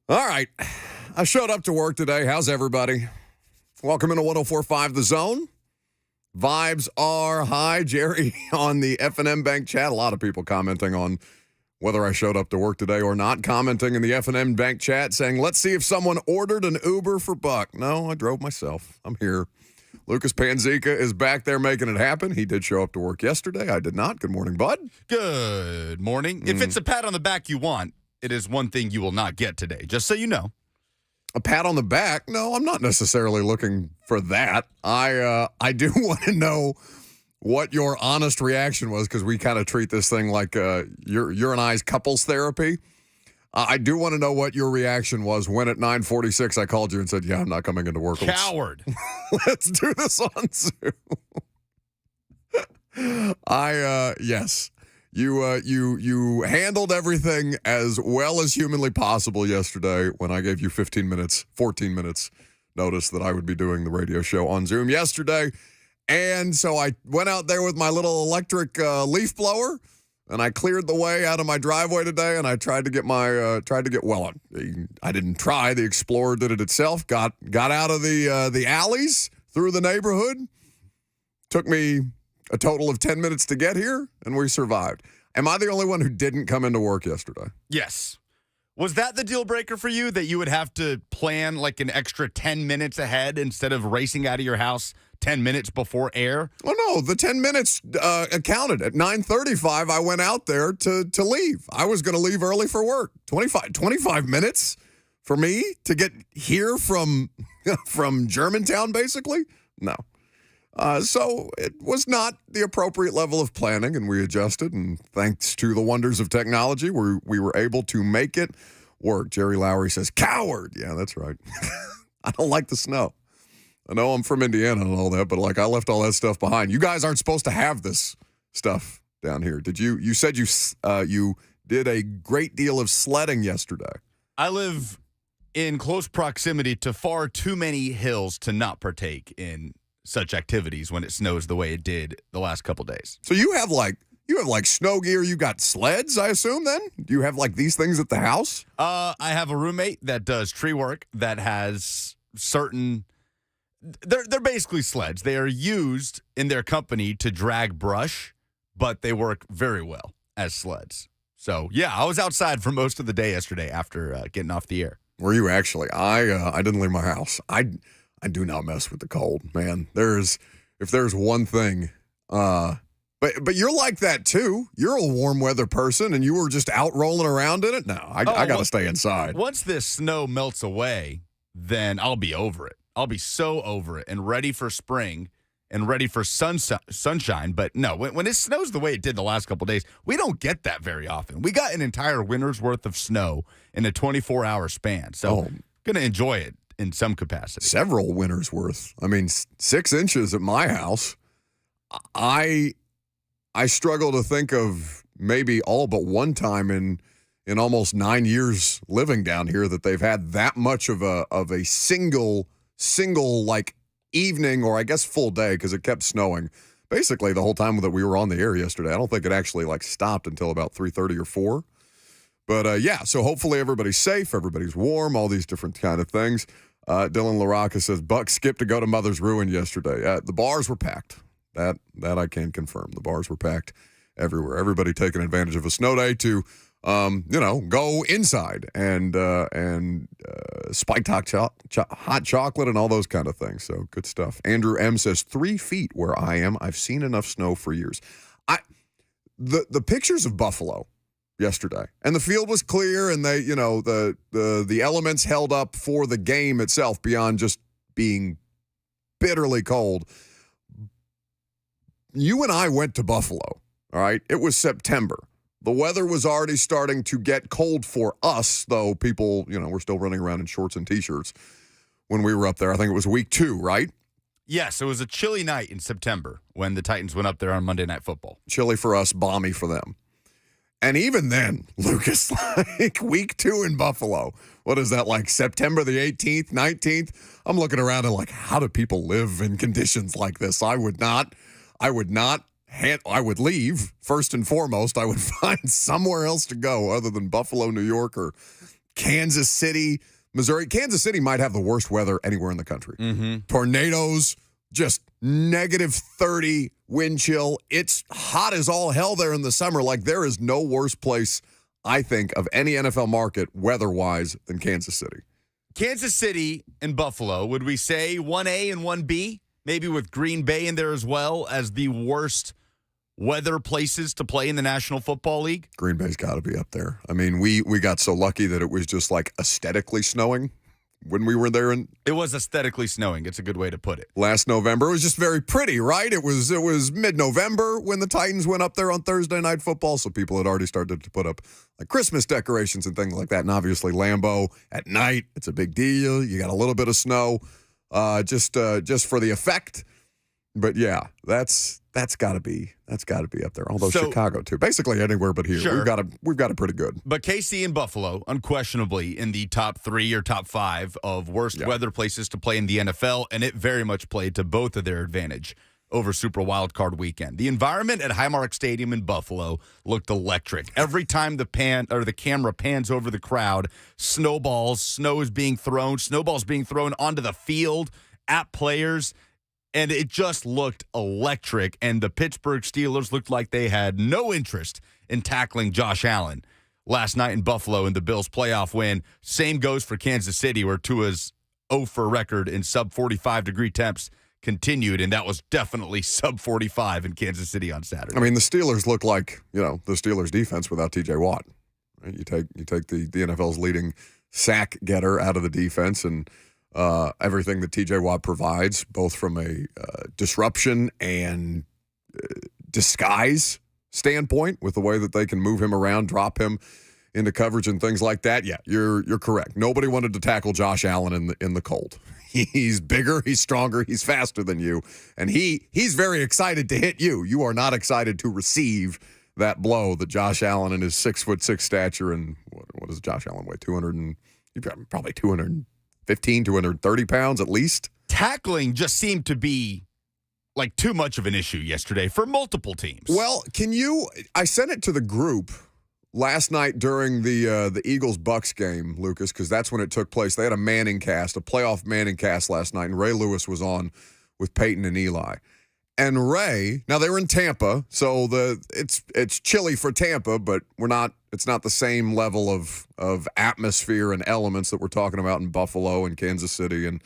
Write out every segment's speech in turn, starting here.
All right. I showed up to work today. How's everybody? Welcome into 104.5 The Zone. Vibes are high. Jerry on the F&M Bank chat. A lot of people commenting on whether I showed up to work today or not. Commenting in the F&M Bank chat saying, let's see if someone ordered an Uber for Buck. No, I drove myself. I'm here. Lucas Panzica is back there making it happen. He did show up to work yesterday. I did not. Good morning, bud. Good morning. If it's a pat on the back you want, it is one thing you will not get today, just so you know. A pat on the back? No, I'm not necessarily looking for that. I do want to know what your honest reaction was, because we kind of treat this thing like your and I's couples therapy. I do want to know what your reaction was when at 9:46 I called you and said, yeah, I'm not coming into work. Coward. Let's do this on Zoom. Yes. You handled everything as well as humanly possible yesterday when I gave you 14 minutes notice that I would be doing the radio show on Zoom yesterday. And so I went out there with my little electric leaf blower and I cleared the way out of my driveway today, and I tried to get I didn't try. The Explorer did it itself. Got out of the alleys through the neighborhood. Took me a total of 10 minutes to get here, and we survived. Am I the only one who didn't come into work yesterday? Yes. Was that the deal breaker for you, that you would have to plan like an extra 10 minutes ahead instead of racing out of your house 10 minutes before air? Oh, no. The 10 minutes counted. At 9:35, I went out there to leave. I was going to leave early for work. 25 minutes for me to get here from Germantown, basically? No. So it was not the appropriate level of planning, and we adjusted, and thanks to the wonders of technology, we were able to make it work. Jerry Lowry says, coward. Yeah, that's right. I don't like the snow. I know I'm from Indiana and all that, but I left all that stuff behind. You guys aren't supposed to have this stuff down here. Did you? You said you did a great deal of sledding yesterday. I live in close proximity to far too many hills to not partake in such activities when it snows the way it did the last couple days. So you have snow gear. You got sleds, I assume. Then do you have these things at the house? I have a roommate that does tree work that has certain. They're basically sleds. They are used in their company to drag brush, but they work very well as sleds. So yeah, I was outside for most of the day yesterday after getting off the air. Were you actually? I didn't leave my house. I do not mess with the cold, man. If there's one thing, but you're like that too. You're a warm weather person, and you were just out rolling around in it. No, I got to stay inside. Once this snow melts away, then I'll be over it. I'll be so over it and ready for spring and ready for sunshine. But no, when it snows the way it did the last couple of days, we don't get that very often. We got an entire winter's worth of snow in a 24-hour span. So going to enjoy it in some capacity. Several winters worth. I mean, 6 inches at my house. I struggle to think of maybe all but one time in almost 9 years living down here that they've had that much of a single evening, or I guess full day, because it kept snowing basically the whole time that we were on the air yesterday. I don't think it actually stopped until about 3:30 or 4. But yeah, so hopefully everybody's safe, everybody's warm, all these different kind of things. Dylan LaRocca says, Buck skipped to go to Mother's Ruin yesterday. The bars were packed. That I can confirm. The bars were packed everywhere. Everybody taking advantage of a snow day to, go inside and spiked hot chocolate and all those kind of things. So good stuff. Andrew M. says, 3 feet where I am. I've seen enough snow for years. The pictures of Buffalo yesterday, and the field was clear, and they, the elements held up for the game itself beyond just being bitterly cold. You and I went to Buffalo, all right? It was September. The weather was already starting to get cold for us, though people, were still running around in shorts and T-shirts when we were up there. I think it was week 2, right? Yes, it was a chilly night in September when the Titans went up there on Monday Night Football. Chilly for us, balmy for them. And even then, Lucas, week 2 in Buffalo, what is that, September the 18th, 19th? I'm looking around and how do people live in conditions like this? I would leave, first and foremost. I would find somewhere else to go other than Buffalo, New York, or Kansas City, Missouri. Kansas City might have the worst weather anywhere in the country. Tornadoes, just -30 wind chill. It's hot as all hell there in the summer. Like, there is no worse place, I think, of any NFL market weather-wise than Kansas City. Kansas City and Buffalo, would we say 1A and 1B? Maybe with Green Bay in there as well as the worst weather places to play in the National Football League? Green Bay's got to be up there. I mean, we got so lucky that it was just like aesthetically snowing when we were there. It was aesthetically snowing. It's a good way to put it. Last November. It was just very pretty, right? It was mid-November when the Titans went up there on Thursday Night Football, so people had already started to put up like Christmas decorations and things like that. And obviously Lambeau at night, it's a big deal. You got a little bit of snow just for the effect. But yeah, that's got to be up there. Although Chicago too, basically anywhere but here. Sure. We've got it pretty good. But KC and Buffalo, unquestionably in the top 3 or top 5 of worst weather places to play in the NFL, and it very much played to both of their advantage over Super Wildcard Weekend. The environment at Highmark Stadium in Buffalo looked electric. Every time the camera pans over the crowd, snow is being thrown, snowballs being thrown onto the field at players. And it just looked electric, and the Pittsburgh Steelers looked like they had no interest in tackling Josh Allen last night in Buffalo in the Bills' playoff win. Same goes for Kansas City, where Tua's 0 for record in sub-45-degree temps continued, and that was definitely sub-45 in Kansas City on Saturday. I mean, the Steelers look like, the Steelers' defense without T.J. Watt. Right? You take the NFL's leading sack getter out of the defense, and everything that T.J. Watt provides, both from a disruption and disguise standpoint, with the way that they can move him around, drop him into coverage and things like that. Yeah, you're correct. Nobody wanted to tackle Josh Allen in the cold. He's bigger, he's stronger, he's faster than you, and he's very excited to hit you. You are not excited to receive that blow that Josh Allen in his 6'6" stature, and what does Josh Allen weigh? Probably 215, 230 pounds at least. Tackling just seemed to be like too much of an issue yesterday for multiple teams. Well, I sent it to the group last night during the Eagles-Bucks game, Lucas, because that's when it took place. They had a playoff Manning cast last night, and Ray Lewis was on with Peyton and Eli. And Ray, now they were in Tampa, so it's chilly for Tampa, but it's not the same level of atmosphere and elements that we're talking about in Buffalo and Kansas City and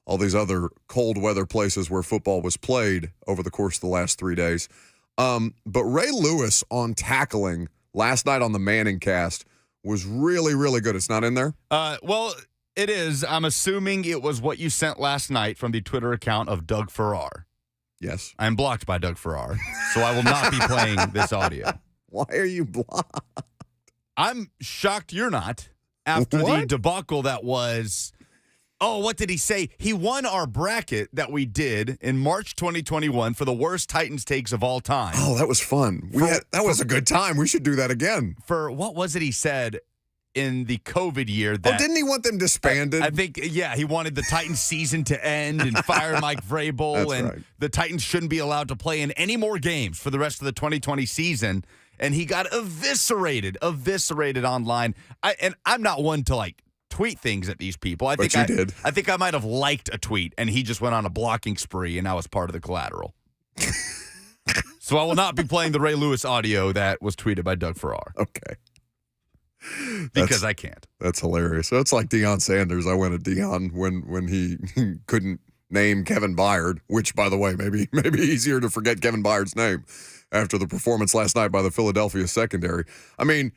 all these other cold weather places where football was played over the course of the last 3 days. But Ray Lewis on tackling last night on the Manning cast was really, really good. It's not in there? Well, it is. I'm assuming it was what you sent last night from the Twitter account of Doug Farrar. Yes. I'm blocked by Doug Farrar, so I will not be playing this audio. Why are you blocked? I'm shocked you're not. After the debacle that was, what did he say? He won our bracket that we did in March 2021 for the worst Titans takes of all time. Oh, that was fun. That was a good time. We should do that again. For what was it he said in the COVID year? That, didn't he want them disbanded? I think, he wanted the Titans season to end and fire Mike Vrabel. That's and right. The Titans shouldn't be allowed to play in any more games for the rest of the 2020 season. And he got eviscerated online. I'm not one to tweet things at these people. But you did. I think I might have liked a tweet, and he just went on a blocking spree, and I was part of the collateral. So I will not be playing the Ray Lewis audio that was tweeted by Doug Farrar. Okay. Because I can't. That's hilarious. So it's like Deion Sanders. I went at Deion when he couldn't name Kevin Byard, which, by the way, maybe easier to forget Kevin Byard's name after the performance last night by the Philadelphia secondary. I mean,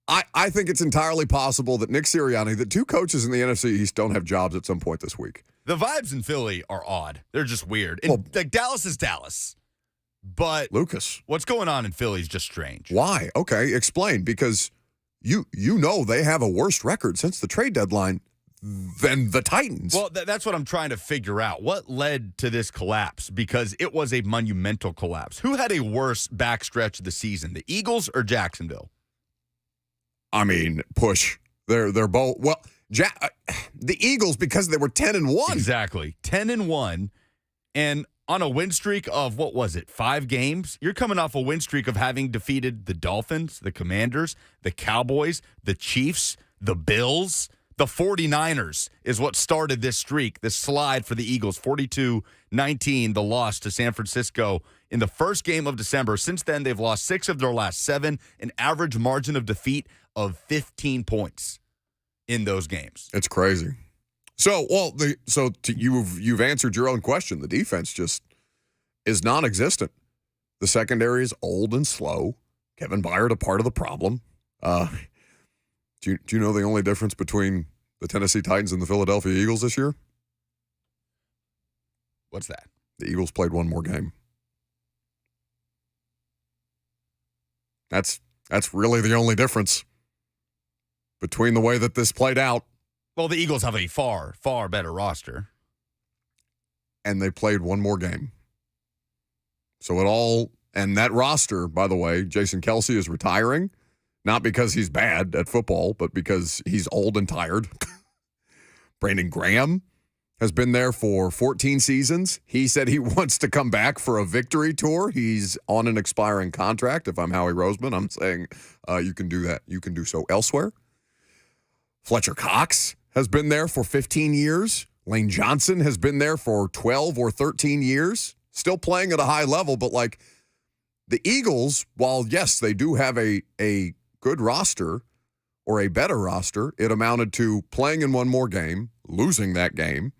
I think it's entirely possible that Nick Sirianni, the two coaches in the NFC East, don't have jobs at some point this week. The vibes in Philly are odd. They're just weird. And, Dallas is Dallas. But Lucas, what's going on in Philly is just strange. Why? Okay, explain. Because you know they have a worse record since the trade deadline than the Titans. Well, that's what I'm trying to figure out. What led to this collapse? Because it was a monumental collapse. Who had a worse backstretch of the season, the Eagles or Jacksonville? I mean, push. They're both the Eagles, because they were 10-1. Exactly, 10-1, and on a win streak of, what was it, 5 games? You're coming off a win streak of having defeated the Dolphins, the Commanders, the Cowboys, the Chiefs, the Bills. The 49ers is what started this streak, this slide for the Eagles, 42-19, the loss to San Francisco in the first game of December. Since then, they've lost 6 of their last 7, an average margin of defeat of 15 points in those games. It's crazy. So, you've answered your own question. The defense just is non-existent. The secondary is old and slow. Kevin Byard, a part of the problem. Do you know the only difference between the Tennessee Titans and the Philadelphia Eagles this year? What's that? The Eagles played one more game. That's really the only difference between the way that this played out. Well, the Eagles have a far, far better roster. And they played one more game. And that roster, by the way, Jason Kelce is retiring. Not because he's bad at football, but because he's old and tired. Brandon Graham has been there for 14 seasons. He said he wants to come back for a victory tour. He's on an expiring contract. If I'm Howie Roseman, I'm saying you can do that. You can do so elsewhere. Fletcher Cox has been there for 15 years. Lane Johnson has been there for 12 or 13 years. Still playing at a high level, but like the Eagles, while yes, they do have a good roster or a better roster, it amounted to playing in one more game, losing that game,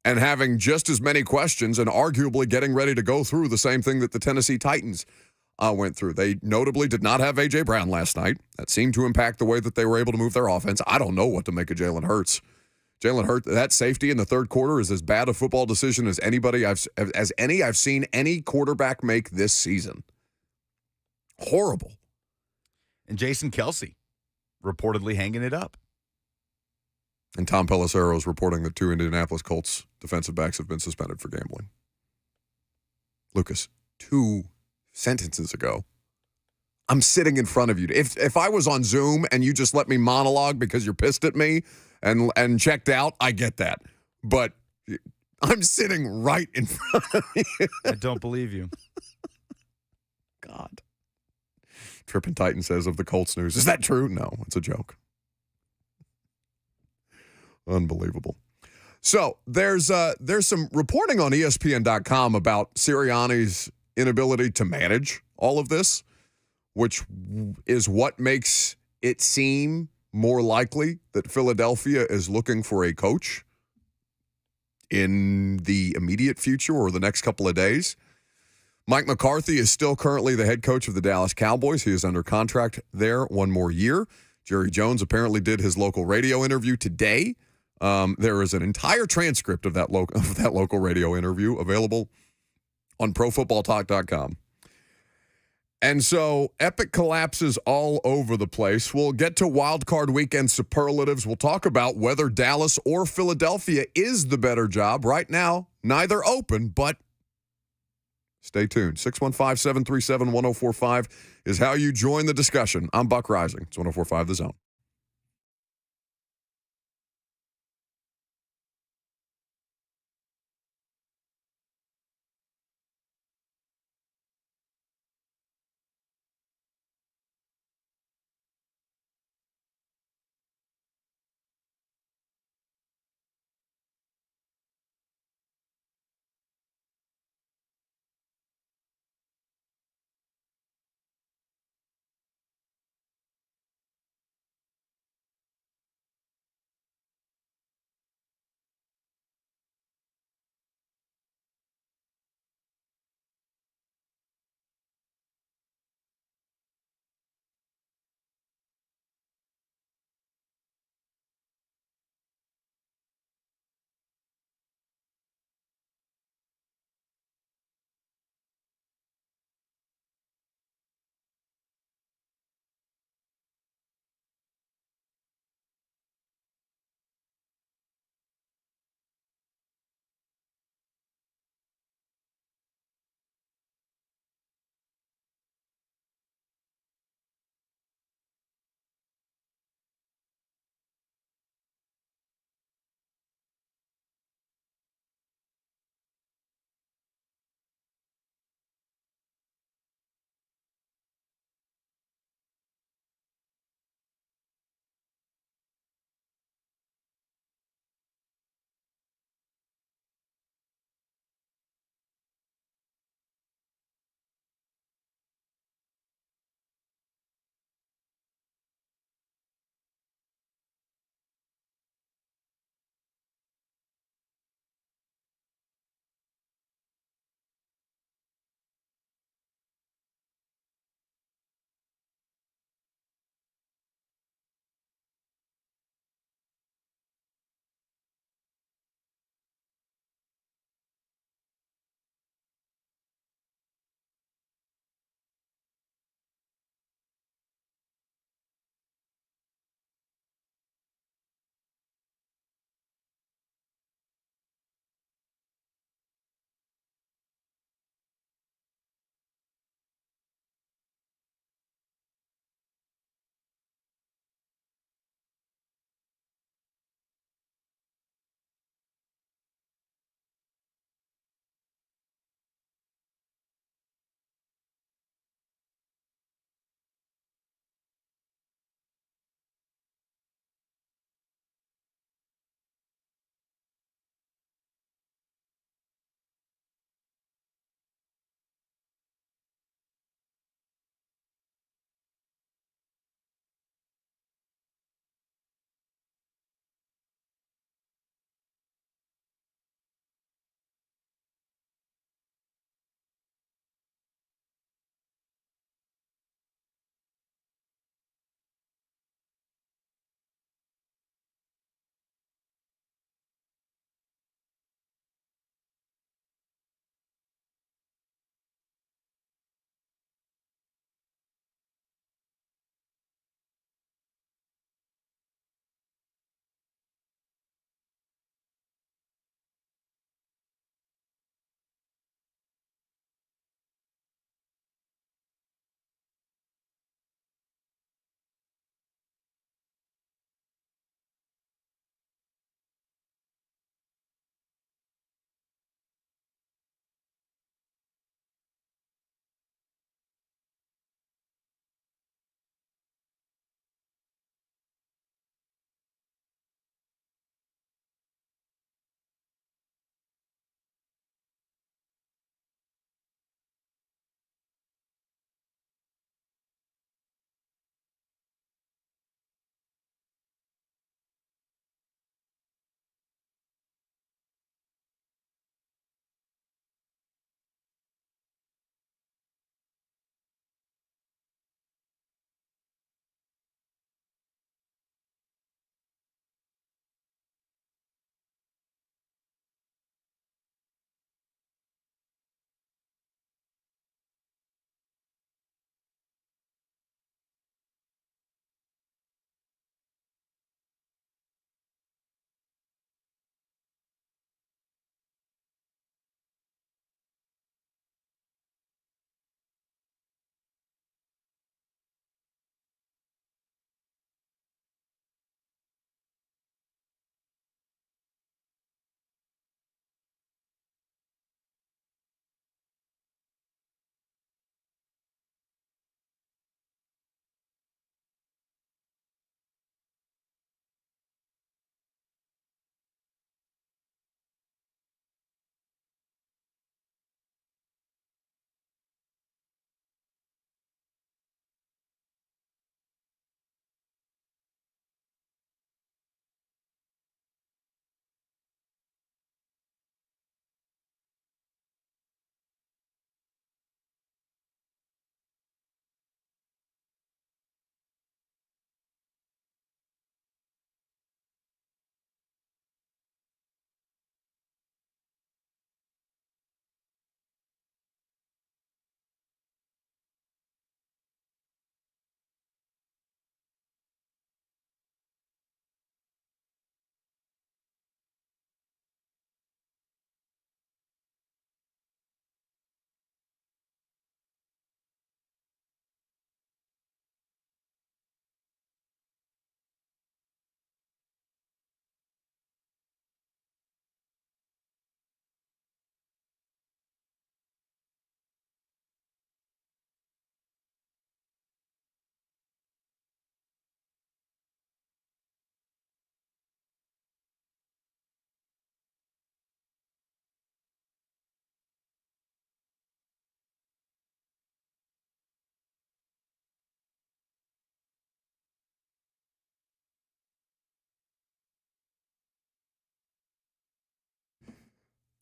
and having just as many questions and arguably getting ready to go through the same thing that the Tennessee Titans went through. They notably did not have A.J. Brown last night. That seemed to impact the way that they were able to move their offense. I don't know what to make of Jalen Hurts. Jalen Hurts, that safety in the third quarter is as bad a football decision as I've seen any quarterback make this season. Horrible. And Jason Kelce reportedly hanging it up. And Tom Pelissero is reporting that 2 Indianapolis Colts defensive backs have been suspended for gambling. Lucas, 2 sentences ago, I'm sitting in front of you. If I was on Zoom and you just let me monologue because you're pissed at me and checked out, I get that. But I'm sitting right in front of you. I don't believe you. God. Trippin' Titan says of the Colts news. Is that true? No, it's a joke. Unbelievable. So there's some reporting on ESPN.com about Sirianni's inability to manage all of this, which is what makes it seem more likely that Philadelphia is looking for a coach in the immediate future or the next couple of days. Mike McCarthy is still currently the head coach of the Dallas Cowboys. He is under contract there one more year. Jerry Jones apparently did his local radio interview today. There is an entire transcript of that local radio interview available on ProFootballTalk.com. And so epic collapses all over the place. We'll get to Wild Card Weekend superlatives. We'll talk about whether Dallas or Philadelphia is the better job. Right now, neither open, but stay tuned. 615-737-1045 is how you join the discussion. I'm Buck Rising. It's 1045 The Zone.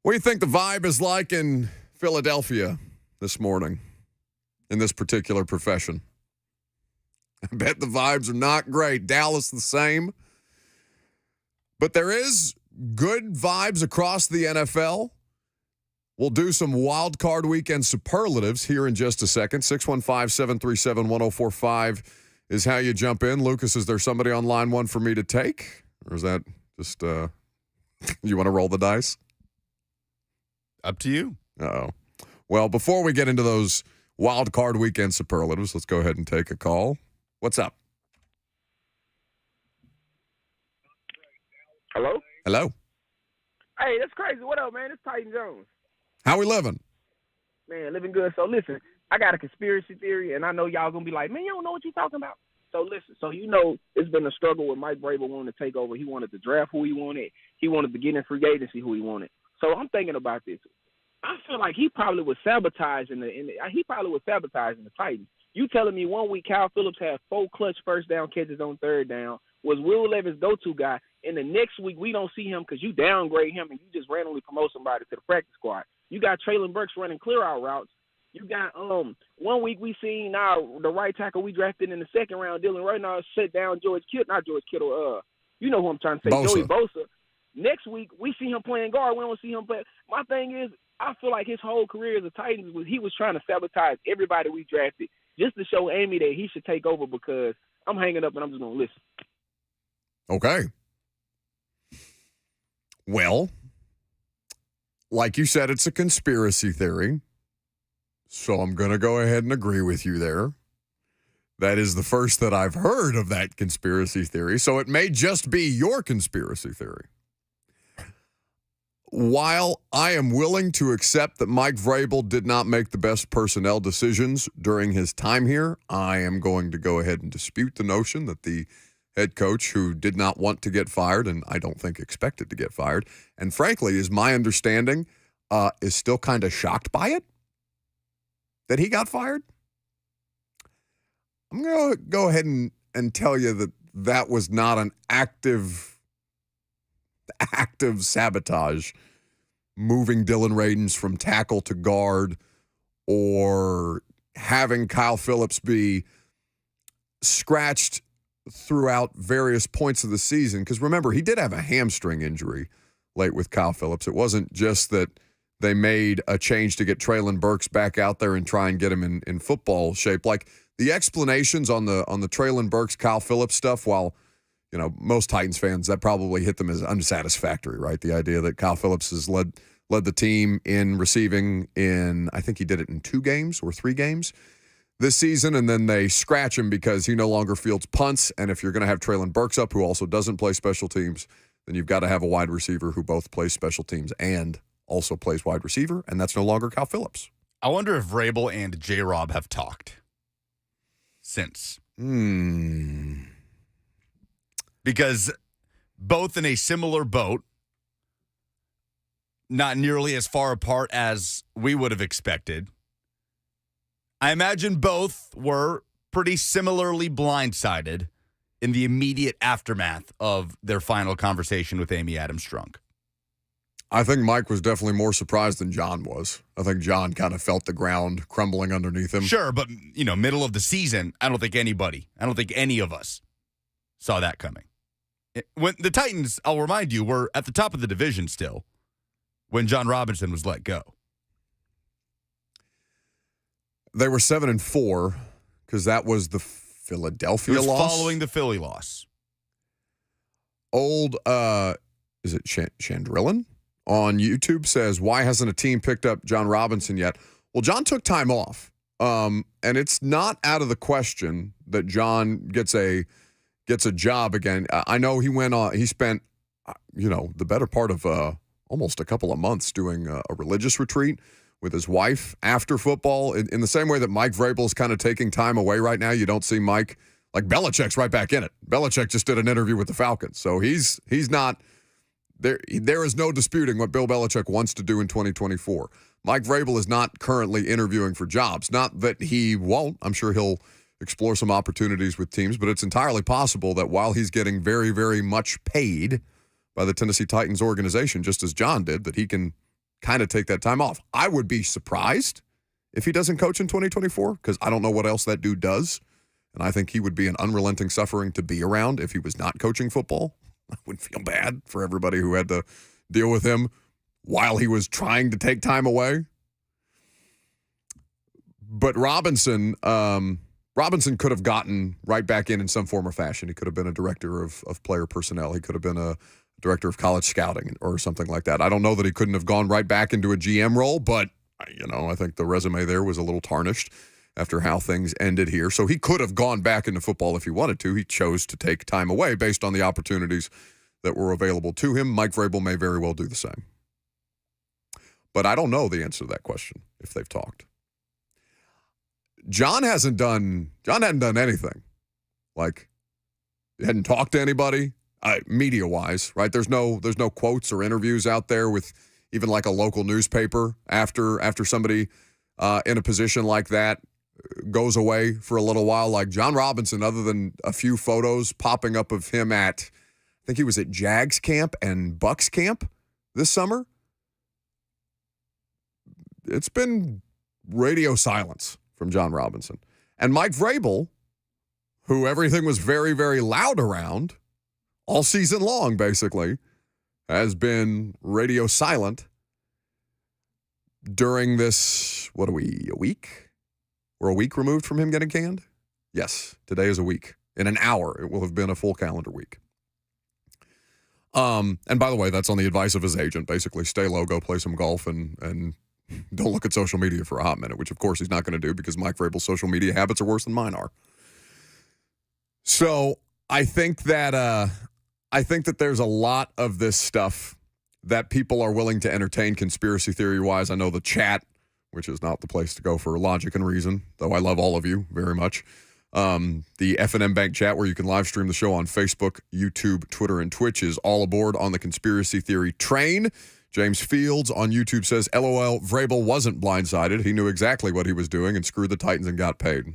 What do you think the vibe is like in Philadelphia this morning in this particular profession? I bet the vibes are not great. Dallas the same. But there is good vibes across the NFL. We'll do some wild card weekend superlatives here in just a second. 615-737-1045 is how you jump in. Lucas, is there somebody on line one for me to take? Or is that just, you want to roll the dice? Up to you. Uh-oh. Well, before we get into those wild card weekend superlatives, let's go ahead and take a call. What's up? Hello? Hello. Hey, that's crazy. What up, man? It's Titan Jones. How we living? Man, living good. So listen, I got a conspiracy theory, and I know y'all going to be like, man, you don't know what you're talking about. So listen, it's been a struggle with Mike Vrabel wanting to take over. He wanted to draft who he wanted. He wanted to get in free agency who he wanted. So I'm thinking about this. I feel like he probably was sabotaging the Titans. You telling me 1 week Kyle Phillips had 4 clutch first down catches on third down, was Will Levis' go-to guy, and the next week we don't see him because you downgrade him and you just randomly promote somebody to the practice squad. You got Traylon Burks running clear-out routes. You got 1 week we seen the right tackle we drafted in the second round, Dylan right now shut down you know who I'm trying to say, Joey Bosa. Next week we see him playing guard. We don't see him play. My thing is, I feel like his whole career as a Titans he was trying to sabotage everybody we drafted just to show Amy that he should take over because I'm hanging up and I'm just going to listen. Okay. Well, like you said, it's a conspiracy theory. So I'm going to go ahead and agree with you there. That is the first that I've heard of that conspiracy theory. So it may just be your conspiracy theory. While I am willing to accept that Mike Vrabel did not make the best personnel decisions during his time here, I am going to go ahead and dispute the notion that the head coach, who did not want to get fired and I don't think expected to get fired, and frankly, is my understanding, is still kind of shocked by it, that he got fired. I'm going to go ahead and tell you that that was not an active sabotage, moving Dylan Radins from tackle to guard or having Kyle Phillips be scratched throughout various points of the season. Because remember, he did have a hamstring injury late with Kyle Phillips. It wasn't just that they made a change to get Traylon Burks back out there and try and get him in football shape. Like the explanations on the Traylon Burks, Kyle Phillips stuff, while most Titans fans, that probably hit them as unsatisfactory, right? The idea that Kyle Phillips has led the team in receiving in, I think he did it in 2 games or 3 games this season, and then they scratch him because he no longer fields punts. And if you're going to have Traylon Burks up, who also doesn't play special teams, then you've got to have a wide receiver who both plays special teams and also plays wide receiver, and that's no longer Kyle Phillips. I wonder if Vrabel and J-Rob have talked since. Because both in a similar boat, not nearly as far apart as we would have expected. I imagine both were pretty similarly blindsided in the immediate aftermath of their final conversation with Amy Adams Strunk. I think Mike was definitely more surprised than John was. I think John kind of felt the ground crumbling underneath him. Sure, but, middle of the season, I don't think any of us saw that coming. When the Titans, I'll remind you, were at the top of the division still when John Robinson was let go. They were 7-4 because that was the Philadelphia loss. Following the Philly loss. Old, is it Chandrillan on YouTube says, why hasn't a team picked up John Robinson yet? Well, John took time off, and it's not out of the question that John gets a job again. I know he spent, the better part of almost a couple of months doing a religious retreat with his wife after football. In the same way that Mike Vrabel is kind of taking time away right now, you don't see Mike, like Belichick's right back in it. Belichick just did an interview with the Falcons, so he's not there. There is no disputing what Bill Belichick wants to do in 2024. Mike Vrabel is not currently interviewing for jobs. Not that he won't. I'm sure he'll explore some opportunities with teams, but it's entirely possible that while he's getting very, very much paid by the Tennessee Titans organization, just as John did, that he can kind of take that time off. I would be surprised if he doesn't coach in 2024 because I don't know what else that dude does. And I think he would be an unrelenting suffering to be around if he was not coaching football. I would feel bad for everybody who had to deal with him while he was trying to take time away. But Robinson could have gotten right back in some form or fashion. He could have been a director of player personnel. He could have been a director of college scouting or something like that. I don't know that he couldn't have gone right back into a GM role, but, I think the resume there was a little tarnished after how things ended here. So he could have gone back into football if he wanted to. He chose to take time away based on the opportunities that were available to him. Mike Vrabel may very well do the same. But I don't know the answer to that question if they've talked. John hadn't done anything. Like, he hadn't talked to anybody, media-wise, right? There's no quotes or interviews out there with even like a local newspaper after somebody in a position like that goes away for a little while. Like John Robinson, other than a few photos popping up of him at, I think he was at Jags camp and Bucks camp this summer, it's been radio silence from John Robinson. And Mike Vrabel, who everything was very, very loud around all season long, basically, has been radio silent during this, a week? We're a week removed from him getting canned? Yes, today is a week. In an hour, it will have been a full calendar week. And by the way, that's on the advice of his agent. Basically, stay low, go play some golf, and don't look at social media for a hot minute, which of course he's not going to do because Mike Vrabel's social media habits are worse than mine are. So I think that there's a lot of this stuff that people are willing to entertain conspiracy theory-wise. I know the chat, which is not the place to go for logic and reason, though I love all of you very much. The F&M Bank chat, where you can live stream the show on Facebook, YouTube, Twitter, and Twitch, is all aboard on the conspiracy theory train. James Fields on YouTube says, LOL, Vrabel wasn't blindsided. He knew exactly what he was doing and screwed the Titans and got paid.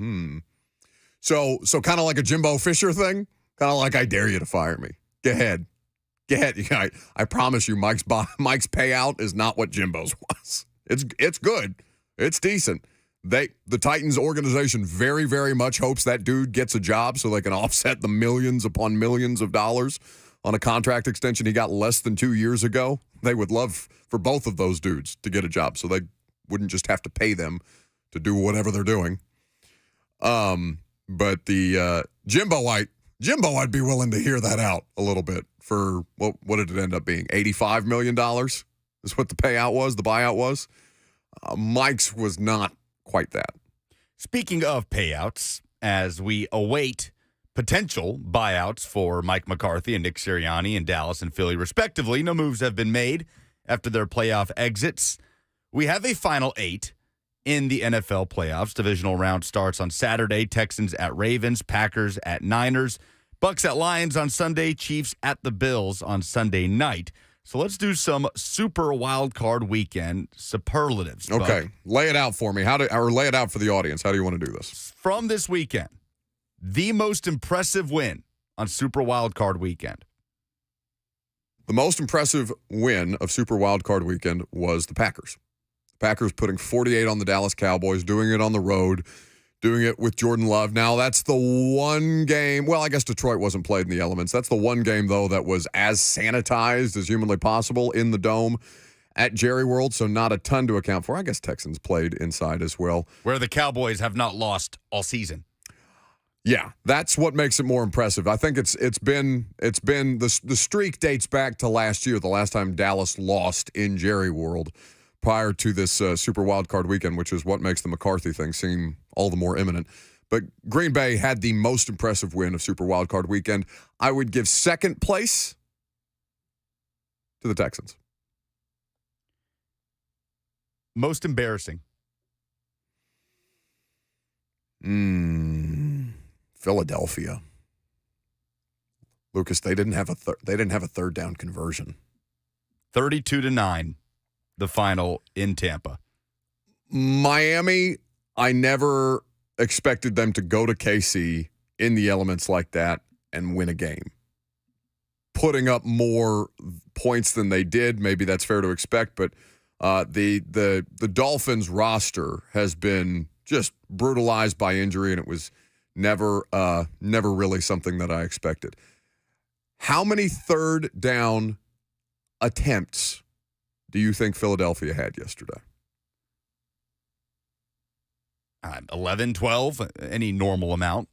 So kind of like a Jimbo Fisher thing, kind of like, I dare you to fire me. Go ahead. I promise you, Mike's payout is not what Jimbo's was. It's good. It's decent. The Titans organization very, very much hopes that dude gets a job so they can offset the millions upon millions of dollars on a contract extension he got less than 2 years ago. They would love for both of those dudes to get a job so they wouldn't just have to pay them to do whatever they're doing. But the Jimbo, I'd be willing to hear that out a little bit for, what did it end up being? $85 million is what the payout was, the buyout was. Mike's was not quite that. Speaking of payouts, as we await potential buyouts for Mike McCarthy and Nick Sirianni in Dallas and Philly, respectively, no moves have been made after their playoff exits. We have a final 8 in the NFL playoffs. Divisional round starts on Saturday. Texans at Ravens, Packers at Niners, Bucks at Lions on Sunday, Chiefs at the Bills on Sunday night. So let's do some super wild card weekend superlatives. Okay, Buck. Lay it out for me. Or lay it out for the audience. How do you want to do this? From this weekend, the most impressive win on Super Wild Card Weekend. The most impressive win of Super Wild Card Weekend was the Packers. The Packers putting 48 on the Dallas Cowboys, doing it on the road, doing it with Jordan Love. Now, that's the one game. Well, I guess Detroit wasn't played in the elements. That's the one game, though, that was as sanitized as humanly possible in the Dome at Jerry World, so not a ton to account for. I guess Texans played inside as well. Where the Cowboys have not lost all season. Yeah, that's what makes it more impressive. I think it's been the streak dates back to last year, the last time Dallas lost in Jerry World prior to this Super Wild Card Weekend, which is what makes the McCarthy thing seem all the more imminent. But Green Bay had the most impressive win of Super Wild Card Weekend. I would give second place to the Texans. Most embarrassing. Philadelphia. Lucas, they didn't have a third down conversion. 32-9, the final in Tampa. Miami, I never expected them to go to KC in the elements like that and win a game. Putting up more points than they did, maybe that's fair to expect, but The Dolphins roster has been just brutalized by injury, and it was never really something that I expected. How many third down attempts do you think Philadelphia had yesterday? 11, 12, any normal amount.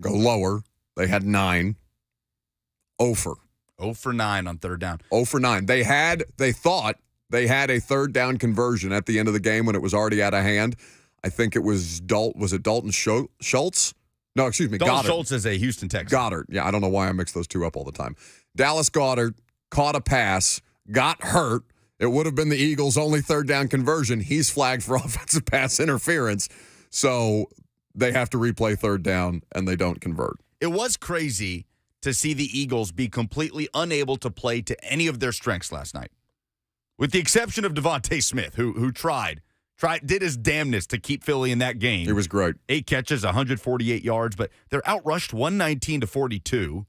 Go lower. They had 9. 0 for 9 on third down. 0 for 9. They thought they had a third down conversion at the end of the game when it was already out of hand. I think it was Dalton Schultz? No, excuse me, Dalton Goddard. Schultz is a Houston Texan. Goddard. Yeah, I don't know why I mix those two up all the time. Dallas Goedert caught a pass, got hurt. It would have been the Eagles' only third down conversion. He's flagged for offensive pass interference. So they have to replay third down, and they don't convert. It was crazy to see the Eagles be completely unable to play to any of their strengths last night, with the exception of Devontae Smith, who did his damnness to keep Philly in that game. It was great. 8 catches, 148 yards, but they're outrushed 119-42.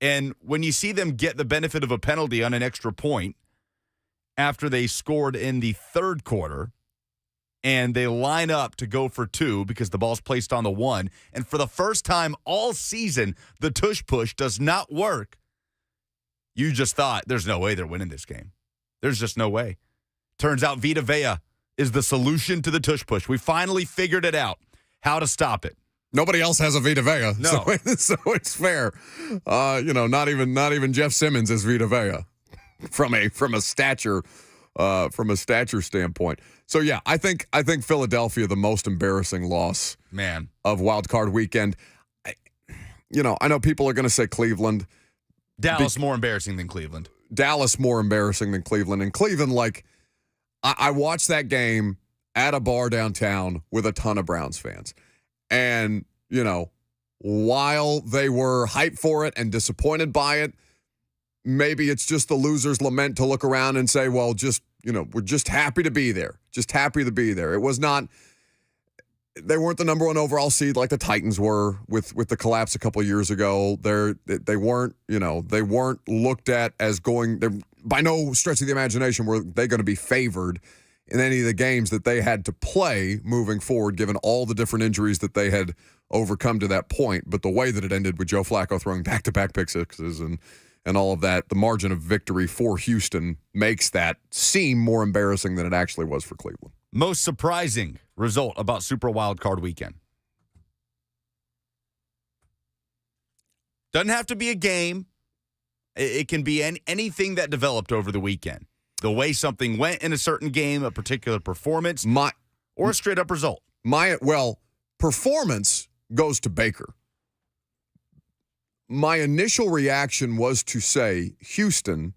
And when you see them get the benefit of a penalty on an extra point after they scored in the third quarter, and they line up to go for 2 because the ball's placed on the 1, and for the first time all season, the tush push does not work, you just thought, there's no way they're winning this game. There's just no way. Turns out Vita Vea is the solution to the tush push. We finally figured it out, how to stop it. Nobody else has a Vita Vea, no. so it's fair. Not even Jeff Simmons is Vita Vea from a stature standpoint. So yeah, I think Philadelphia the most embarrassing loss of Wild Card Weekend. I know people are going to say Cleveland. Dallas more embarrassing than Cleveland. Dallas more embarrassing than Cleveland. And Cleveland, I watched that game at a bar downtown with a ton of Browns fans. And, while they were hyped for it and disappointed by it, maybe it's just the loser's lament to look around and say, well, we're just happy to be there. Just happy to be there. It was not, they weren't the number 1 overall seed like the Titans were with the collapse a couple of years ago. They weren't looked at as by no stretch of the imagination were they going to be favored in any of the games that they had to play moving forward, given all the different injuries that they had overcome to that point. But the way that it ended with Joe Flacco throwing back-to-back pick sixes and all of that, the margin of victory for Houston makes that seem more embarrassing than it actually was for Cleveland. Most surprising result about Super Wild Card Weekend? Doesn't have to be a game. It can be anything that developed over the weekend. The way something went in a certain game, a particular performance, or a straight-up result. Performance goes to Baker. My initial reaction was to say Houston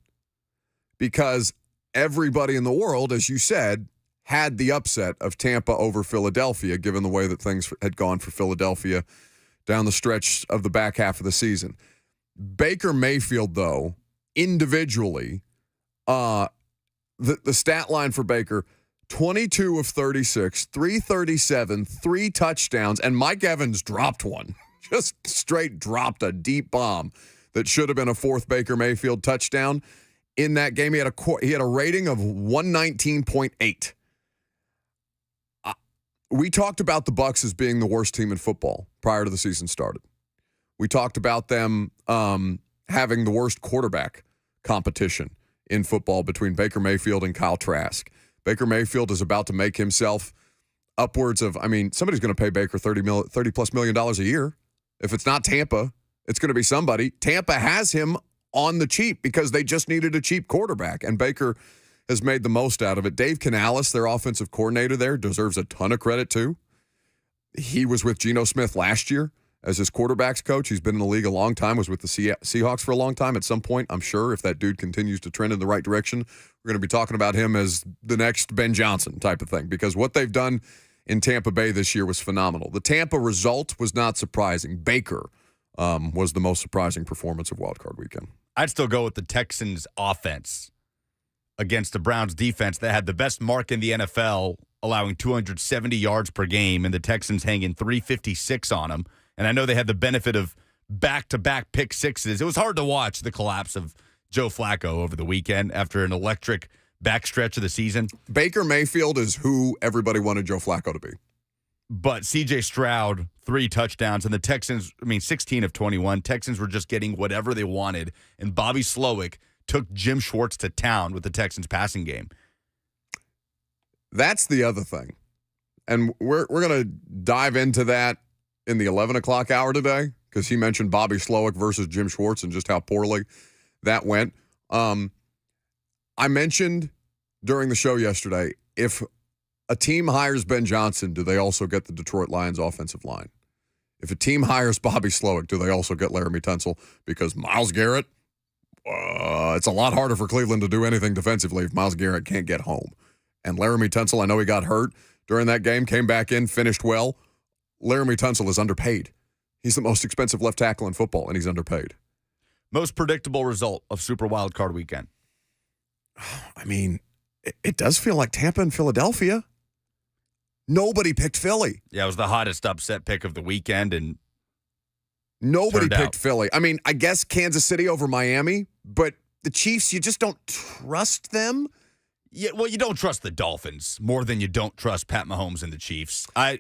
because everybody in the world, as you said, had the upset of Tampa over Philadelphia, given the way that things had gone for Philadelphia down the stretch of the back half of the season. Baker Mayfield, though, individually, the stat line for Baker, 22 of 36, 337, 3 touchdowns, and Mike Evans dropped one. Just straight dropped a deep bomb that should have been a 4th Baker Mayfield touchdown. In that game, he had a rating of 119.8. We talked about the Bucs as being the worst team in football prior to the season started. We talked about them having the worst quarterback competition in football between Baker Mayfield and Kyle Trask. Baker Mayfield is about to make himself upwards of, somebody's going to pay Baker $30+ million a year. If it's not Tampa, it's going to be somebody. Tampa has him on the cheap because they just needed a cheap quarterback, and Baker has made the most out of it. Dave Canales, their offensive coordinator there, deserves a ton of credit too. He was with Geno Smith last year as his quarterback's coach. He's been in the league a long time, was with the Seahawks for a long time. At some point, I'm sure if that dude continues to trend in the right direction, we're going to be talking about him as the next Ben Johnson type of thing, because what they've done in Tampa Bay this year was phenomenal. The Tampa result was not surprising. Baker was the most surprising performance of Wild Card Weekend. I'd still go with the Texans' offense against the Browns' defense that had the best mark in the NFL, allowing 270 yards per game, and the Texans hanging 356 on them. And I know they had the benefit of back-to-back pick sixes. It was hard to watch the collapse of Joe Flacco over the weekend after an electric backstretch of the season. Baker Mayfield is who everybody wanted Joe Flacco to be. But C.J. Stroud, 3 touchdowns, and the Texans, 16 of 21. Texans were just getting whatever they wanted, and Bobby Slowick took Jim Schwartz to town with the Texans passing game. That's the other thing. And we're going to dive into that in the 11 o'clock hour today because he mentioned Bobby Slowick versus Jim Schwartz and just how poorly that went. I mentioned during the show yesterday, if a team hires Ben Johnson, do they also get the Detroit Lions offensive line? If a team hires Bobby Slowick, do they also get Laramie Tunsil? Because Myles Garrett, it's a lot harder for Cleveland to do anything defensively if Myles Garrett can't get home. And Laramie Tunsil, I know he got hurt during that game, came back in, finished well. Laramie Tunsil is underpaid. He's the most expensive left tackle in football, and he's underpaid. Most predictable result of Super Wildcard Weekend? I mean, it does feel like Tampa and Philadelphia. Nobody picked Philly. Yeah, it was the hottest upset pick of the weekend, and nobody picked Philly. I mean, I guess Kansas City over Miami, but the Chiefs, you just don't trust them. Yeah, well, you don't trust the Dolphins more than you don't trust Pat Mahomes and the Chiefs. I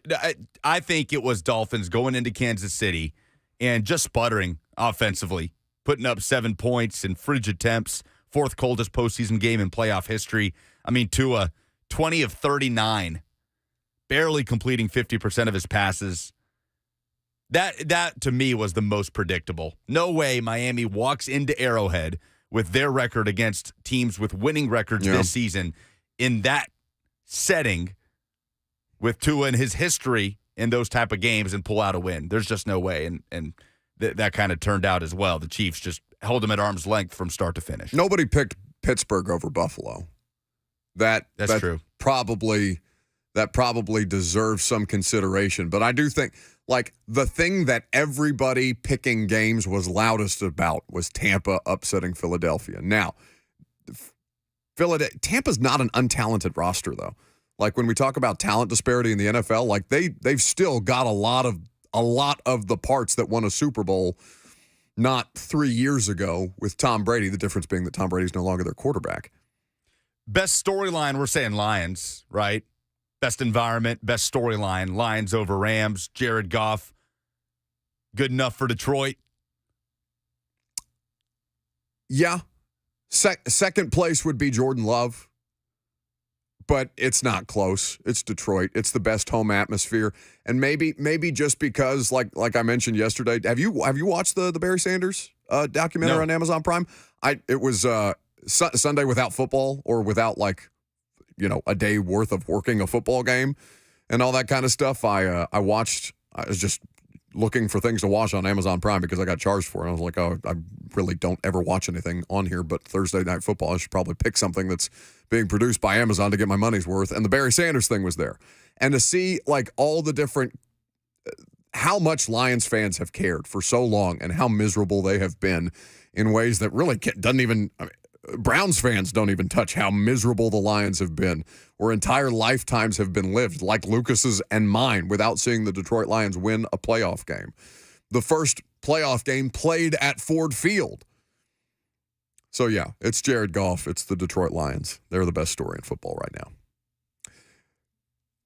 think it was Dolphins going into Kansas City and just sputtering offensively, putting up 7 points in frigid temps, 4th coldest postseason game in playoff history. I mean, Tua, 20 of 39. Barely completing 50% of his passes. That to me was the most predictable. No way Miami walks into Arrowhead with their record against teams with winning records this season in that setting with Tua and his history in those type of games and pull out a win. There's just no way. And that kind of turned out as well. The Chiefs just held him at arm's length from start to finish. Nobody picked Pittsburgh over Buffalo. That's true. That probably deserves some consideration. But I do think, like, the thing that everybody picking games was loudest about was Tampa upsetting Philadelphia. Now, Tampa's not an untalented roster, though. Like, when we talk about talent disparity in the NFL, like, they've still got a lot of the parts that won a Super Bowl not 3 years ago with Tom Brady, the difference being that Tom Brady's no longer their quarterback. Best storyline, we're saying Lions, right? Best environment, best storyline, Lions over Rams, Jared Goff, good enough for Detroit? Yeah. Second place would be Jordan Love, but it's not close. It's Detroit. It's the best home atmosphere. And maybe just because, like I mentioned yesterday, have you watched the Barry Sanders documentary on Amazon Prime? It was Sunday without football or without, like, a day worth of working a football game and all that kind of stuff. I watched. I was just looking for things to watch on Amazon Prime because I got charged for it. I was like, oh, I really don't ever watch anything on here but Thursday Night Football. I should probably pick something that's being produced by Amazon to get my money's worth. And the Barry Sanders thing was there. And to see, like, all the different how much Lions fans have cared for so long and how miserable they have been in ways that really doesn't even Browns fans don't even touch how miserable the Lions have been, where entire lifetimes have been lived, like Lucas's and mine, without seeing the Detroit Lions win a playoff game. The first playoff game played at Ford Field. So, yeah, it's Jared Goff. It's the Detroit Lions. They're the best story in football right now.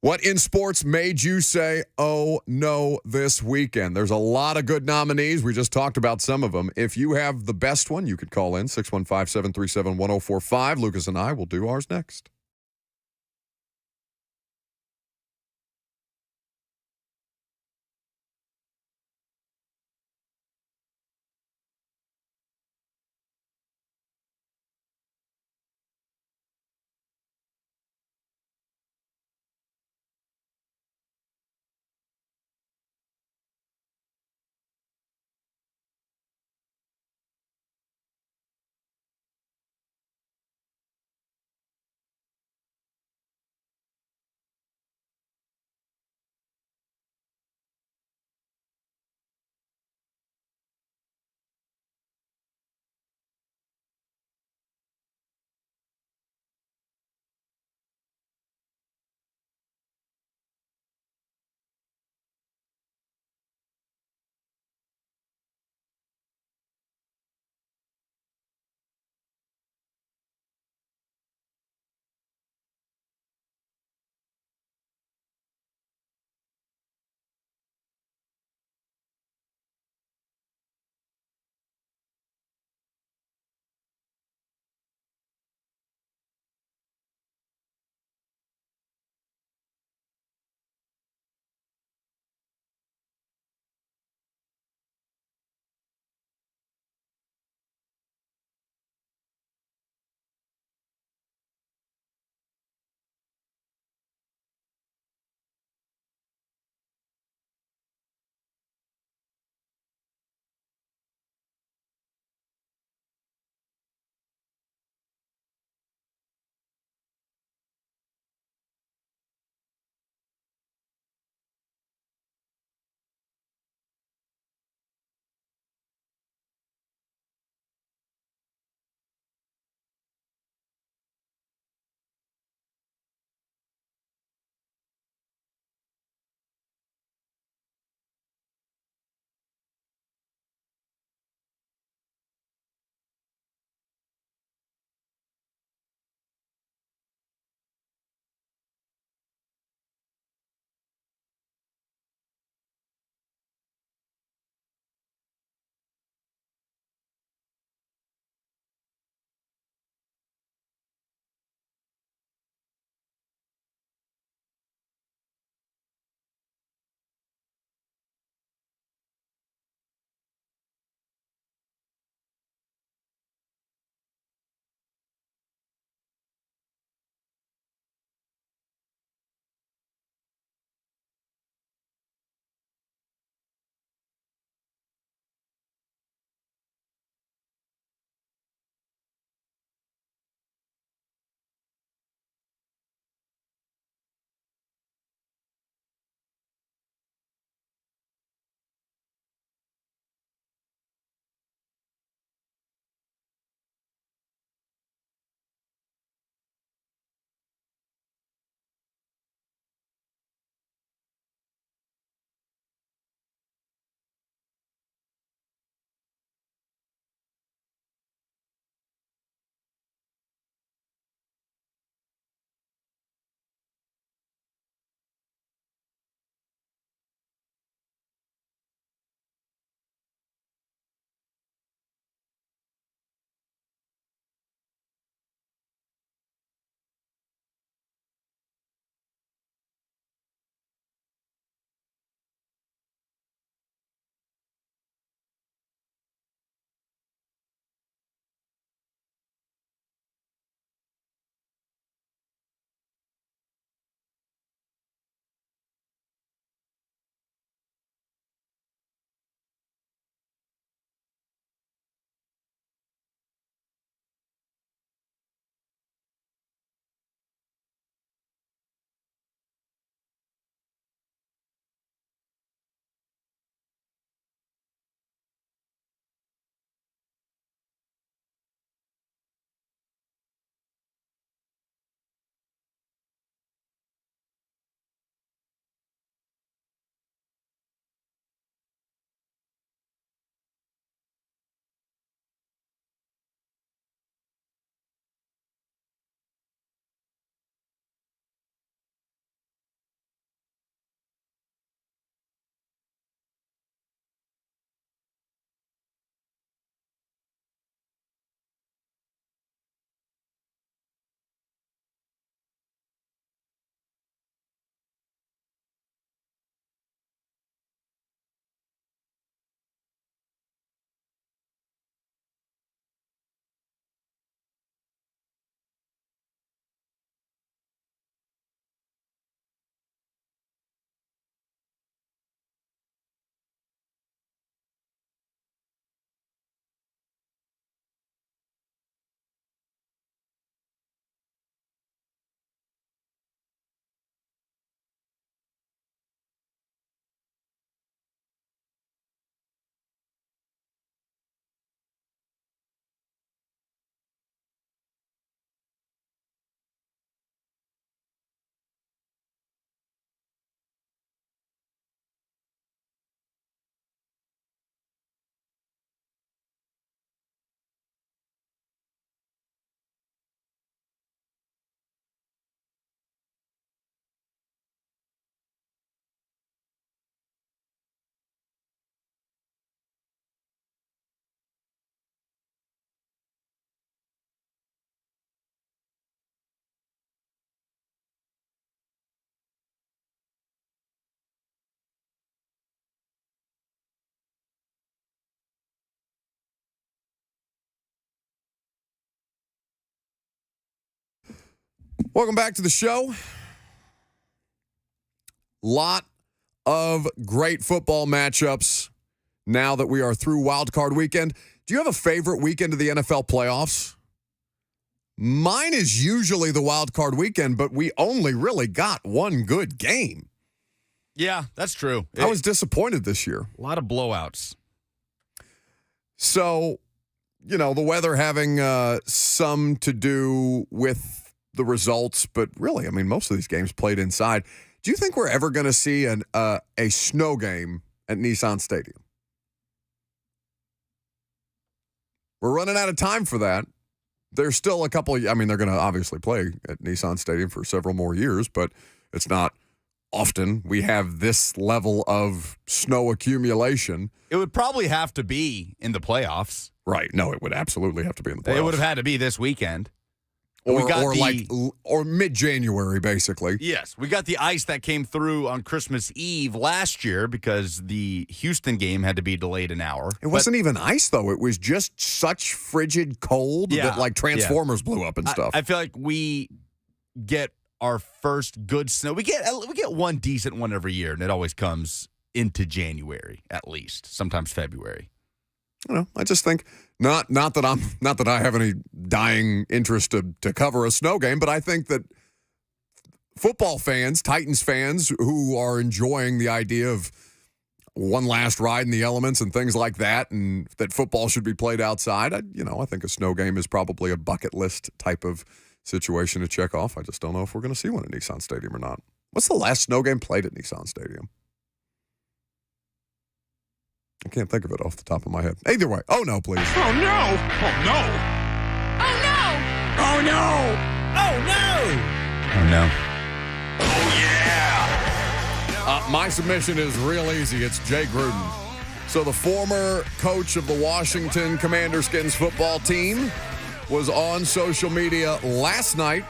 What in sports made you say, oh, no, this weekend? There's a lot of good nominees. We just talked about some of them. If you have the best one, you could call in 615-737-1045. Lucas and I will do ours next. Welcome back to the show. Lot of great football matchups now that we are through Wild Card Weekend. Do you have a favorite weekend of the NFL playoffs? Mine is usually the Wild Card Weekend, but we only really got one good game. Yeah, that's true. I was disappointed this year. A lot of blowouts. So, the weather having some to do with the results, but really, most of these games played inside. Do you think we're ever going to see a snow game at Nissan Stadium? We're running out of time for that. There's still a couple they're going to obviously play at Nissan Stadium for several more years, but it's not often we have this level of snow accumulation. It would probably have to be in the playoffs. Right. No, it would absolutely have to be in the playoffs. It would have had to be this weekend. Or mid-January, basically. Yes, we got the ice that came through on Christmas Eve last year because the Houston game had to be delayed an hour. It wasn't even ice, though. It was just such frigid cold that, Transformers blew up and stuff. I feel like we get our first good snow. We get one decent one every year, and it always comes into January, at least, sometimes February. I just think not that I have any dying interest to cover a snow game, but I think that football fans, Titans fans who are enjoying the idea of one last ride in the elements and things like that, and that football should be played outside, I think a snow game is probably a bucket list type of situation to check off. I just don't know if we're going to see one at Nissan Stadium or not. What's the last snow game played at Nissan Stadium? I can't think of it off the top of my head. Either way. Oh, no, please. Oh, no. Oh, no. Oh no! Oh, no. Oh no! Oh, no. Oh, yeah. My submission is real easy. It's Jay Gruden. So the former coach of the Washington Commander-Skins football team was on social media last night.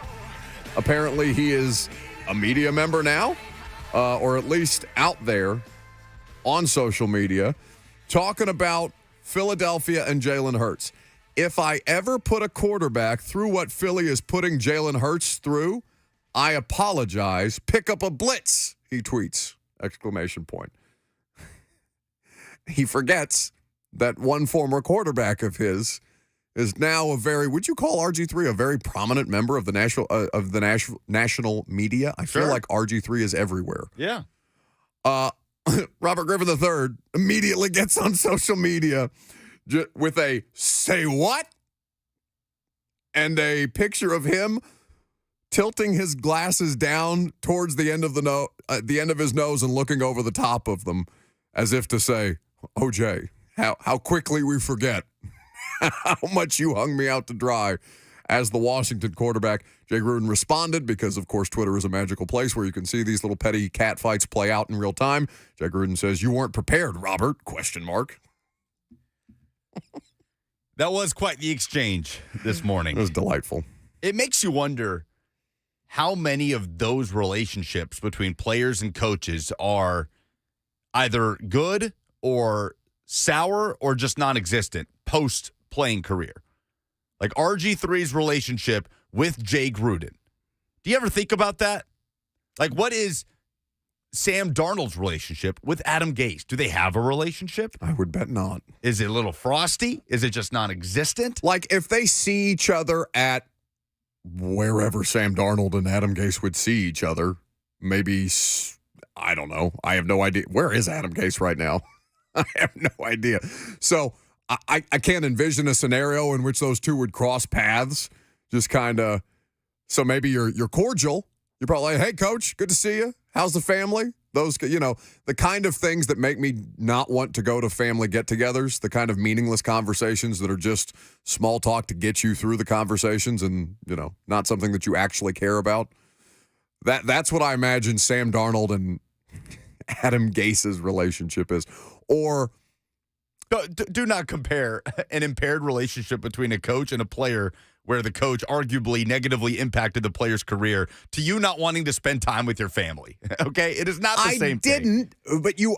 Apparently he is a media member now, or at least out there on social media, talking about Philadelphia and Jalen Hurts. If I ever put a quarterback through what Philly is putting Jalen Hurts through, I apologize. Pick up a blitz, he tweets, exclamation point. He forgets that one former quarterback of his is now would you call RG3 a very prominent member of the national media? I feel like RG3 is everywhere. Yeah. Robert Griffin III immediately gets on social media with a "say what?" and a picture of him tilting his glasses down towards the end of the end of his nose and looking over the top of them, as if to say, "Oh, Jay, how quickly we forget how much you hung me out to dry." As the Washington quarterback, Jay Gruden responded because, of course, Twitter is a magical place where you can see these little petty cat fights play out in real time. Jay Gruden says, "You weren't prepared, Robert?" ? That was quite the exchange this morning. It was delightful. It makes you wonder how many of those relationships between players and coaches are either good or sour or just non-existent post-playing career. Like RG3's relationship with Jay Gruden. Do you ever think about that? Like, what is Sam Darnold's relationship with Adam Gase? Do they have a relationship? I would bet not. Is it a little frosty? Is it just non-existent? Like, if they see each other at wherever Sam Darnold and Adam Gase would see each other, maybe, I don't know. I have no idea. Where is Adam Gase right now? I have no idea. So I can't envision a scenario in which those two would cross paths. Just kind of, so maybe you're cordial. You're probably like, "Hey, coach, good to see you. How's the family?" Those, the kind of things that make me not want to go to family get-togethers, the kind of meaningless conversations that are just small talk to get you through the conversations and, not something that you actually care about. That's what I imagine Sam Darnold and Adam Gase's relationship is. Or Do not compare an impaired relationship between a coach and a player where the coach arguably negatively impacted the player's career to you not wanting to spend time with your family. Okay? It is not the same thing. I didn't, but you,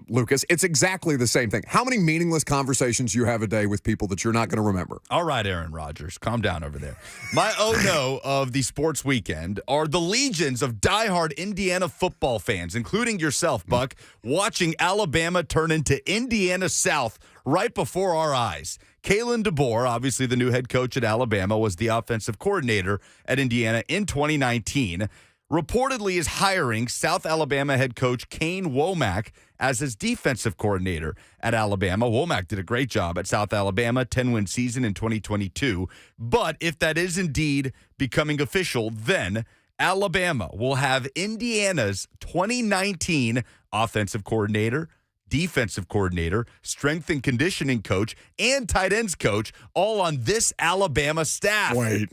Lucas, it's exactly the same thing. How many meaningless conversations you have a day with people that you're not going to remember? All right, Aaron Rodgers, calm down over there. My oh no of the sports weekend are the legions of diehard Indiana football fans, including yourself, Buck, watching Alabama turn into Indiana South right before our eyes. Kalen DeBoer, obviously the new head coach at Alabama, was the offensive coordinator at Indiana in 2019. Reportedly is hiring South Alabama head coach Kane Womack as his defensive coordinator at Alabama. Womack did a great job at South Alabama, 10-win season in 2022. But if that is indeed becoming official, then Alabama will have Indiana's 2019 offensive coordinator, defensive coordinator, strength and conditioning coach, and tight ends coach all on this Alabama staff. Wait.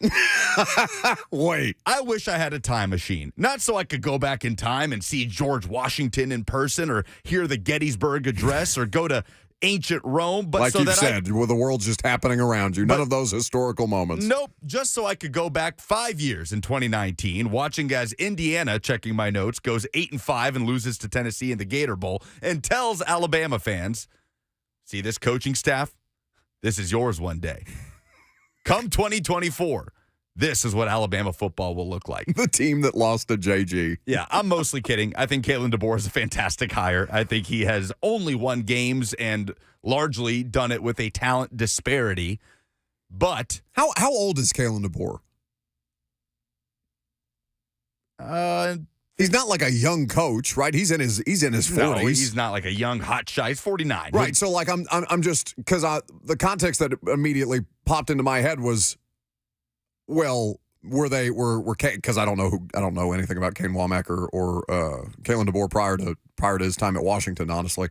Wait. I wish I had a time machine. Not so I could go back in time and see George Washington in person or hear the Gettysburg Address or go to ancient Rome, but like so you that said, well, the world's just happening around you. None of those historical moments. Nope. Just so I could go back 5 years in 2019, watching as Indiana, checking my notes, goes 8-5 and loses to Tennessee in the Gator Bowl, and tells Alabama fans, see this coaching staff? This is yours one day. Come 2024. This is what Alabama football will look like. The team that lost to JG. Yeah, I'm mostly kidding. I think Kalen DeBoer is a fantastic hire. I think he has only won games and largely done it with a talent disparity. But How old is Kalen DeBoer? He's not like a young coach, right? He's in his 40s. no, he's not like a young hot shot. He's 49. Right. So like I'm just because the context that immediately popped into my head was, well, were because I don't know anything about Kane Womack or Kalen DeBoer prior to his time at Washington, honestly.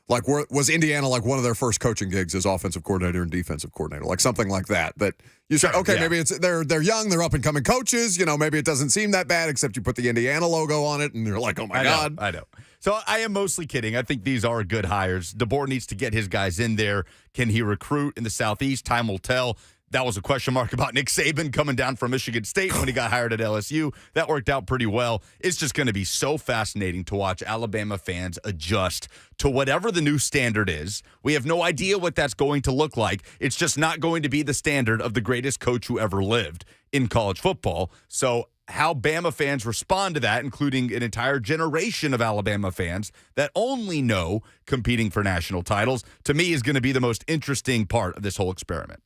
Like, was Indiana like one of their first coaching gigs as offensive coordinator and defensive coordinator, like something like that? That you say, okay, maybe it's they're young, they're up and coming coaches. You know, maybe it doesn't seem that bad, except you put the Indiana logo on it, and you're like, oh my god. I know. So I am mostly kidding. I think these are good hires. DeBoer needs to get his guys in there. Can he recruit in the Southeast? Time will tell. That was a question mark about Nick Saban coming down from Michigan State when he got hired at LSU. That worked out pretty well. It's just going to be so fascinating to watch Alabama fans adjust to whatever the new standard is. We have no idea what that's going to look like. It's just not going to be the standard of the greatest coach who ever lived in college football. So how Bama fans respond to that, including an entire generation of Alabama fans that only know competing for national titles, to me is going to be the most interesting part of this whole experiment.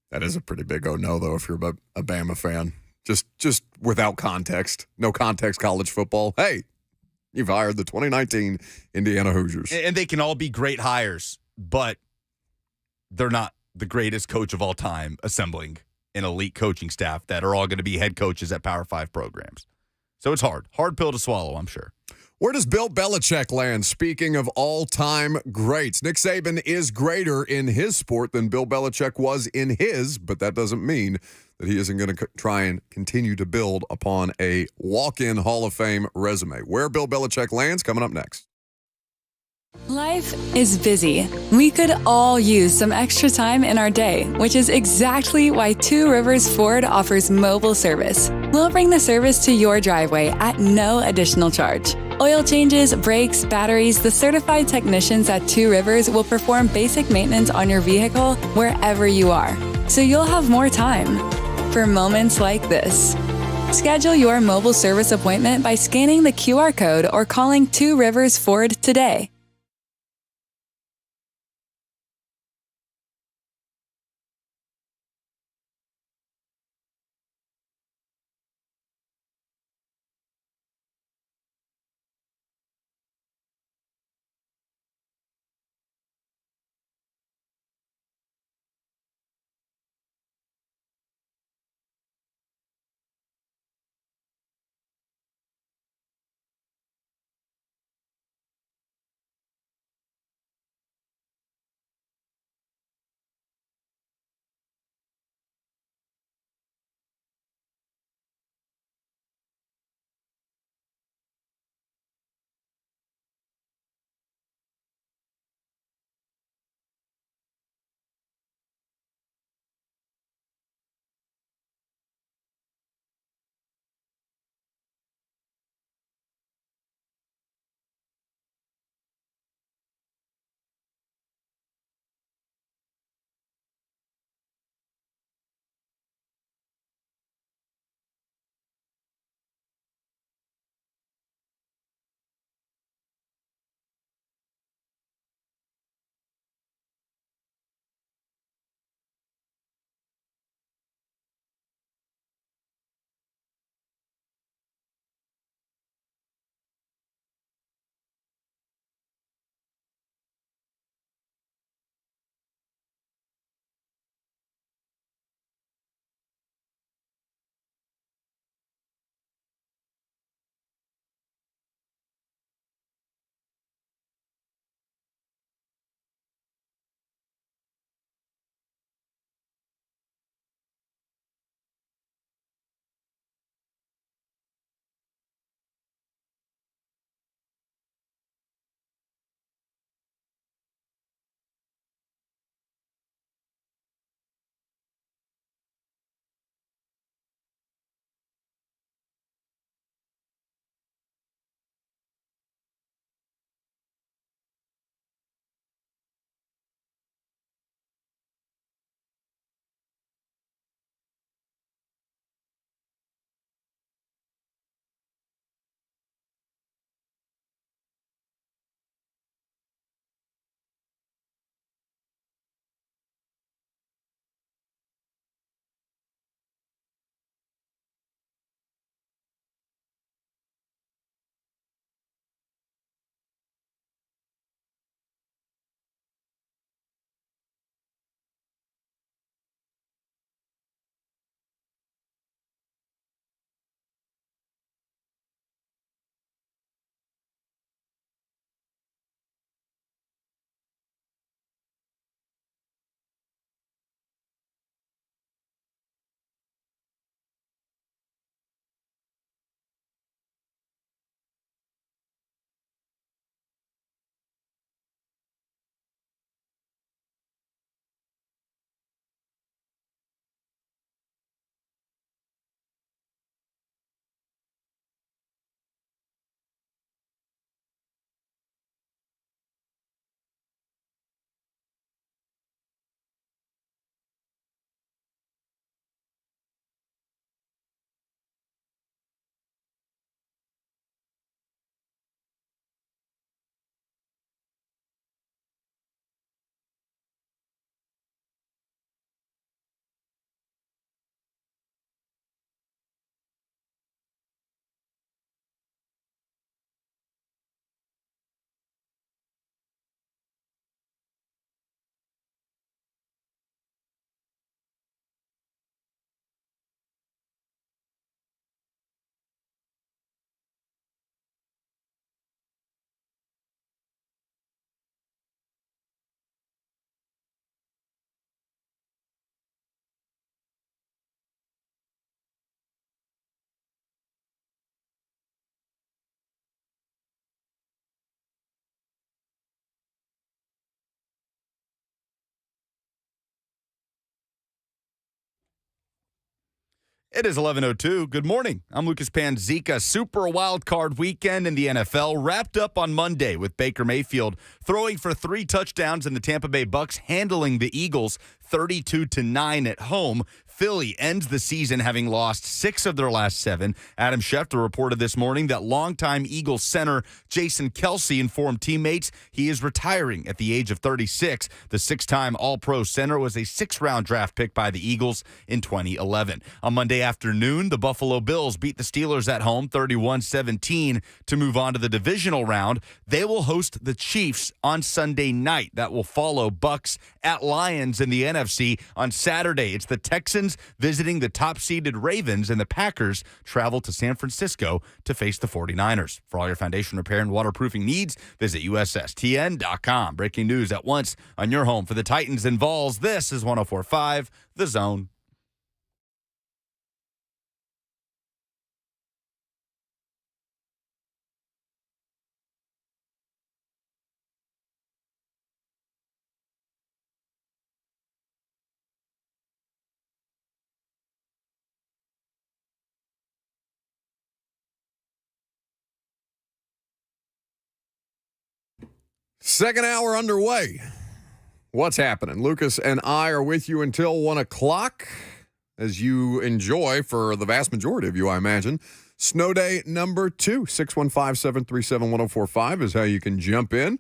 That is a pretty big oh no, though, if you're a Bama fan. Just without context. No context college football. Hey, you've hired the 2019 Indiana Hoosiers. And they can all be great hires, but they're not the greatest coach of all time assembling an elite coaching staff that are all going to be head coaches at Power 5 programs. So it's hard. Hard pill to swallow, I'm sure. Where does Bill Belichick land? Speaking of all-time greats, Nick Saban is greater in his sport than Bill Belichick was in his, but that doesn't mean that he isn't going to try and continue to build upon a walk-in Hall of Fame resume. Where Bill Belichick lands, coming up next. Life is busy. We could all use some extra time in our day, which is exactly why Two Rivers Ford offers mobile service. We'll bring the service to your driveway at no additional charge. Oil changes, brakes, batteries, the certified technicians at Two Rivers will perform basic maintenance on your vehicle wherever you are, so you'll have more time for moments like this. Schedule your mobile service appointment by scanning the QR code or calling Two Rivers Ford today. It is 11:02. Good morning. I'm Lucas Panzica. Super Wild Card weekend in the NFL wrapped up on Monday with Baker Mayfield throwing for 3 touchdowns and the Tampa Bay Bucks handling the Eagles 32-9 at home. Philly ends the season having lost 6 of their last 7. Adam Schefter reported this morning that longtime Eagles center Jason Kelce informed teammates he is retiring at the age of 36. The 6-time All-Pro center was a 6th-round draft pick by the Eagles in 2011. On Monday afternoon, the Buffalo Bills beat the Steelers at home 31-17 to move on to the divisional round. They will host the Chiefs on Sunday night. That will follow Bucks at Lions in the NFC. On Saturday, it's the Texans visiting the top-seeded Ravens, and the Packers travel to San Francisco to face the 49ers. For all your foundation repair and waterproofing needs, visit USSTN.com. Breaking news at once on your home for the Titans and Vols. This is 104.5 The Zone. Second hour underway. What's happening? Lucas and I are with you until 1 o'clock as you enjoy, for the vast majority of you, I imagine, snow day number 2. 615-737-1045 is how you can jump in.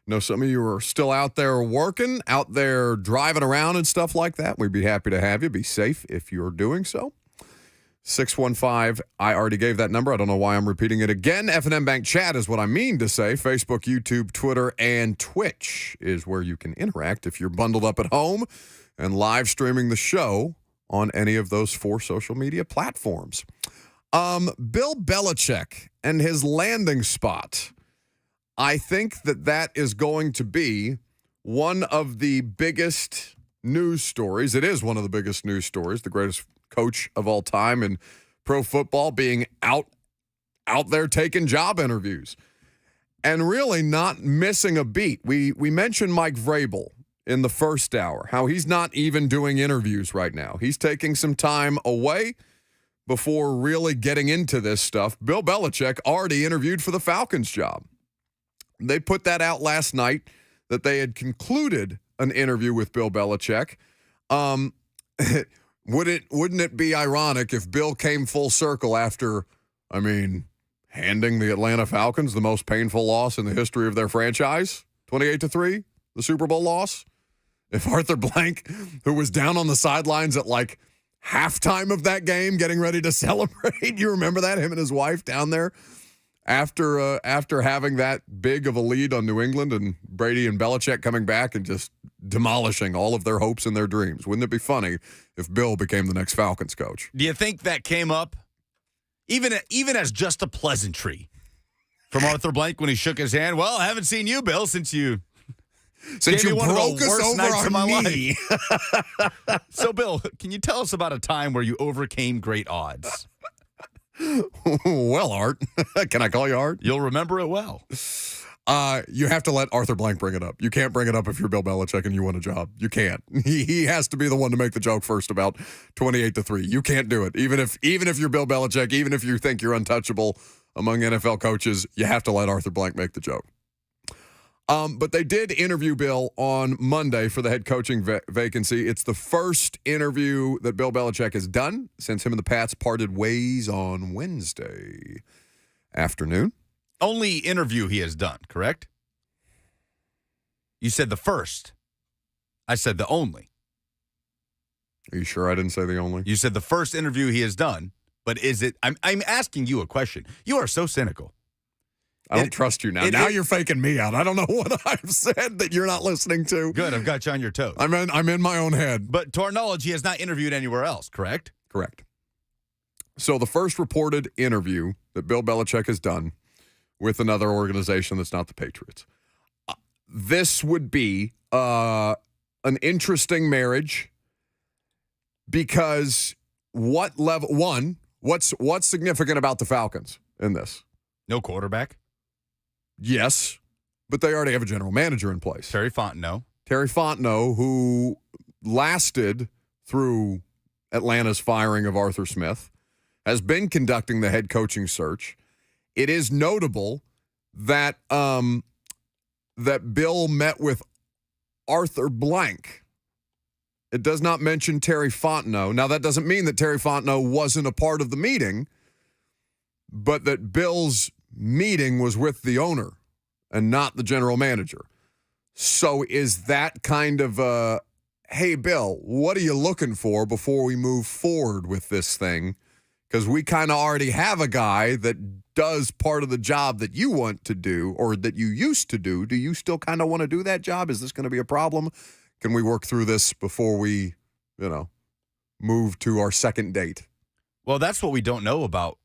Know some of you are still out there working, out there driving around and stuff like that. We'd be happy to have you. Be safe if you're doing so. 615, I already gave that number. I don't know why I'm repeating it again. F&M Bank Chat is what I mean to say. Facebook, YouTube, Twitter, and Twitch is where you can interact if you're bundled up at home and live streaming the show on any of those 4 social media platforms. Bill Belichick and his landing spot. I think that is going to be one of the biggest news stories. It is one of the biggest news stories, the greatest coach of all time in pro football being out there taking job interviews and really not missing a beat. We mentioned Mike Vrabel in the first hour, how he's not even doing interviews right now. He's taking some time away before really getting into this stuff. Bill Belichick already interviewed for the Falcons job. They put that out last night that they had concluded an interview with Bill Belichick. Wouldn't it be ironic if Bill came full circle after, handing the Atlanta Falcons the most painful loss in the history of their franchise, 28-3, the Super Bowl loss? If Arthur Blank, who was down on the sidelines at like halftime of that game getting ready to celebrate, you remember that? Him and his wife down there after having that big of a lead on New England, and Brady and Belichick coming back and just demolishing all of their hopes and their dreams. Wouldn't it be funny if Bill became the next Falcons coach? Do you think that came up even as just a pleasantry from Arthur Blank when he shook his hand? Well, I haven't seen you, Bill, since you broke us over our knee. So, Bill, can you tell us about a time where you overcame great odds? Well, Art, can I call you Art? You'll remember it well. You have to let Arthur Blank bring it up. You can't bring it up if you're Bill Belichick and you want a job. You can't. He has to be the one to make the joke first about 28-3. You can't do it. Even if you're Bill Belichick, even if you think you're untouchable among NFL coaches, you have to let Arthur Blank make the joke. But they did interview Bill on Monday for the head coaching vacancy. It's the first interview that Bill Belichick has done since him and the Pats parted ways on Wednesday afternoon. Only interview he has done, correct? You said the first. I said the only. Are you sure I didn't say the only? You said the first interview he has done, but is it? I'm asking you a question. You are so cynical. I don't trust you now. Now you're faking me out. I don't know what I've said that you're not listening to. Good, I've got you on your toes. I'm in my own head. But to our knowledge, he has not interviewed anywhere else, correct? Correct. So the first reported interview that Bill Belichick has done with another organization that's not the Patriots. This would be an interesting marriage because what's significant about the Falcons in this? No quarterback? Yes, but they already have a general manager in place. Terry Fontenot, who lasted through Atlanta's firing of Arthur Smith, has been conducting the head coaching search. It is notable that that Bill met with Arthur Blank. It does not mention Terry Fontenot. Now, that doesn't mean that Terry Fontenot wasn't a part of the meeting, but that Bill's meeting was with the owner and not the general manager. So is that kind of a, hey, Bill, what are you looking for before we move forward with this thing? Because we kind of already have a guy that does part of the job that you want to do or that you used to do. Do you still kind of want to do that job? Is this going to be a problem? Can we work through this before we, move to our second date? Well, that's what we don't know about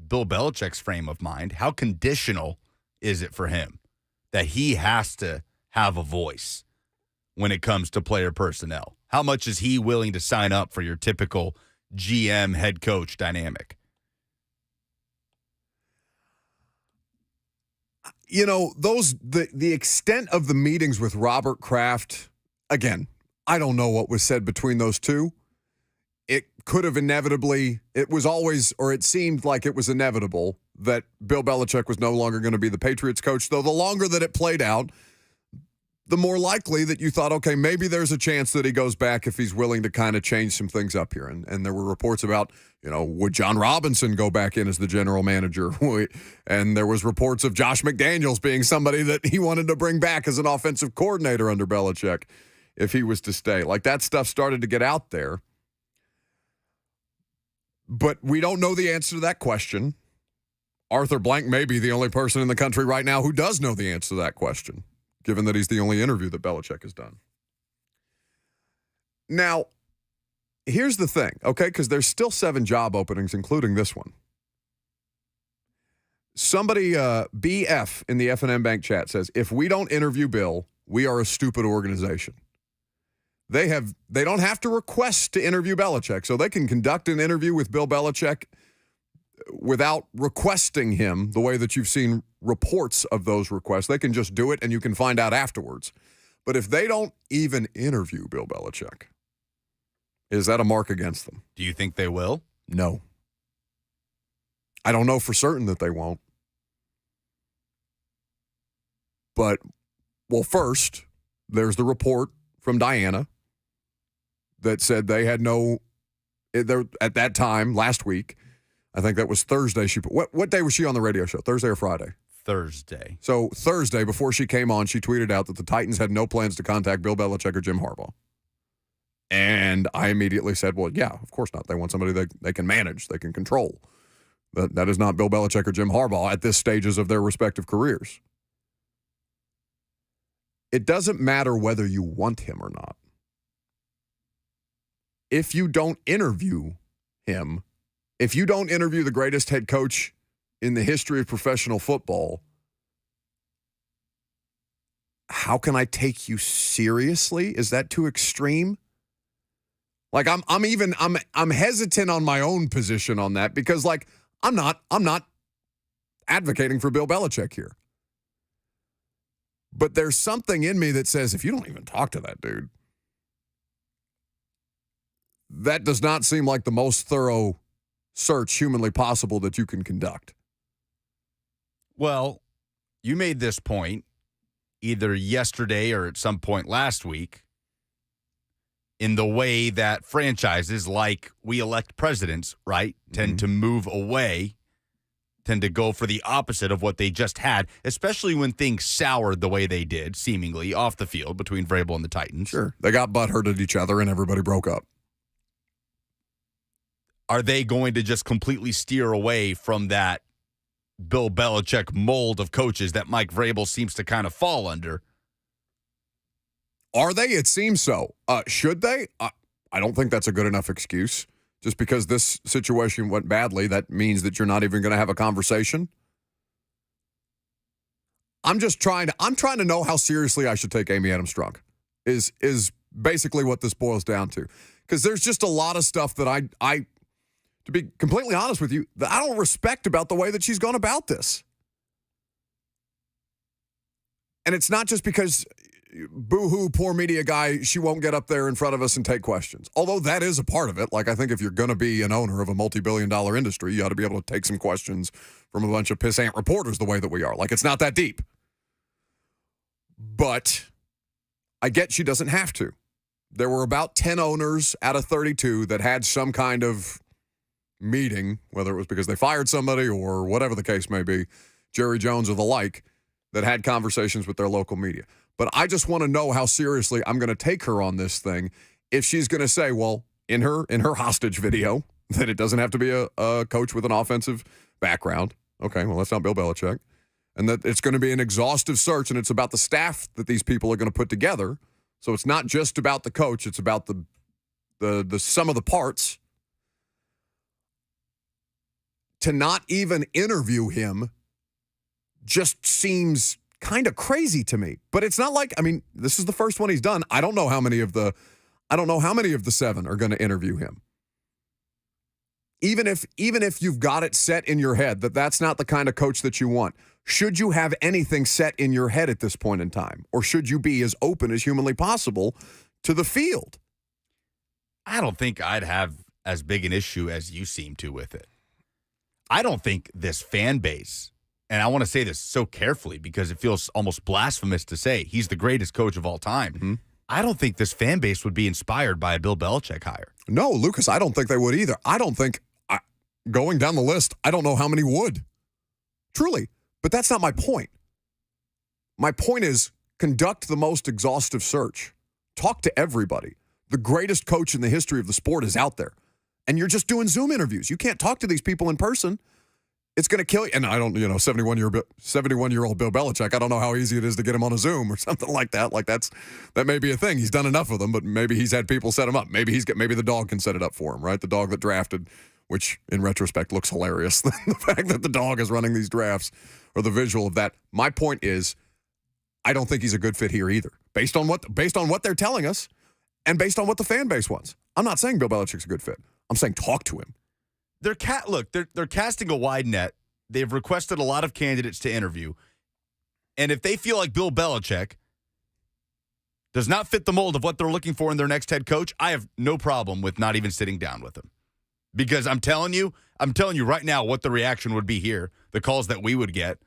Bill Belichick's frame of mind. How conditional is it for him that he has to have a voice when it comes to player personnel? How much is he willing to sign up for your typical GM head coach dynamic? The extent of the meetings with Robert Kraft, again, I don't know what was said between those two. It could have it seemed like it was inevitable that Bill Belichick was no longer going to be the Patriots coach, though the longer that it played out, the more likely that you thought, okay, maybe there's a chance that he goes back if he's willing to kind of change some things up here. And there were reports about, would John Robinson go back in as the general manager? And there was reports of Josh McDaniels being somebody that he wanted to bring back as an offensive coordinator under Belichick if he was to stay. Like, that stuff started to get out there. But we don't know the answer to that question. Arthur Blank may be the only person in the country right now who does know the answer to that question, given that he's the only interview that Belichick has done. Now, here's the thing, okay? Because there's still 7 job openings, including this one. Somebody, BF in the F&M Bank chat says, if we don't interview Bill, we are a stupid organization. They don't have to request to interview Belichick, so they can conduct an interview with Bill Belichick without requesting him the way that you've seen reports of those requests. They can just do it, and you can find out afterwards. But if they don't even interview Bill Belichick, is that a mark against them? Do you think they will? No. I don't know for certain that they won't. But, well, first, there's the report from Diana that said they had at that time, last week, I think that was Thursday. What day was she on the radio show? Thursday or Friday? Thursday. So Thursday, before she came on, she tweeted out that the Titans had no plans to contact Bill Belichick or Jim Harbaugh. And I immediately said, well, yeah, of course not. They want somebody they can manage, they can control. That is not Bill Belichick or Jim Harbaugh at this stages of their respective careers. It doesn't matter whether you want him or not. If you don't interview him, if you don't interview the greatest head coach in the history of professional football, how can I take you seriously? Is that too extreme? Like, I'm hesitant on my own position on that because, like, I'm not advocating for Bill Belichick here. But there's something in me that says, if you don't even talk to that dude, that does not seem like the most thorough search humanly possible that you can conduct. Well, you made this point either yesterday or at some point last week in the way that franchises, like we elect presidents, right, tend to move away, tend to go for the opposite of what they just had, especially when things soured the way they did, seemingly, off the field between Vrabel and the Titans. Sure. They got butthurt at each other and everybody broke up. Are they going to just completely steer away from that Bill Belichick mold of coaches that Mike Vrabel seems to kind of fall under? Are they? It seems so. Should they? I don't think that's a good enough excuse. Just because this situation went badly, that means that you're not even going to have a conversation. I'm trying to know how seriously I should take Amy Adams-Strunk is basically what this boils down to. Because there's just a lot of stuff that I, to be completely honest with you, that I don't respect about the way that she's gone about this. And it's not just because boo-hoo, poor media guy, she won't get up there in front of us and take questions. Although that is a part of it. Like, I think if you're going to be an owner of a multi-billion-dollar industry, you ought to be able to take some questions from a bunch of pissant reporters the way that we are. Like, it's not that deep. But I get she doesn't have to. There were about 10 owners out of 32 that had some kind of meeting, whether it was because they fired somebody or whatever the case may be, Jerry Jones or the like, that had conversations with their local media. But I just want to know how seriously I'm going to take her on this thing if she's going to say, well, in her hostage video, that it doesn't have to be a coach with an offensive background. Okay, well, that's not Bill Belichick. And that it's going to be an exhaustive search, and it's about the staff that these people are going to put together. So it's not just about the coach. It's about the sum of the parts. To not even interview him just seems kind of crazy to me. But it's not like, I mean, this is the first one he's done. I don't know how many of the 7 are going to interview him. Even if you've got it set in your head that that's not the kind of coach that you want, should you have anything set in your head at this point in time? Or should you be as open as humanly possible to the field? I don't think I'd have as big an issue as you seem to with it. I don't think this fan base, and I want to say this so carefully because it feels almost blasphemous to say he's the greatest coach of all time. Mm-hmm. I don't think this fan base would be inspired by a Bill Belichick hire. No, Lucas, I don't think they would either. I don't think, going down the list, I don't know how many would. Truly. But that's not my point. My point is conduct the most exhaustive search. Talk to everybody. The greatest coach in the history of the sport is out there. And you're just doing Zoom interviews. You can't talk to these people in person. It's going to kill you. And I don't, 71-year-old Bill Belichick, I don't know how easy it is to get him on a Zoom or something like that. Like that may be a thing. He's done enough of them, but maybe he's had people set him up. Maybe the dog can set it up for him, right? The dog that drafted, which in retrospect looks hilarious. The fact that the dog is running these drafts or the visual of that. My point is, I don't think he's a good fit here either. Based on what they're telling us and based on what the fan base wants. I'm not saying Bill Belichick's a good fit. I'm saying talk to him. They're casting a wide net. They've requested a lot of candidates to interview. And if they feel like Bill Belichick does not fit the mold of what they're looking for in their next head coach, I have no problem with not even sitting down with him. Because I'm telling you right now what the reaction would be here, the calls that we would get.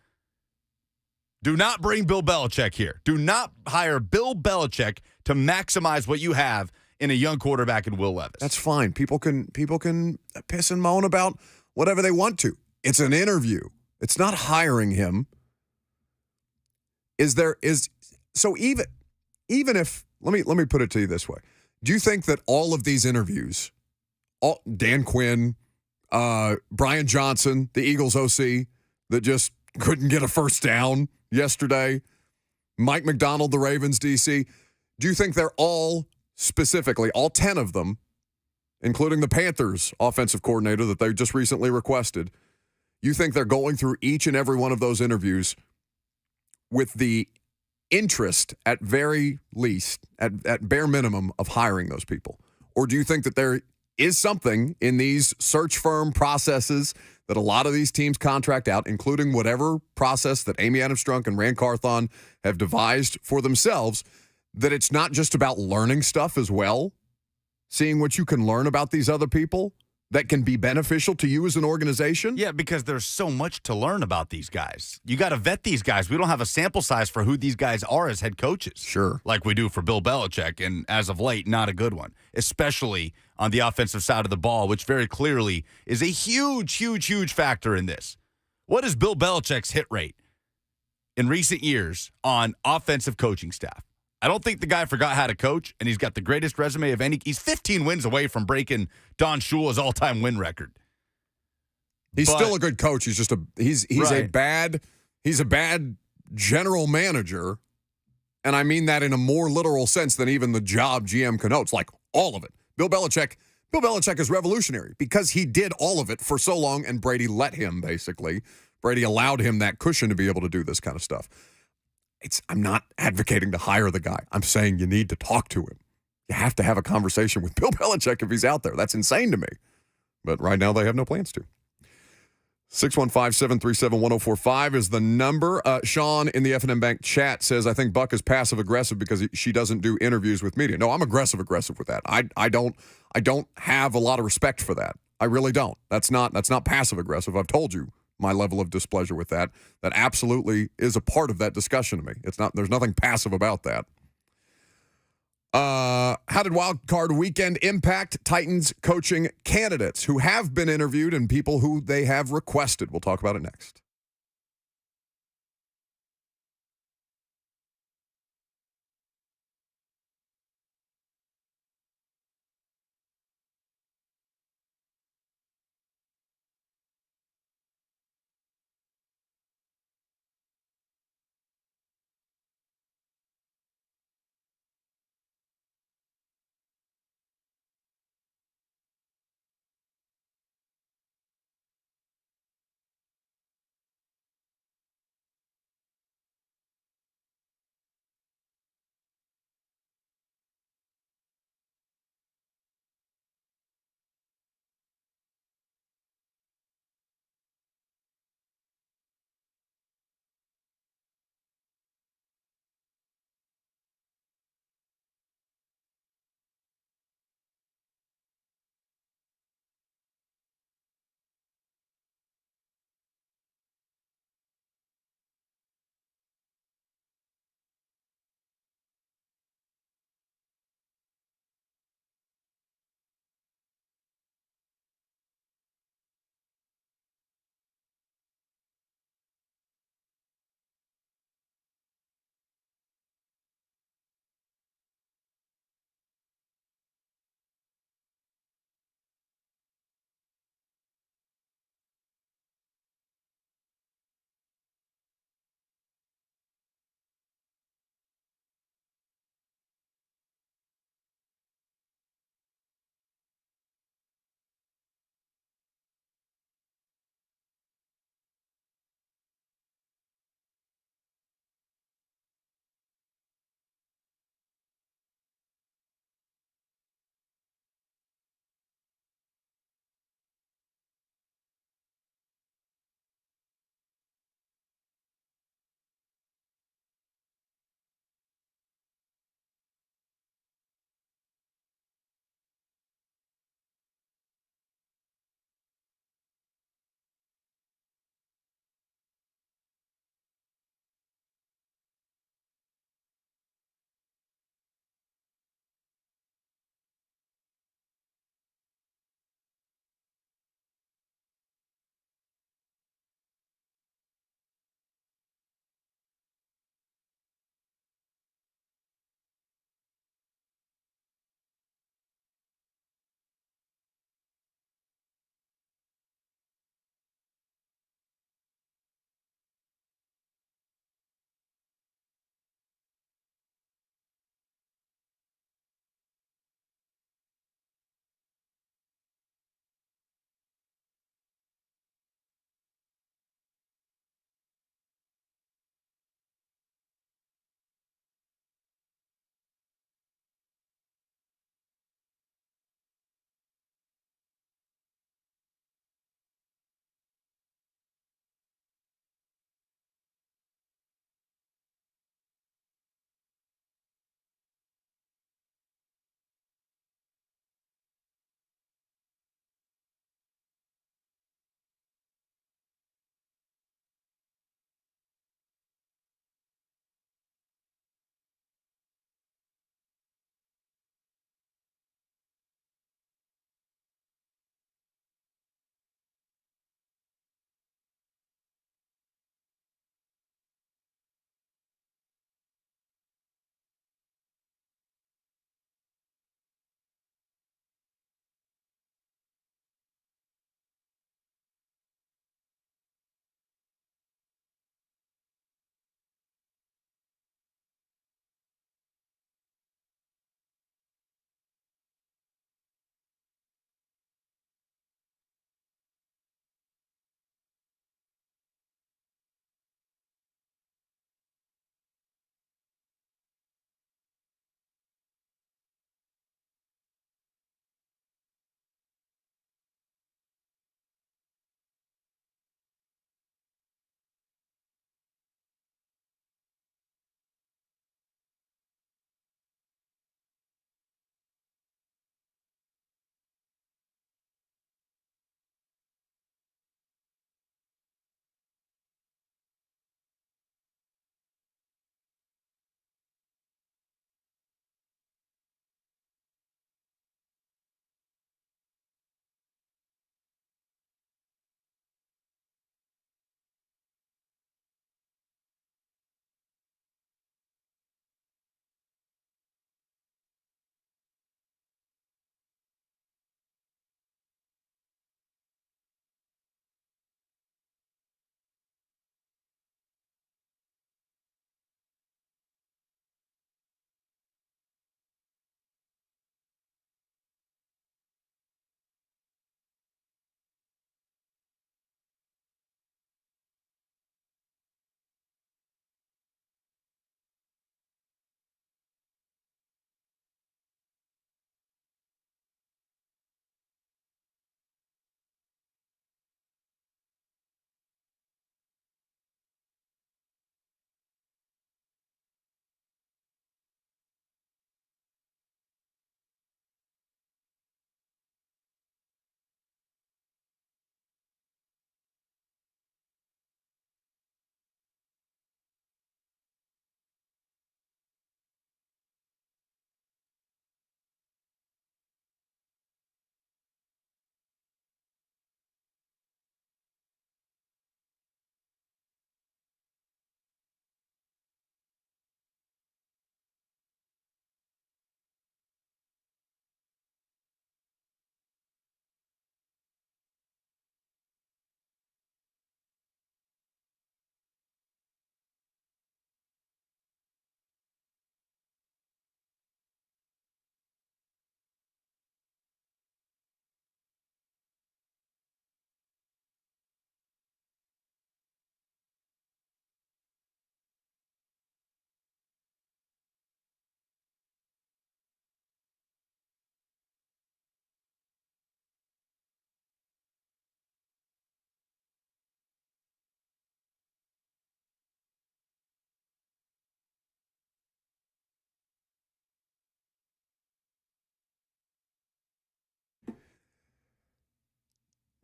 Do not bring Bill Belichick here. Do not hire Bill Belichick to maximize what you have in a young quarterback in Will Levis. That's fine. People can piss and moan about whatever they want to. It's an interview. It's not hiring him. So even if let me put it to you this way. Do you think that all of these interviews, Dan Quinn, Brian Johnson, the Eagles OC that just couldn't get a first down yesterday, Mike McDonald, the Ravens DC, do you think they're all specifically, all 10 of them, including the Panthers offensive coordinator that they just recently requested, you think they're going through each and every one of those interviews with the interest, at very least, at bare minimum, of hiring those people? Or do you think that there is something in these search firm processes that a lot of these teams contract out, including whatever process that Amy Adams-Strunk and Rand Carthon have devised for themselves, that it's not just about learning stuff as well, seeing what you can learn about these other people that can be beneficial to you as an organization? Yeah, because there's so much to learn about these guys. You got to vet these guys. We don't have a sample size for who these guys are as head coaches. Sure. Like we do for Bill Belichick, and as of late, not a good one, especially on the offensive side of the ball, which very clearly is a huge, huge, huge factor in this. What is Bill Belichick's hit rate in recent years on offensive coaching staff? I don't think the guy forgot how to coach, and he's got the greatest resume of any. He's 15 wins away from breaking Don Shula's all-time win record. He's still a good coach. He's just he's right. a bad general manager, and I mean that in a more literal sense than even the job GM connotes. Like all of it. Bill Belichick is revolutionary because he did all of it for so long, and Brady let him, basically. Brady allowed him that cushion to be able to do this kind of stuff. I'm not advocating to hire the guy. I'm saying you need to talk to him. You have to have a conversation with Bill Belichick if he's out there. That's insane to me. But right now they have no plans to. 615-737-1045 is the number. Sean in the F&M Bank chat says, I think Buck is passive-aggressive because she doesn't do interviews with media. No, I'm aggressive with that. I don't have a lot of respect for that. I really don't. That's not passive-aggressive. I've told you my level of displeasure with that. That absolutely is a part of that discussion to me. There's nothing passive about that. How did Wild Card Weekend impact Titans coaching candidates who have been interviewed and people who they have requested? We'll talk about it next.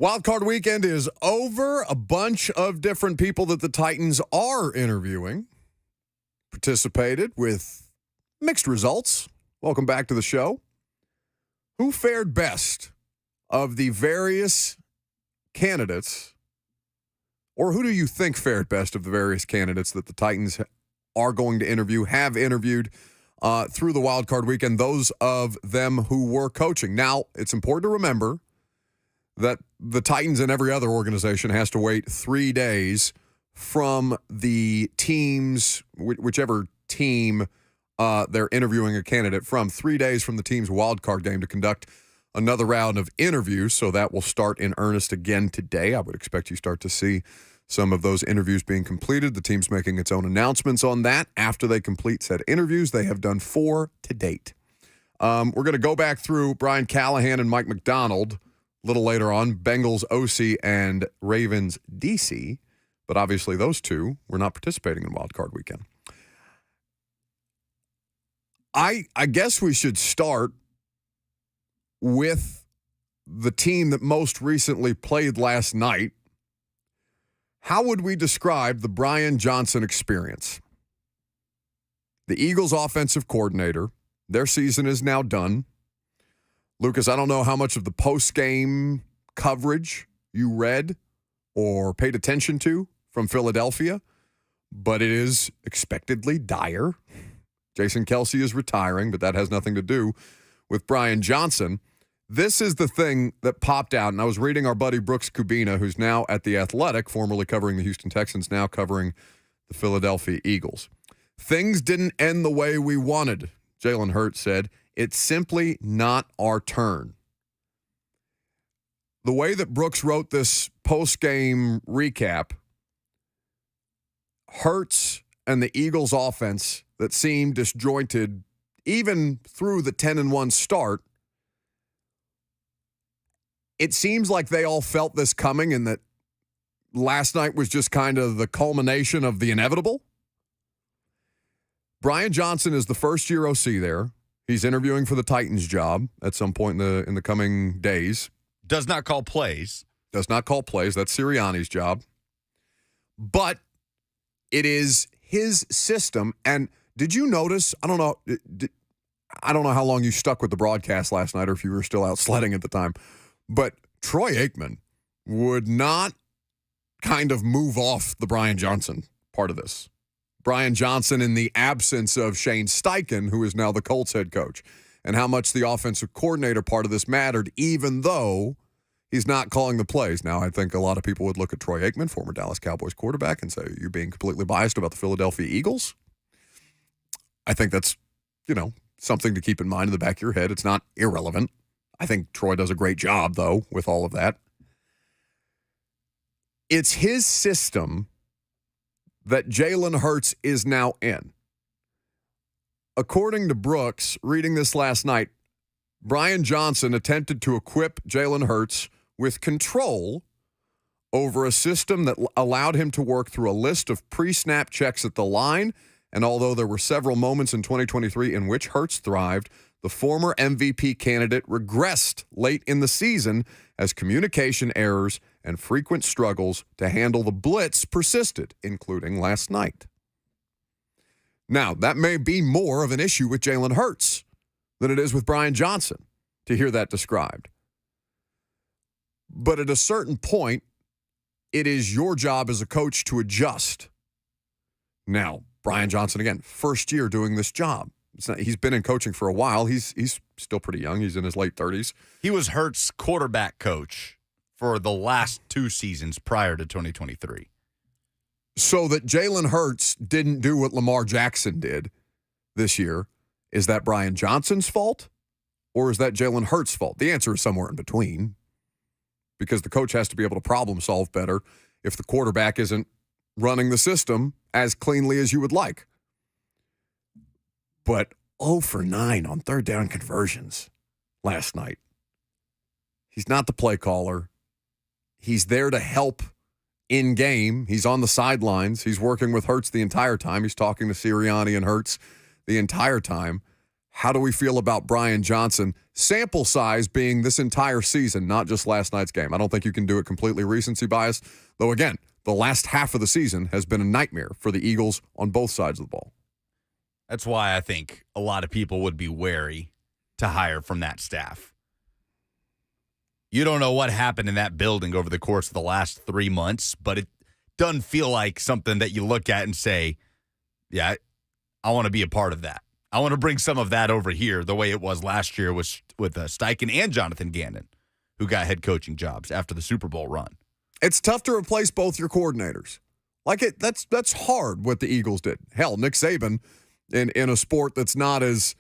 Wild card weekend is over. A bunch of different people that the Titans are interviewing participated with mixed results. Welcome back to the show. Who fared best of the various candidates, or who do you think fared best of the various candidates that the Titans are going to interview, have interviewed through the wild card weekend, those of them who were coaching? Now, it's important to remember that the Titans and every other organization has to wait 3 days from the team's, whichever team they're interviewing a candidate from, 3 days from the team's wild card game to conduct another round of interviews. So that will start in earnest again today. I would expect you start to see some of those interviews being completed. The team's making its own announcements on that after they complete said interviews. They have done 4 to date. We're going to go back through Brian Callahan and Mike McDonald a little later on, Bengals OC and Ravens DC, but obviously those two were not participating in Wild Card Weekend. I guess we should start with the team that most recently played last night. How would we describe the Brian Johnson experience? The Eagles offensive coordinator, their season is now done. Lucas, I don't know how much of the post-game coverage you read or paid attention to from Philadelphia, but it is expectedly dire. Jason Kelce is retiring, but that has nothing to do with Brian Johnson. This is the thing that popped out, and I was reading our buddy Brooks Kubina, who's now at The Athletic, formerly covering the Houston Texans, now covering the Philadelphia Eagles. Things didn't end the way we wanted, Jalen Hurts said. It's simply not our turn. The way that Brooks wrote this post-game recap, Hurts and the Eagles offense that seemed disjointed even through the 10-1 start, it seems like they all felt this coming and that last night was just kind of the culmination of the inevitable. Brian Johnson is the first-year OC there. He's interviewing for the Titans job at some point in the coming days. Does not call plays. Does not call plays. That's Sirianni's job. But it is his system. And did you notice, I don't know how long you stuck with the broadcast last night or if you were still out sledding at the time, but Troy Aikman would not kind of move off the Brian Johnson part of this. Brian Johnson in the absence of Shane Steichen, who is now the Colts head coach, and how much the offensive coordinator part of this mattered, even though he's not calling the plays. Now, I think a lot of people would look at Troy Aikman, former Dallas Cowboys quarterback, and say, you're being completely biased about the Philadelphia Eagles. I think that's, something to keep in mind in the back of your head. It's not irrelevant. I think Troy does a great job, though, with all of that. It's his system that Jalen Hurts is now in. According to Brooks, reading this last night, Brian Johnson attempted to equip Jalen Hurts with control over a system that allowed him to work through a list of pre-snap checks at the line. And although there were several moments in 2023 in which Hurts thrived, the former MVP candidate regressed late in the season as communication errors and frequent struggles to handle the blitz persisted, including last night. Now, that may be more of an issue with Jalen Hurts than it is with Brian Johnson, to hear that described. But at a certain point, it is your job as a coach to adjust. Now, Brian Johnson, again, first year doing this job. He's been in coaching for a while. He's still pretty young. He's in his late 30s. He was Hurts' quarterback coach for the last 2 seasons prior to 2023. So that Jalen Hurts didn't do what Lamar Jackson did this year, is that Brian Johnson's fault or is that Jalen Hurts' fault? The answer is somewhere in between, because the coach has to be able to problem solve better if the quarterback isn't running the system as cleanly as you would like. But 0 for 9 on third down conversions last night. He's not the play caller. He's there to help in game. He's on the sidelines. He's working with Hurts the entire time. He's talking to Sirianni and Hurts the entire time. how do we feel about Brian Johnson? Sample size being this entire season, not just last night's game. I don't think you can do it completely recency bias, though, again, the last half of the season has been a nightmare for the Eagles on both sides of the ball. That's why I think a lot of people would be wary to hire from that staff. You don't know what happened in that building over the course of the last 3 months, but it doesn't feel like something that you look at and say, yeah, I want to be a part of that. I want to bring some of that over here the way it was last year with Steichen and Jonathan Gannon, who got head coaching jobs after the Super Bowl run. It's tough to replace both your coordinators. That's hard what the Eagles did. Hell, Nick Saban in a sport that's not as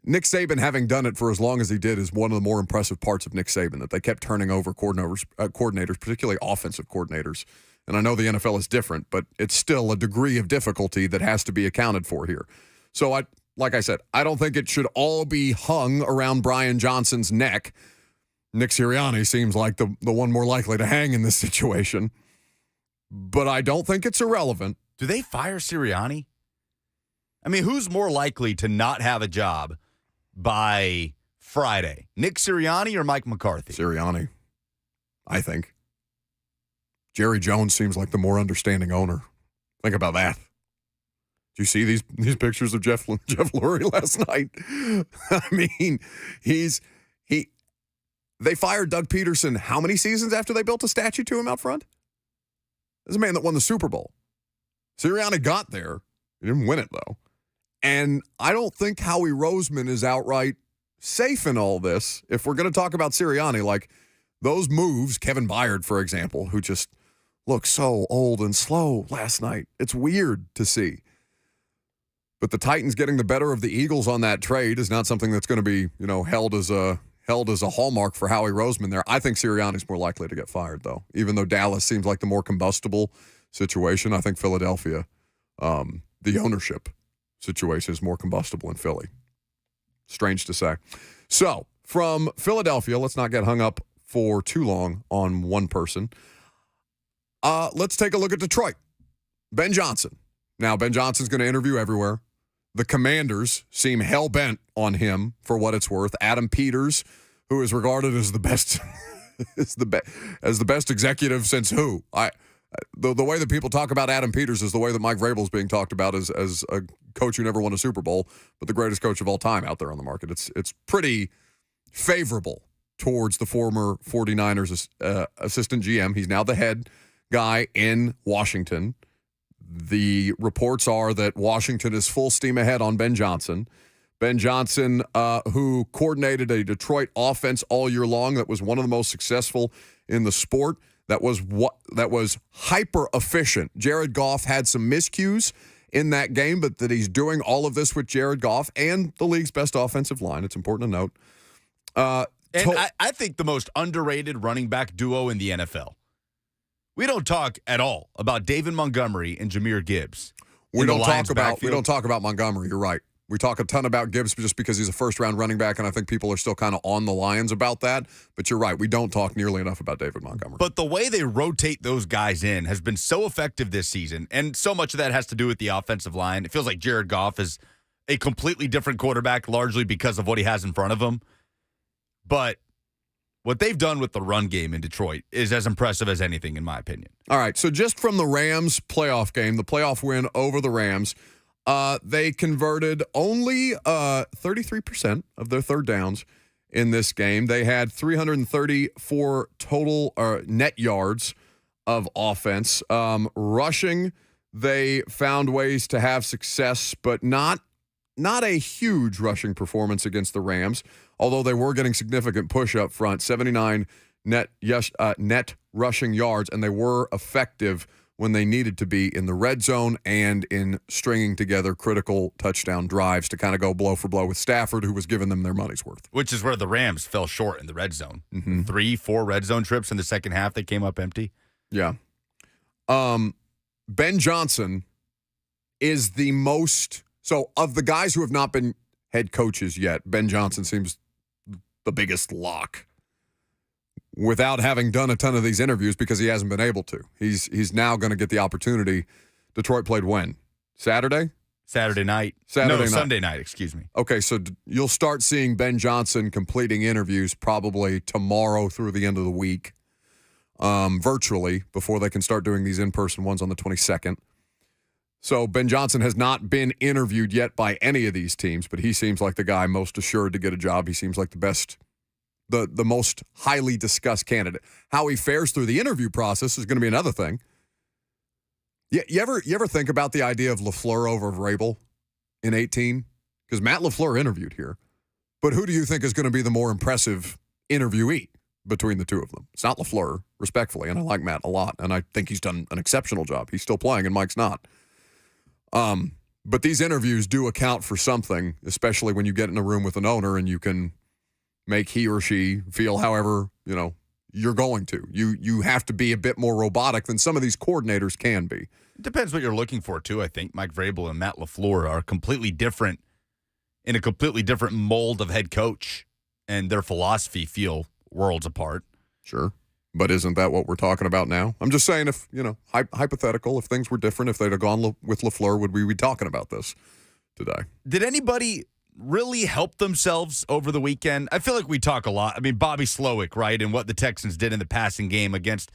Nick Saban having done it for as long as he did is one of the more impressive parts of Nick Saban, that they kept turning over coordinators, particularly offensive coordinators. And I know the NFL is different, but it's still a degree of difficulty that has to be accounted for here. So like I said, I don't think it should all be hung around Brian Johnson's neck. Nick Sirianni seems like the one more likely to hang in this situation. But I don't think it's irrelevant. Do they fire Sirianni? I mean, who's more likely to not have a job by Friday? Nick Sirianni or Mike McCarthy? Sirianni, I think. Jerry Jones seems like the more understanding owner. Think about that. Did you see these pictures of Jeff Lurie last night? I mean, they fired Doug Peterson how many seasons after they built a statue to him out front? This is a man that won the Super Bowl. Sirianni got there. He didn't win it, though. And I don't think Howie Roseman is outright safe in all this. If we're going to talk about Sirianni, like those moves, Kevin Byard, for example, who just looked so old and slow last night. It's weird to see. But the Titans getting the better of the Eagles on that trade is not something that's going to be, held as a hallmark for Howie Roseman there. I think Sirianni's more likely to get fired, though. Even though Dallas seems like the more combustible situation, I think Philadelphia, the ownership situation is more combustible in Philly. Strange to say. So, from Philadelphia, let's not get hung up for too long on one person. Let's take a look at Detroit. Ben Johnson. Now, Ben Johnson's going to interview everywhere. The Commanders seem hell-bent on him for what it's worth. Adam Peters, who is regarded as the best as the best executive since who? The way that people talk about Adam Peters is the way that Mike Vrabel is being talked about as a coach who never won a Super Bowl, but the greatest coach of all time out there on the market. It's pretty favorable towards the former 49ers assistant GM. He's now the head guy in Washington. The reports are that Washington is full steam ahead on Ben Johnson. Ben Johnson, who coordinated a Detroit offense all year long that was one of the most successful in the sport, that was hyper efficient. Jared Goff had some miscues in that game, but that he's doing all of this with Jared Goff and the league's best offensive line. It's important to note. I think the most underrated running back duo in the NFL. We don't talk at all about David Montgomery and Jahmyr Gibbs. We don't talk about Montgomery. You're right. We talk a ton about Gibbs just because he's a first-round running back, and I think people are still kind of on the Lions about that. But you're right. We don't talk nearly enough about David Montgomery. But the way they rotate those guys in has been so effective this season, and so much of that has to do with the offensive line. It feels like Jared Goff is a completely different quarterback, largely because of what he has in front of him. But what they've done with the run game in Detroit is as impressive as anything, in my opinion. All right, so just from the Rams playoff game, the playoff win over the Rams, they converted only 33% of their third downs in this game. They had 334 total net yards of offense. Rushing, they found ways to have success, but not a huge rushing performance against the Rams, although they were getting significant push up front, 79 net rushing yards, and they were effective when they needed to be in the red zone and in stringing together critical touchdown drives to kind of go blow for blow with Stafford, who was giving them their money's worth. Which is where the Rams fell short in the red zone. 3-4 red zone trips in the second half, they came up empty. Yeah. Ben Johnson is the most... So of the guys who have not been head coaches yet, Ben Johnson seems the biggest lock without having done a ton of these interviews because he hasn't been able to. He's now going to get the opportunity. Detroit played when? Saturday? Saturday night. Saturday night. Sunday night, excuse me. Okay, so you'll start seeing Ben Johnson completing interviews probably tomorrow through the end of the week, virtually, before they can start doing these in-person ones on the 22nd. So Ben Johnson has not been interviewed yet by any of these teams, but he seems like the guy most assured to get a job. He seems like the best, the most highly discussed candidate. How he fares through the interview process is going to be another thing. You ever think about the idea of LaFleur over Vrabel in 18? Because Matt LaFleur interviewed here. But who do you think is going to be the more impressive interviewee between the two of them? It's not LaFleur, respectfully, and I like Matt a lot, and I think he's done an exceptional job. He's still playing, and Mike's not. But these interviews do account for something, especially when you get in a room with an owner and you can make he or she feel however, you're going to. You have to be a bit more robotic than some of these coordinators can be. It depends what you're looking for, too. I think Mike Vrabel and Matt LaFleur are completely different, in a completely different mold of head coach, and their philosophy feel worlds apart. Sure. But isn't that what we're talking about now? I'm just saying if, hypothetical, if things were different, if they'd have gone with LaFleur, would we be talking about this today? Did anybody really help themselves over the weekend? I feel like we talk a lot. I mean, Bobby Slowick, right, and what the Texans did in the passing game against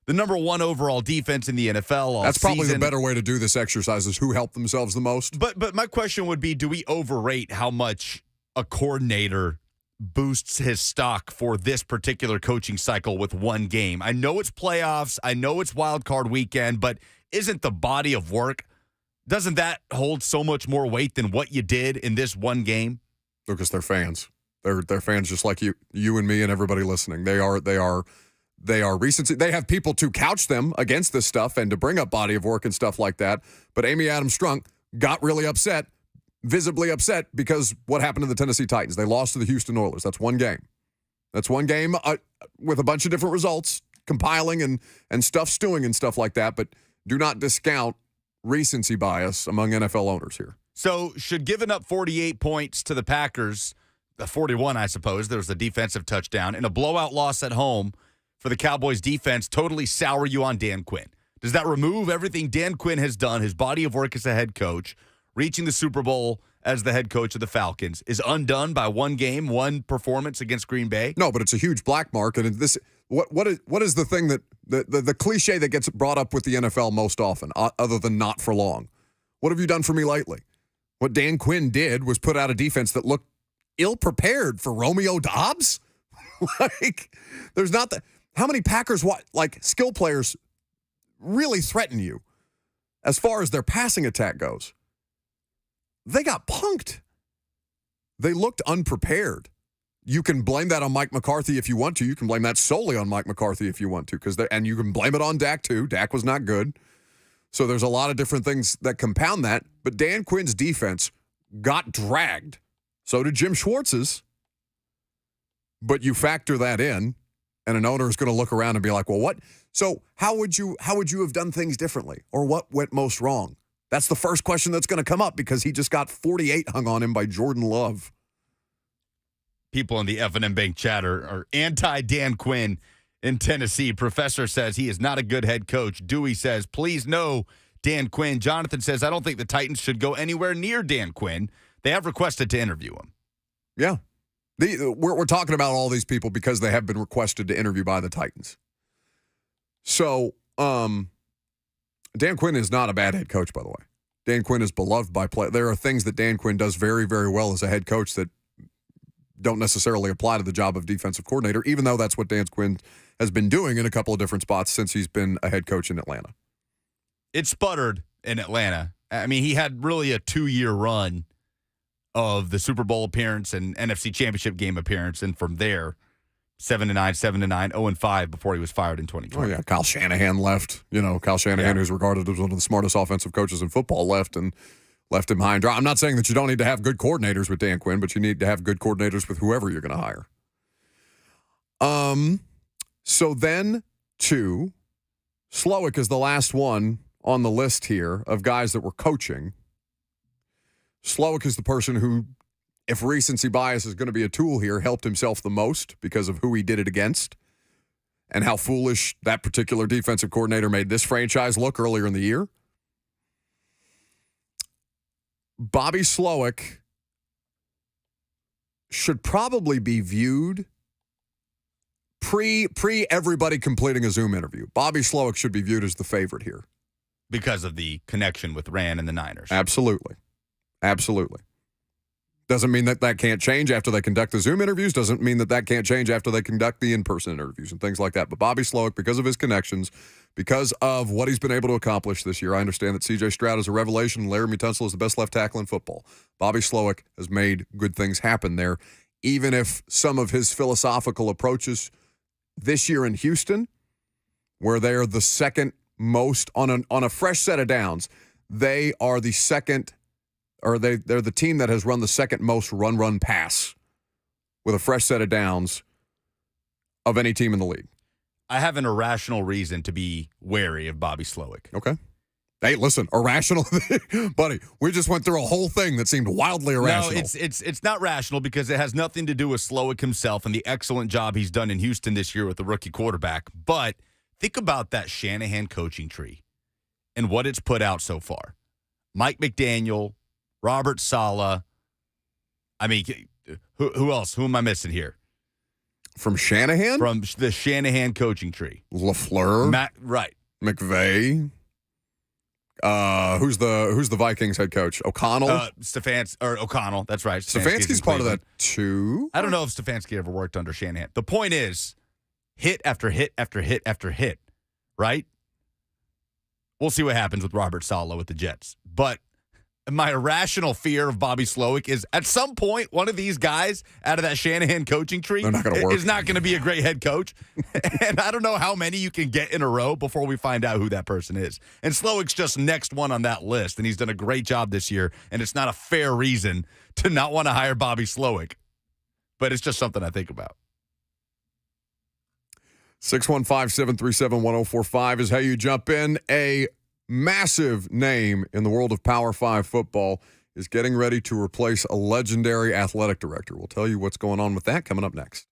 the number one overall defense in the NFL all That's probably season. the better way to do this exercise is who helped themselves the most. But my question would be, do we overrate how much a coordinator boosts his stock for this particular coaching cycle with one game? I know it's playoffs. I know it's wild card weekend, but isn't the body of work, doesn't that hold so much more weight than what you did in this one game? Because they're fans. They're fans just like you and me and everybody listening. They are recency. They have people to couch them against this stuff and to bring up body of work and stuff like that. But Amy Adams Strunk got really upset, visibly upset, because what happened to the Tennessee Titans? They lost to the Houston Oilers. That's one game. That's one game with a bunch of different results, compiling and stuff stewing and stuff like that. But do not discount recency bias among NFL owners here. So should giving up 48 points to the Packers, the 41, I suppose, there was a defensive touchdown, and a blowout loss at home for the Cowboys defense totally sour you on Dan Quinn? Does that remove everything Dan Quinn has done, his body of work as a head coach, reaching the Super Bowl as the head coach of the Falcons, is undone by one game, one performance against Green Bay? No, but it's a huge black mark. And this, what is the thing that the cliche that gets brought up with the NFL most often, other than not for long? What have you done for me lately? What Dan Quinn did was put out a defense that looked ill-prepared for Romeo Doubs? There's not that. How many Packers, skill players really threaten you as far as their passing attack goes? They got punked. They looked unprepared. You can blame that on Mike McCarthy if you want to. You can blame that solely on Mike McCarthy if you want to, and you can blame it on Dak too. Dak was not good. So there's a lot of different things that compound that. But Dan Quinn's defense got dragged. So did Jim Schwartz's. But you factor that in, and an owner is going to look around and be like, well, what? So how would you have done things differently? Or what went most wrong? That's the first question that's going to come up because he just got 48 hung on him by Jordan Love. People in the F&M Bank chat are anti-Dan Quinn in Tennessee. Professor says he is not a good head coach. Dewey says, please no Dan Quinn. Jonathan says, I don't think the Titans should go anywhere near Dan Quinn. They have requested to interview him. Yeah. We're talking about all these people because they have been requested to interview by the Titans. So, Dan Quinn is not a bad head coach, by the way. Dan Quinn is beloved by players. There are things that Dan Quinn does very, very well as a head coach that don't necessarily apply to the job of defensive coordinator, even though that's what Dan Quinn has been doing in a couple of different spots since he's been a head coach in Atlanta. It sputtered in Atlanta. I mean, he had really a 2-year run of the Super Bowl appearance and NFC Championship game appearance, and from there, 7-9, 7-9, 0-5 before he was fired in 2020. Oh, yeah. Kyle Shanahan left. Kyle Shanahan, who's regarded as one of the smartest offensive coaches in football, left him high and dry. I'm not saying that you don't need to have good coordinators with Dan Quinn, but you need to have good coordinators with whoever you're going to hire. So then, Slowick is the last one on the list here of guys that were coaching. Slowick is the person who, if recency bias is going to be a tool here, helped himself the most because of who he did it against and how foolish that particular defensive coordinator made this franchise look earlier in the year. Bobby Slowick should probably be viewed pre everybody completing a Zoom interview. Bobby Slowick should be viewed as the favorite here. Because of the connection with Rand and the Niners. Absolutely. Doesn't mean that can't change after they conduct the Zoom interviews. Doesn't mean that can't change after they conduct the in-person interviews and things like that. But Bobby Slowick, because of his connections, because of what he's been able to accomplish this year, I understand that C.J. Stroud is a revelation and Laramie Tunsil is the best left tackle in football. Bobby Slowick has made good things happen there, even if some of his philosophical approaches this year in Houston, where they are the second most on a fresh set of downs, they are the second, or they're the team that has run the second most run pass with a fresh set of downs of any team in the league. I have an irrational reason to be wary of Bobby Slowick. Okay. Hey, listen, irrational, buddy. We just went through a whole thing that seemed wildly irrational. No, it's not rational because it has nothing to do with Slowick himself and the excellent job he's done in Houston this year with the rookie quarterback. But think about that Shanahan coaching tree and what it's put out so far. Mike McDaniel, Robert Saleh. I mean, who else? Who am I missing here? From Shanahan? From the Shanahan coaching tree. LaFleur? Right. McVay? Who's the Vikings head coach? O'Connell? O'Connell. That's right. Stefanski's part of that too? I don't know if Stefanski ever worked under Shanahan. The point is, hit after hit after hit after hit, right? We'll see what happens with Robert Saleh with the Jets. But my irrational fear of Bobby Slowick is at some point, one of these guys out of that Shanahan coaching tree is not going to be a great head coach. And I don't know how many you can get in a row before we find out who that person is. And Slowick's just next one on that list, and he's done a great job this year, and it's not a fair reason to not want to hire Bobby Slowick. But it's just something I think about. 615-737-1045 is how you jump in. A massive name in the world of Power 5 football is getting ready to replace a legendary athletic director. We'll tell you what's going on with that coming up next.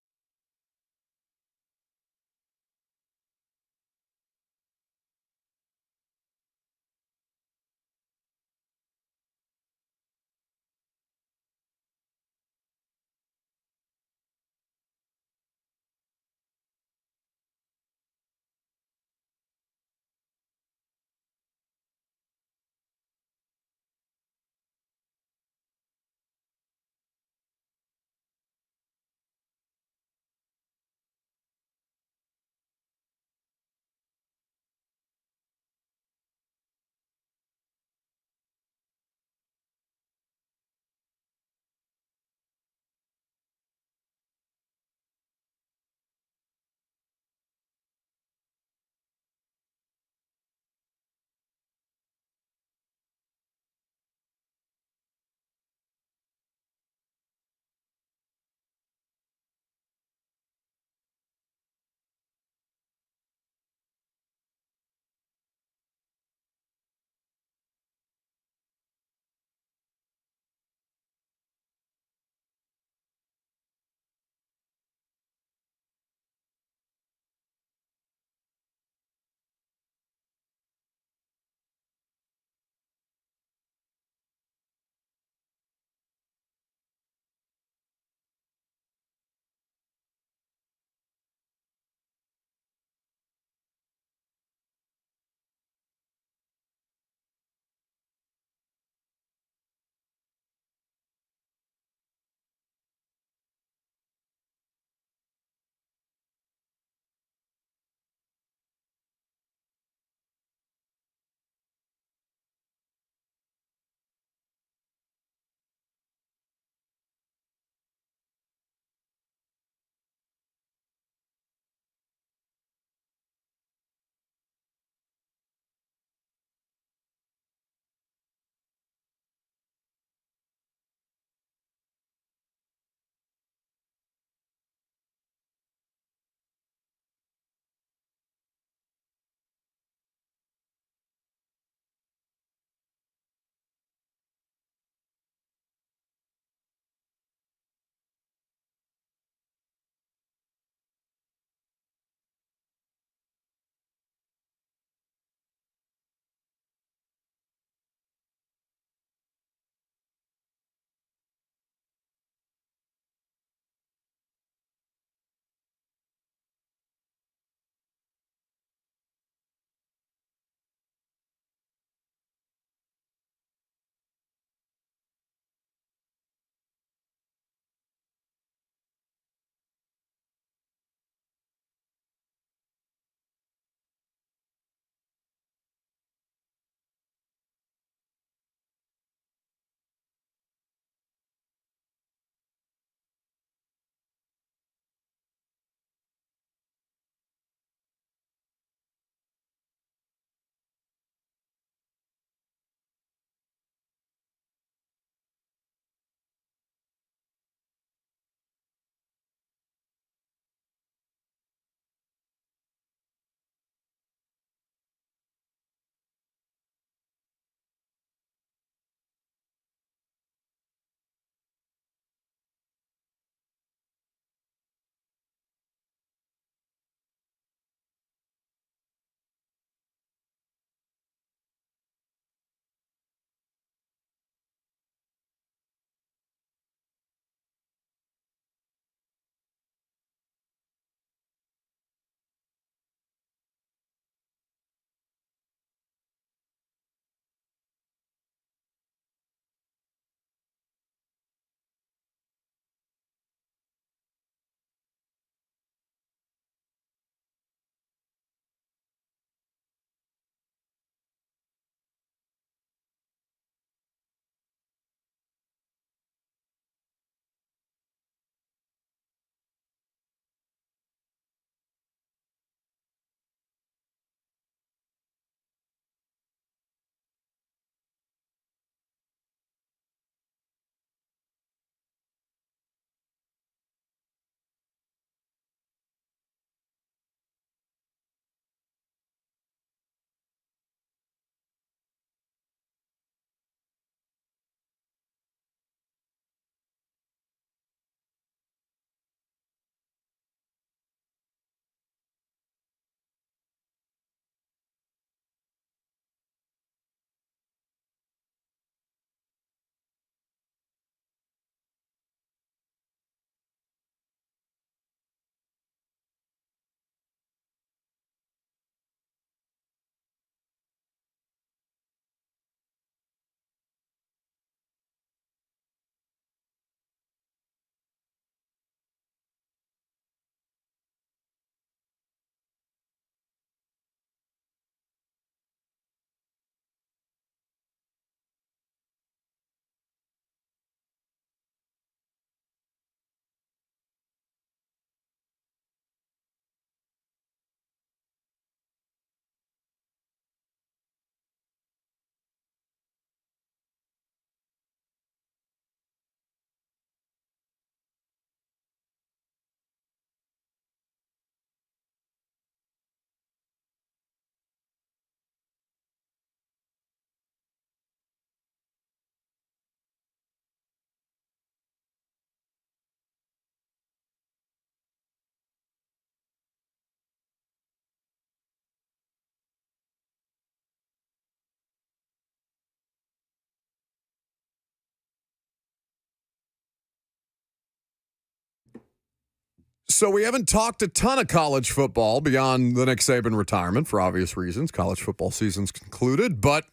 So we haven't talked a ton of college football beyond the Nick Saban retirement for obvious reasons. College football season's concluded, but a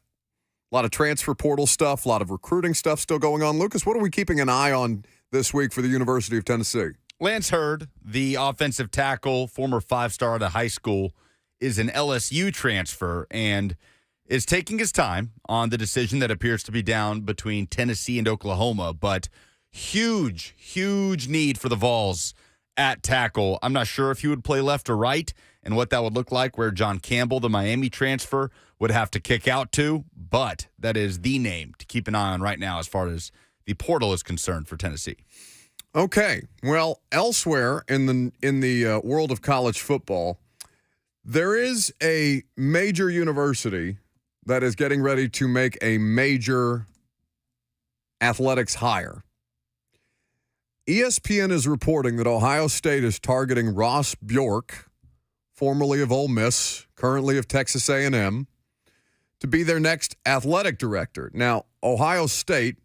lot of transfer portal stuff, a lot of recruiting stuff still going on. Lucas, what are we keeping an eye on this week for the University of Tennessee? Lance Hurd, the offensive tackle, former five-star out of high school, is an LSU transfer and is taking his time on the decision that appears to be down between Tennessee and Oklahoma, but huge, huge need for the Vols at tackle. I'm not sure if he would play left or right and what that would look like, where John Campbell, the Miami transfer, would have to kick out to, but that is the name to keep an eye on right now as far as the portal is concerned for Tennessee. Okay. Well, elsewhere in the world of college football, there is a major university that is getting ready to make a major athletics hire. ESPN is reporting that Ohio State is targeting Ross Bjork, formerly of Ole Miss, currently of Texas A&M, to be their next athletic director. Now, Ohio State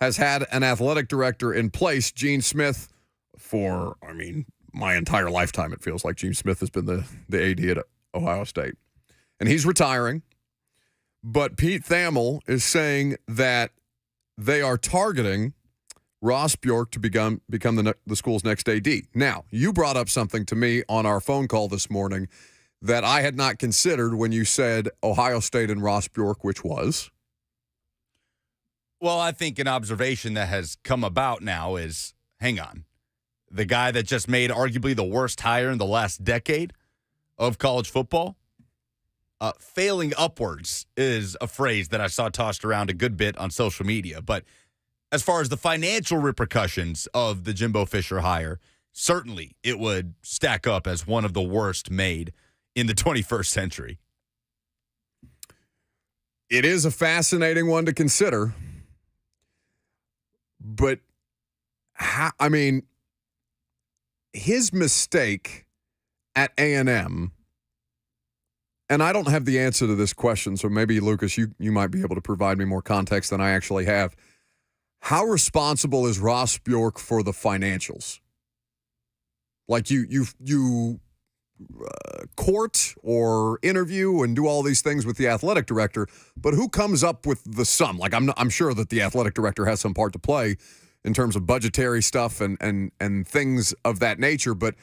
has had an athletic director in place, Gene Smith, for, my entire lifetime. It feels like Gene Smith has been the AD at Ohio State. And he's retiring. But Pete Thamel is saying that they are targeting Ross Bjork to become the school's next AD. Now, you brought up something to me on our phone call this morning that I had not considered when you said Ohio State and Ross Bjork, which was? Well, I think an observation that has come about now is, hang on, the guy that just made arguably the worst hire in the last decade of college football, failing upwards is a phrase that I saw tossed around a good bit on social media. But as far as the financial repercussions of the Jimbo Fisher hire, certainly it would stack up as one of the worst made in the 21st century. It is a fascinating one to consider. But, his mistake at A&M, and I don't have the answer to this question, so maybe, Lucas, you might be able to provide me more context than I actually have. How responsible is Ross Bjork for the financials? Like you court or interview and do all these things with the athletic director, but who comes up with the sum? Like I'm sure that the athletic director has some part to play in terms of budgetary stuff and things of that nature, but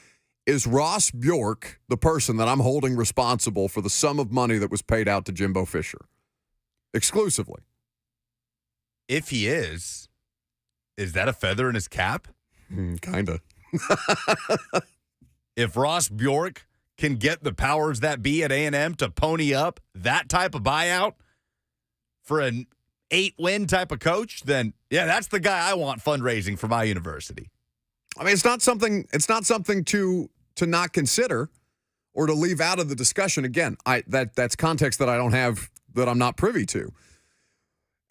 is Ross Bjork the person that I'm holding responsible for the sum of money that was paid out to Jimbo Fisher exclusively? If he is that a feather in his cap? Kinda. If Ross Bjork can get the powers that be at A&M to pony up that type of buyout for an 8-win type of coach, then yeah, that's the guy I want fundraising for my university. It's not something to not consider or to leave out of the discussion. Again, that's context that I don't have, that I'm not privy to.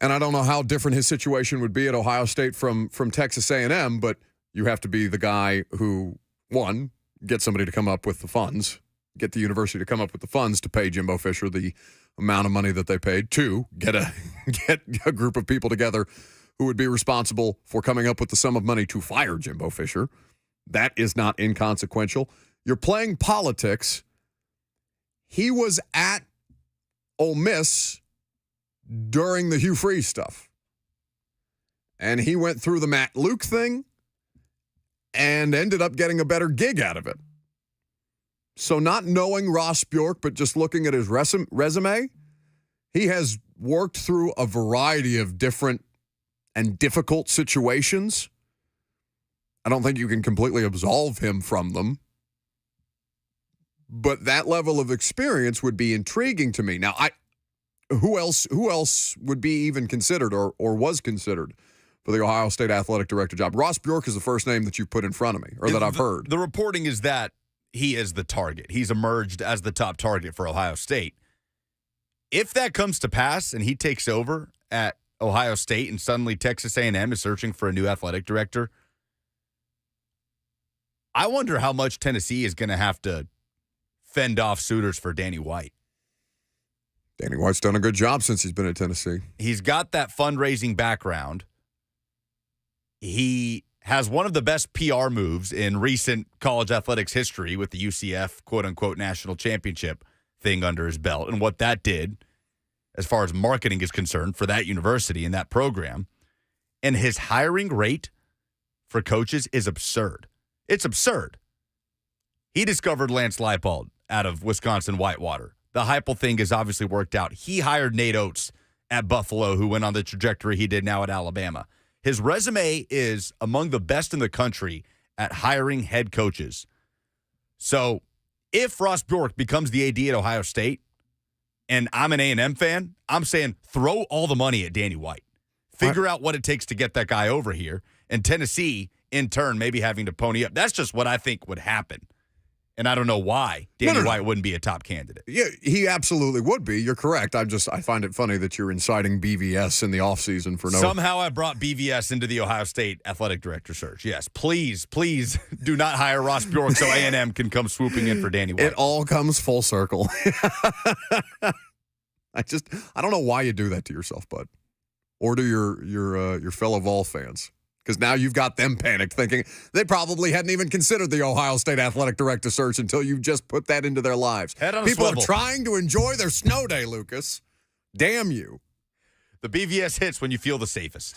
And I don't know how different his situation would be at Ohio State from Texas A&M, but you have to be the guy who, one, get somebody to come up with the funds, get the university to come up with the funds to pay Jimbo Fisher the amount of money that they paid. Two, get a group of people together who would be responsible for coming up with the sum of money to fire Jimbo Fisher. That is not inconsequential. You're playing politics. He was at Ole Miss during the Hugh Freeze stuff. And he went through the Matt Luke thing and ended up getting a better gig out of it. So not knowing Ross Bjork, but just looking at his resume, he has worked through a variety of different and difficult situations. I don't think you can completely absolve him from them. But that level of experience would be intriguing to me. Now, who else would be even considered or was considered for the Ohio State athletic director job? Ross Bjork is the first name that you've put in front of me, or that I've heard. The reporting is that he is the target. He's emerged as the top target for Ohio State. If that comes to pass and he takes over at Ohio State and suddenly Texas A&M is searching for a new athletic director, I wonder how much Tennessee is going to have to fend off suitors for Danny White. Danny White's done a good job since he's been at Tennessee. He's got that fundraising background. He has one of the best PR moves in recent college athletics history with the UCF quote-unquote national championship thing under his belt and what that did as far as marketing is concerned for that university and that program. And his hiring rate for coaches is absurd. It's absurd. He discovered Lance Leipold out of Wisconsin Whitewater. The Heupel thing has obviously worked out. He hired Nate Oates at Buffalo, who went on the trajectory he did now at Alabama. His resume is among the best in the country at hiring head coaches. So if Ross Bjork becomes the AD at Ohio State, and I'm an A&M fan, I'm saying throw all the money at Danny White. Figure out what it takes to get that guy over here. And Tennessee, in turn, maybe having to pony up. That's just what I think would happen. And I don't know why Danny White wouldn't be a top candidate. Yeah, he absolutely would be. You're correct. I find it funny that you're inciting BVS in the offseason for no... Somehow I brought BVS into the Ohio State athletic director search. Yes, please do not hire Ross Bjork so A&M can come swooping in for Danny White. It all comes full circle. I don't know why you do that to yourself, bud. Or to your fellow Vol fans. Because now you've got them panicked, thinking they probably hadn't even considered the Ohio State athletic director search until you just put that into their lives. Head on a People swivel. are trying to enjoy their snow day, Lucas. Damn you. The BVS hits when you feel the safest.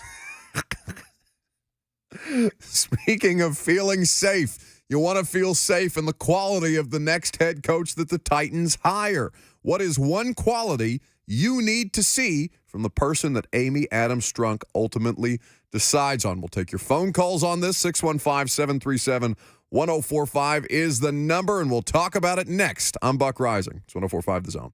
Speaking of feeling safe, you want to feel safe in the quality of the next head coach that the Titans hire. What is one quality you need to see from the person that Amy Adams Strunk ultimately decides on? We'll take your phone calls on this. 615-737-1045 is the number, and we'll talk about it next. I'm Buck Rising. It's 1045 The Zone.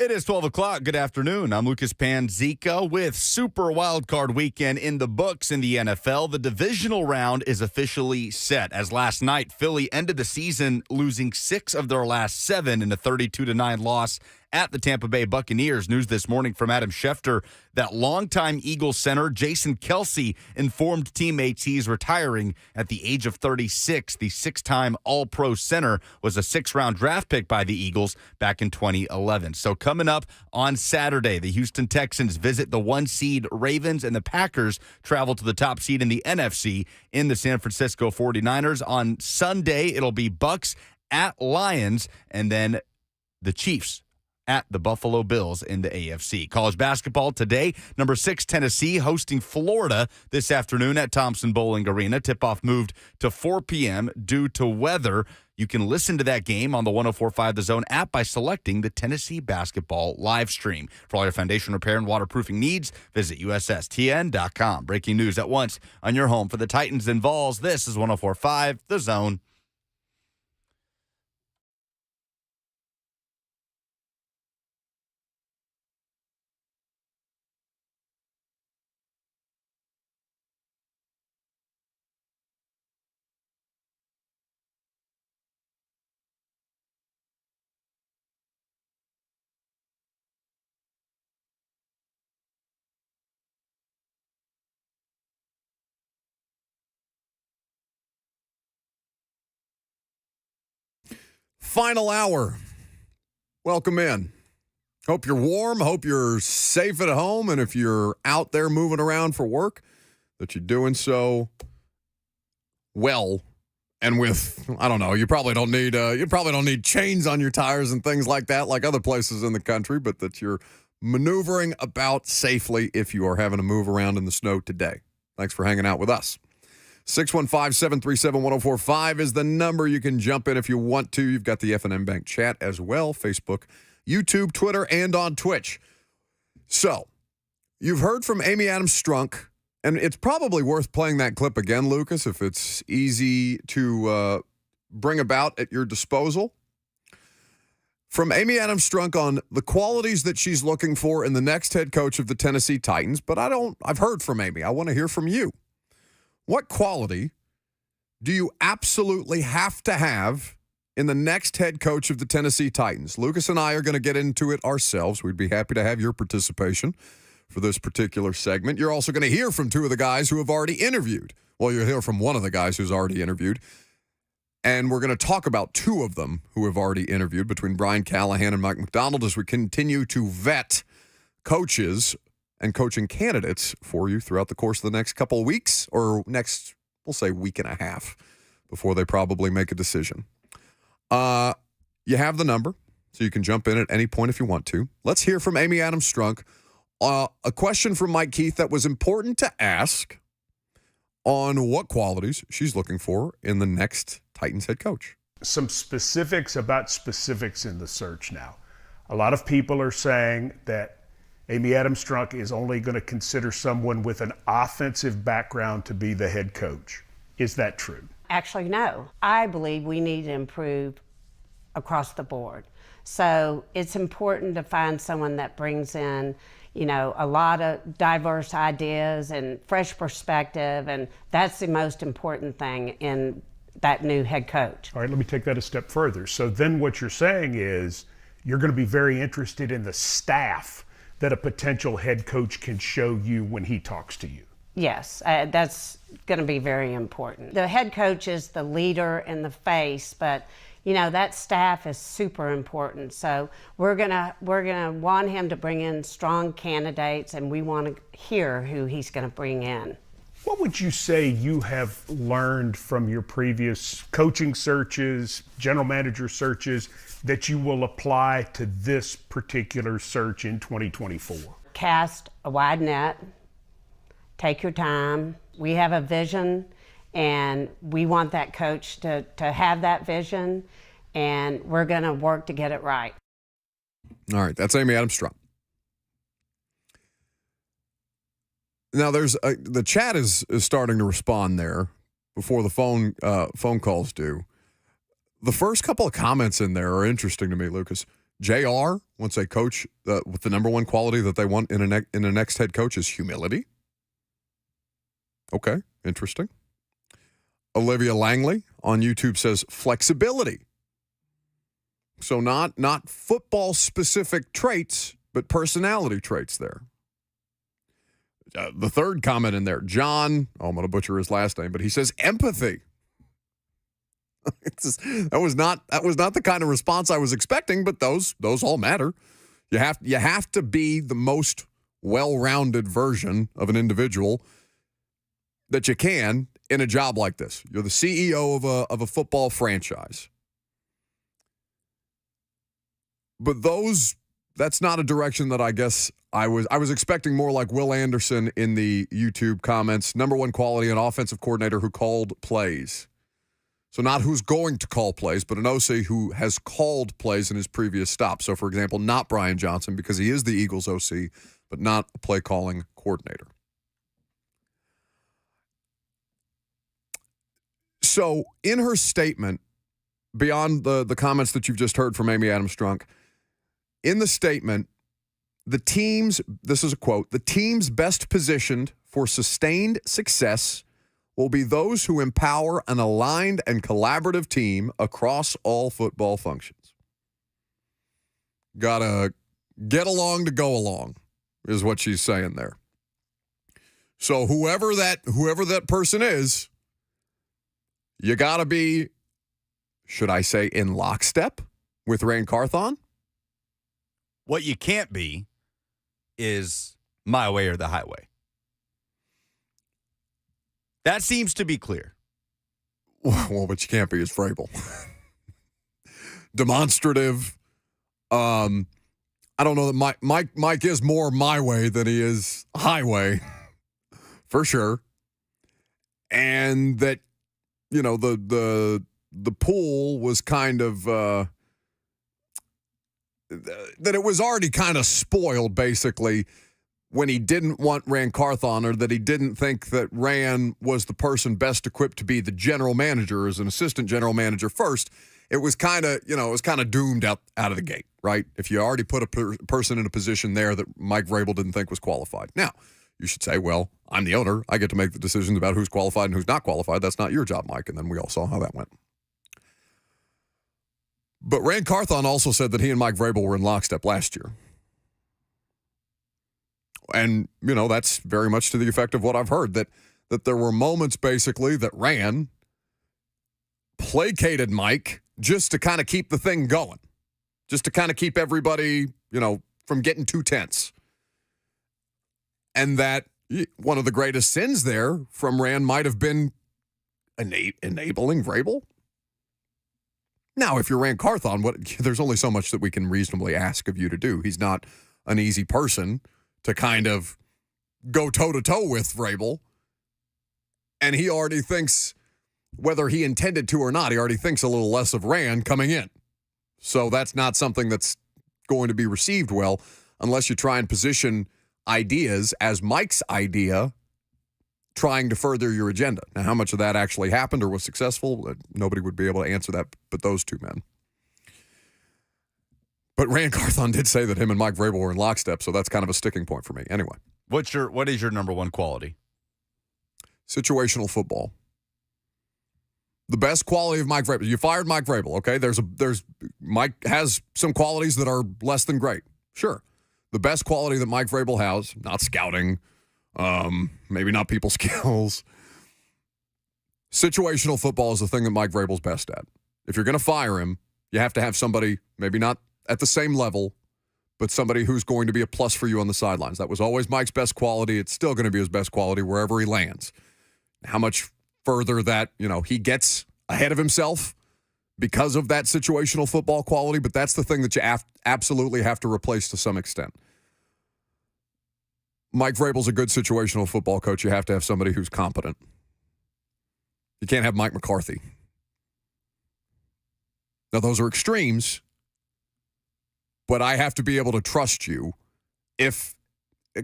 It is 12 o'clock. Good afternoon. I'm Lucas Panzica with Super Wildcard Weekend in the books in the NFL. The divisional round is officially set, as last night Philly ended the season losing 6 of their last 7 in a 32-9 loss at the Tampa Bay Buccaneers. News this morning from Adam Schefter that longtime Eagles center Jason Kelce informed teammates he's retiring at the age of 36. The 6-time All-Pro center was a 6th-round draft pick by the Eagles back in 2011. So coming up on Saturday, the Houston Texans visit the 1-seed Ravens, and the Packers travel to the top seed in the NFC in the San Francisco 49ers. On Sunday, it'll be Bucks at Lions, and then the Chiefs at the Buffalo Bills in the AFC. College basketball today, number 6 Tennessee hosting Florida this afternoon at Thompson Bowling Arena. Tip-off moved to 4 p.m. due to weather. You can listen to that game on the 104.5 The Zone app by selecting the Tennessee basketball live stream. For all your foundation repair and waterproofing needs, visit USSTN.com. Breaking news at once on your home for the Titans and Vols. This is 104.5 The Zone. Final hour. Welcome in. Hope you're warm. Hope you're safe at home. And if you're out there moving around for work, that you're doing so well. And with, I don't know, you probably don't need chains on your tires and things like that, like other places in the country, but that you're maneuvering about safely if you are having to move around in the snow today. Thanks for hanging out with us. 615-737-1045 is the number. You can jump in if you want to. You've got the F&M Bank chat as well, Facebook, YouTube, Twitter, and on Twitch. So, you've heard from Amy Adams Strunk, and it's probably worth playing that clip again, Lucas, if it's easy to bring about at your disposal. From Amy Adams Strunk on the qualities that she's looking for in the next head coach of the Tennessee Titans, but I've heard from Amy. I want to hear from you. What quality do you absolutely have to have in the next head coach of the Tennessee Titans? Lucas and I are going to get into it ourselves. We'd be happy to have your participation for this particular segment. You're also going to hear from 2 of the guys who have already interviewed. Well, you'll hear from one of the guys who's already interviewed. And we're going to talk about 2 of them who have already interviewed, between Brian Callahan and Mike McDonald, as we continue to vet coaches and coaching candidates for you throughout the course of the next couple of weeks, or next, we'll say, week and a half before they probably make a decision. You have the number, so you can jump in at any point if you want to. Let's hear from Amy Adams Strunk. A question from Mike Keith that was important to ask on what qualities she's looking for in the next Titans head coach. Some specifics about specifics in the search now. A lot of people are saying that Amy Adams Strunk is only going to consider someone with an offensive background to be the head coach. Is that true? Actually, no. I believe we need to improve across the board. So it's important to find someone that brings in, a lot of diverse ideas and fresh perspective, and that's the most important thing in that new head coach. All right, let me take that a step further. So then what you're saying is you're going to be very interested in the staff that a potential head coach can show you when he talks to you. Yes, that's going to be very important. The head coach is the leader and the face, but that staff is super important. So we're gonna want him to bring in strong candidates, and we want to hear who he's going to bring in. What would you say you have learned from your previous coaching searches, general manager searches, that you will apply to this particular search in 2024? Cast a wide net. Take your time. We have a vision, and we want that coach to have that vision, and we're going to work to get it right. All right, that's Amy Adams Strunk. Now, there's the chat is starting to respond there before the phone calls do. The first couple of comments in there are interesting to me, Lucas. JR wants a coach with the number one quality that they want in a next head coach is humility. Okay, interesting. Olivia Langley on YouTube says flexibility. So not football-specific traits, but personality traits there. The third comment in there, John, I'm going to butcher his last name, but he says empathy. That was not the kind of response I was expecting, but those all matter. You have to be the most well-rounded version of an individual that you can in a job like this. You're the CEO of a football franchise. But that's not a direction that I guess I was expecting. More like Will Anderson in the YouTube comments. Number one quality, an offensive coordinator who called plays. So not who's going to call plays, but an OC who has called plays in his previous stop. So, for example, not Brian Johnson because he is the Eagles OC, but not a play calling coordinator. So in her statement, beyond the comments that you've just heard from Amy Adams Strunk, in the statement, this is a quote, the teams best positioned for sustained success will be those who empower an aligned and collaborative team across all football functions. Gotta get along to go along, is what she's saying there. So whoever that person is, you gotta be, should I say, in lockstep with Ran Carthon? What you can't be is my way or the highway. That seems to be clear. Well, what you can't be is Vrabel. Demonstrative. I don't know that Mike is more my way than he is highway, for sure. And that, the pool was kind of that it was already kind of spoiled, basically, when he didn't want Ran Carthon, or that he didn't think that Ran was the person best equipped to be the general manager as an assistant general manager first. It was kind of doomed out of the gate, right? If you already put a person in a position there that Mike Vrabel didn't think was qualified. Now, you should say, well, I'm the owner. I get to make the decisions about who's qualified and who's not qualified. That's not your job, Mike. And then we all saw how that went. But Ran Carthon also said that he and Mike Vrabel were in lockstep last year. And, that's very much to the effect of what I've heard, that there were moments, basically, that Ran placated Mike just to kind of keep the thing going, just to kind of keep everybody, from getting too tense. And that one of the greatest sins there from Ran might have been enabling Vrabel. Now, if you're Ran Carthon, there's only so much that we can reasonably ask of you to do. He's not an easy person to kind of go toe-to-toe with Vrabel. And he already thinks, whether he intended to or not, he already thinks a little less of Ran coming in. So that's not something that's going to be received well unless you try and position ideas as Mike's idea, trying to further your agenda. Now, how much of that actually happened or was successful, nobody would be able to answer that but those two men. But Ran Carthon did say that him and Mike Vrabel were in lockstep, so that's kind of a sticking point for me. Anyway. What is your number one quality? Situational football. The best quality of Mike Vrabel. You fired Mike Vrabel, okay? Mike has some qualities that are less than great. Sure. The best quality that Mike Vrabel has, not scouting, maybe not people skills. Situational football is the thing that Mike Vrabel's best at. If you're going to fire him, you have to have somebody, maybe not at the same level, but somebody who's going to be a plus for you on the sidelines. That was always Mike's best quality. It's still going to be his best quality wherever he lands. How much further that, he gets ahead of himself because of that situational football quality, but that's the thing that you absolutely have to replace to some extent. Mike Vrabel's a good situational football coach. You have to have somebody who's competent. You can't have Mike McCarthy. Now, those are extremes, but I have to be able to trust you if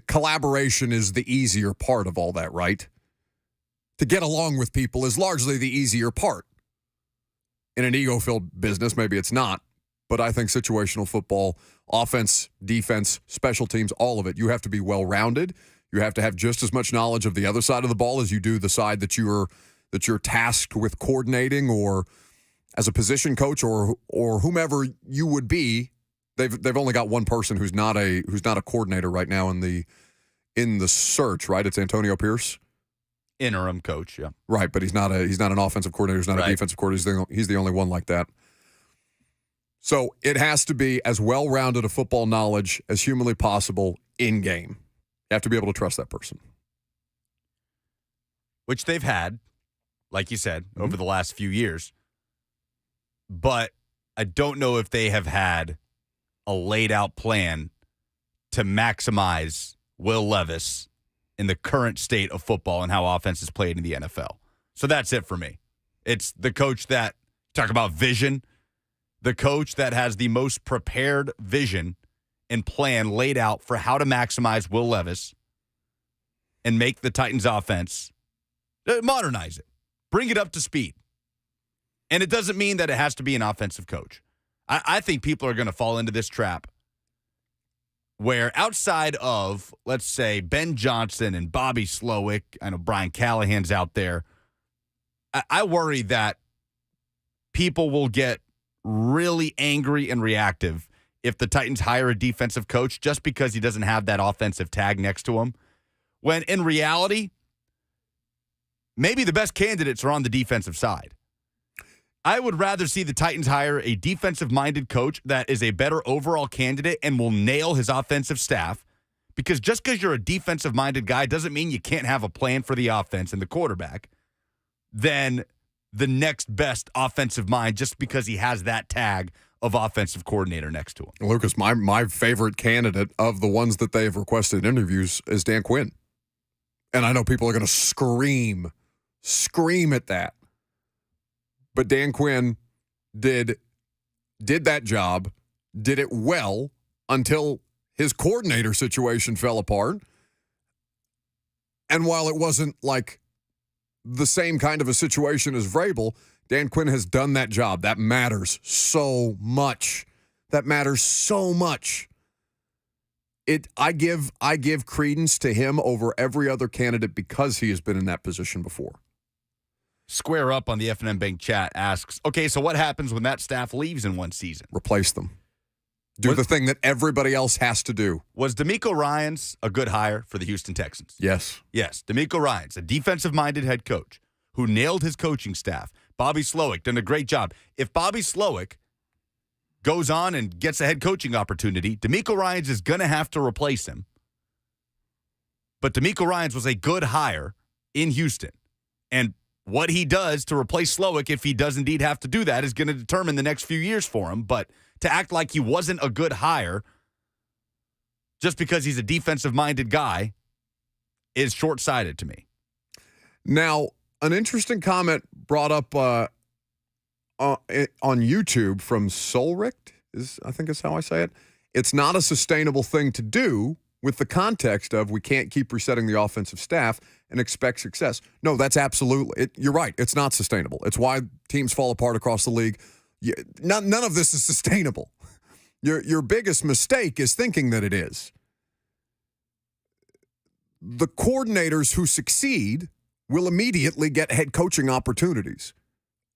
collaboration is the easier part of all that, right? To get along with people is largely the easier part. In an ego-filled business, maybe it's not, but I think situational football, offense, defense, special teams, all of it, you have to be well-rounded. You have to have just as much knowledge of the other side of the ball as you do the side that you're tasked with coordinating, or as a position coach or whomever you would be. They've only got one person who's not a coordinator right now in the search, right? It's Antonio Pierce, Interim coach, yeah. Right, but he's not an offensive coordinator, he's not a defensive coordinator. He's the only one like that. So it has to be as well-rounded a football knowledge as humanly possible in game. You have to be able to trust that person. Which they've had, like you said, over the last few years. But I don't know if they have had a laid-out plan to maximize Will Levis in the current state of football and how offense is played in the NFL. So that's it for me. It's the coach that, talk about vision, the coach that has the most prepared vision and plan laid out for how to maximize Will Levis and make the Titans offense, modernize it, bring it up to speed. And it doesn't mean that it has to be an offensive coach. I think people are going to fall into this trap where outside of, let's say, Ben Johnson and Bobby Slowick, I know Brian Callahan's out there, I worry that people will get really angry and reactive if the Titans hire a defensive coach just because he doesn't have that offensive tag next to him. When in reality, maybe the best candidates are on the defensive side. I would rather see the Titans hire a defensive-minded coach that is a better overall candidate and will nail his offensive staff, because just because you're a defensive-minded guy doesn't mean you can't have a plan for the offense and the quarterback, than the next best offensive mind just because he has that tag of offensive coordinator next to him. Lucas, my favorite candidate of the ones that they have requested interviews is Dan Quinn. And I know people are going to scream at that. But Dan Quinn did that job, did it well until his coordinator situation fell apart. And while it wasn't like the same kind of a situation as Vrabel, Dan Quinn has done that job. That matters so much. That matters so much. I give credence to him over every other candidate because he has been in that position before. Square Up on the F&M Bank chat asks, okay, so what happens when that staff leaves in one season? Replace them. Do the thing that everybody else has to do. Was DeMeco Ryans a good hire for the Houston Texans? Yes. Yes, DeMeco Ryans, a defensive-minded head coach who nailed his coaching staff. Bobby Slowick done a great job. If Bobby Slowick goes on and gets a head coaching opportunity, DeMeco Ryans is going to have to replace him. But DeMeco Ryans was a good hire in Houston. And what he does to replace Slowick, if he does indeed have to do that, is going to determine the next few years for him. But to act like he wasn't a good hire just because he's a defensive-minded guy is short-sighted to me. Now, an interesting comment brought up on YouTube from Solricht, I think is how I say it. It's not a sustainable thing to do with the context of we can't keep resetting the offensive staff and expect success. No, that's absolutely. You're right. It's not sustainable. It's why teams fall apart across the league. None of this is sustainable. Your biggest mistake is thinking that it is. The coordinators who succeed will immediately get head coaching opportunities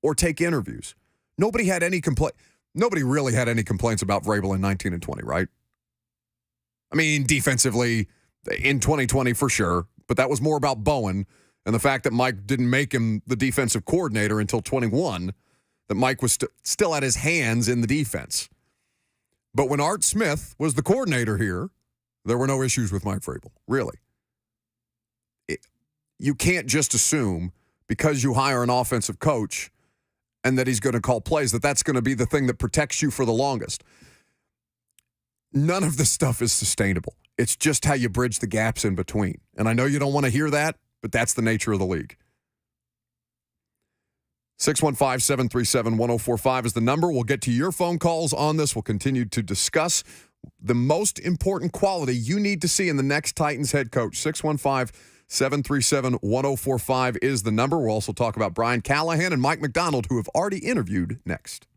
or take interviews. Nobody really had any complaints about Vrabel in 19 and 20, right? I mean, defensively in 2020 for sure, but that was more about Bowen and the fact that Mike didn't make him the defensive coordinator until 21, that Mike was still at his hands in the defense. But when Art Smith was the coordinator here, there were no issues with Mike Vrabel, really. You can't just assume because you hire an offensive coach and that he's going to call plays that that's going to be the thing that protects you for the longest. None of this stuff is sustainable. It's just how you bridge the gaps in between. And I know you don't want to hear that, but that's the nature of the league. 615-737-1045 is the number. We'll get to your phone calls on this. We'll continue to discuss the most important quality you need to see in the next Titans head coach. 615-737-1045 is the number. We'll also talk about Brian Callahan and Mike McDonald, who have already interviewed next.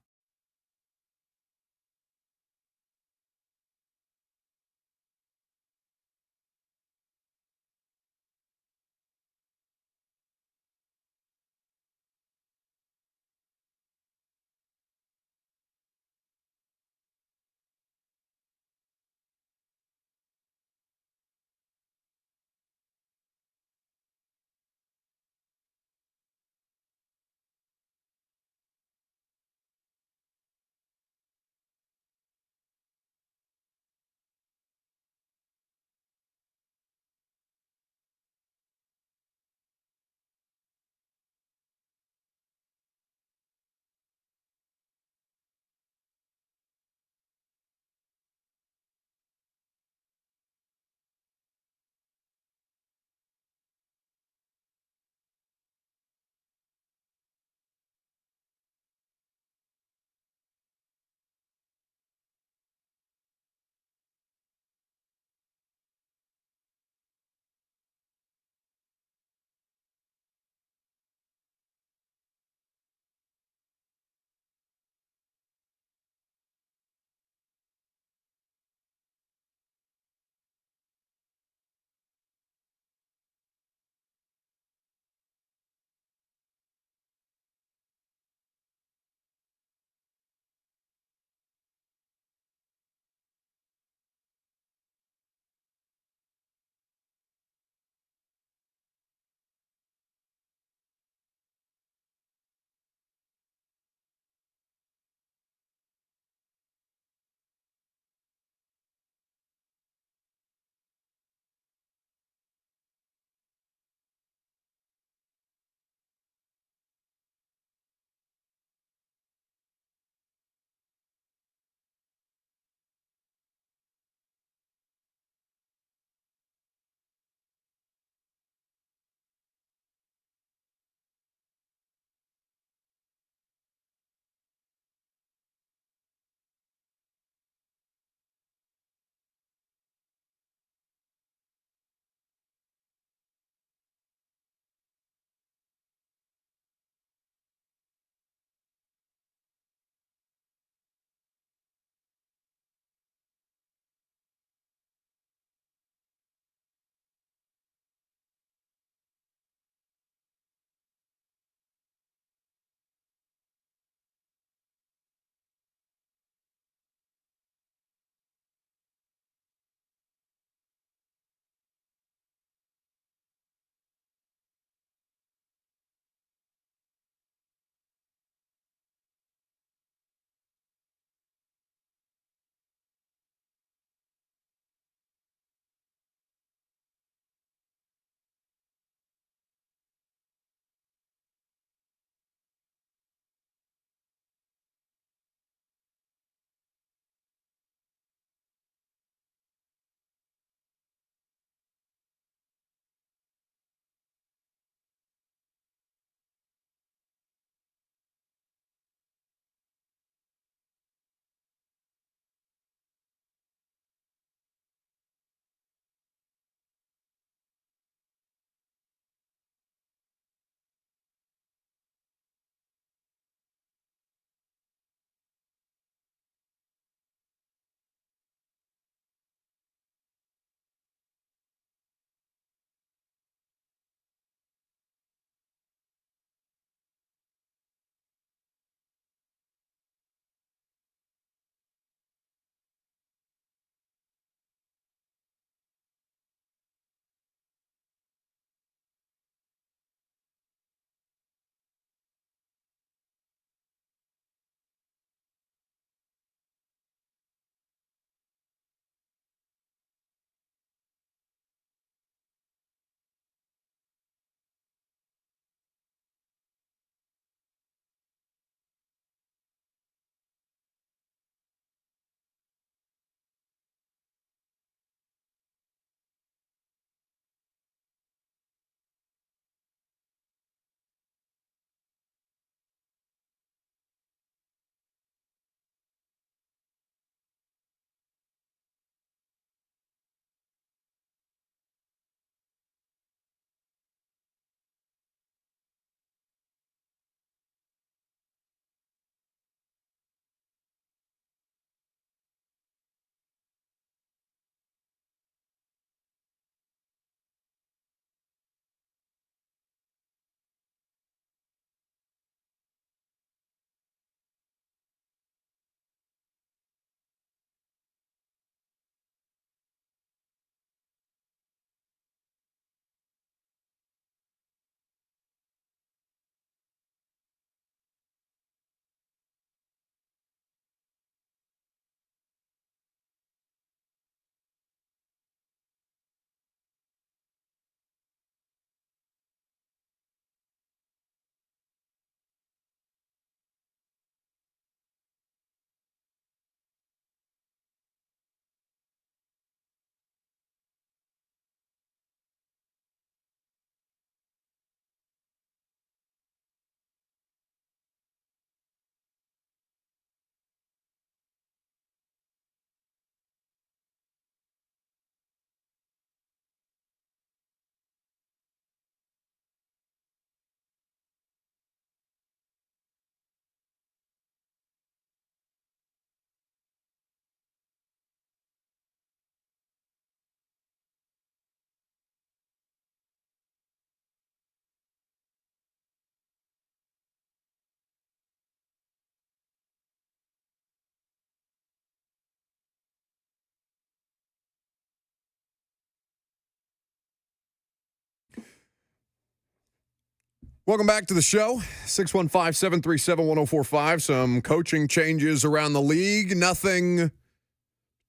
Welcome back to the show. 615-737-1045. Some coaching changes around the league. Nothing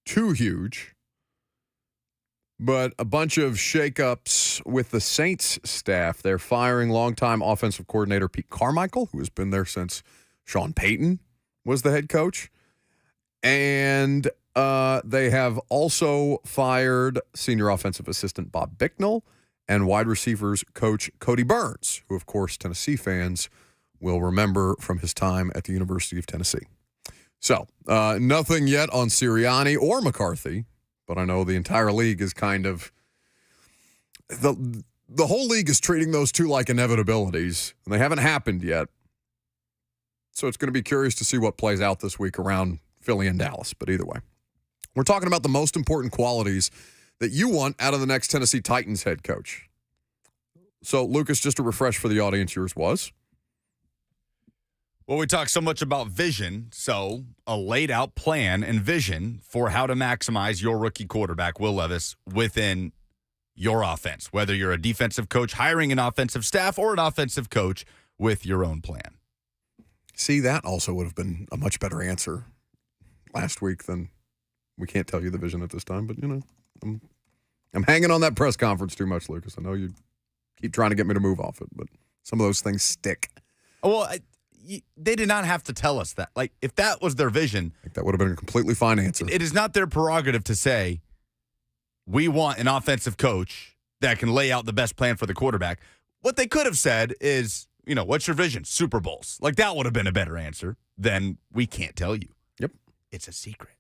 too huge, but a bunch of shakeups with the Saints staff. They're firing longtime offensive coordinator Pete Carmichael, who has been there since Sean Payton was the head coach. And they have also fired senior offensive assistant Bob Bicknell and wide receivers coach Cody Burns, who, of course, Tennessee fans will remember from his time at the University of Tennessee. So, nothing yet on Sirianni or McCarthy, but I know the entire league is kind of the whole league is treating those two like inevitabilities, and they haven't happened yet. So it's going to be curious to see what plays out this week around Philly and Dallas. But either way, we're talking about the most important qualities that you want out of the next Tennessee Titans head coach. So, Lucas, just a refresh for the audience, yours was? Well, we talk so much about vision, so a laid-out plan and vision for how to maximize your rookie quarterback, Will Levis, within your offense, whether you're a defensive coach hiring an offensive staff or an offensive coach with your own plan. See, that also would have been a much better answer last week than we can't tell you the vision at this time, but, I'm hanging on that press conference too much, Lucas. I know you keep trying to get me to move off it, but some of those things stick. Well, they did not have to tell us that. Like, if that was their vision, I think that would have been a completely fine answer. It is not their prerogative to say, we want an offensive coach that can lay out the best plan for the quarterback. What they could have said is, what's your vision? Super Bowls. Like, that would have been a better answer than we can't tell you. Yep. It's a secret.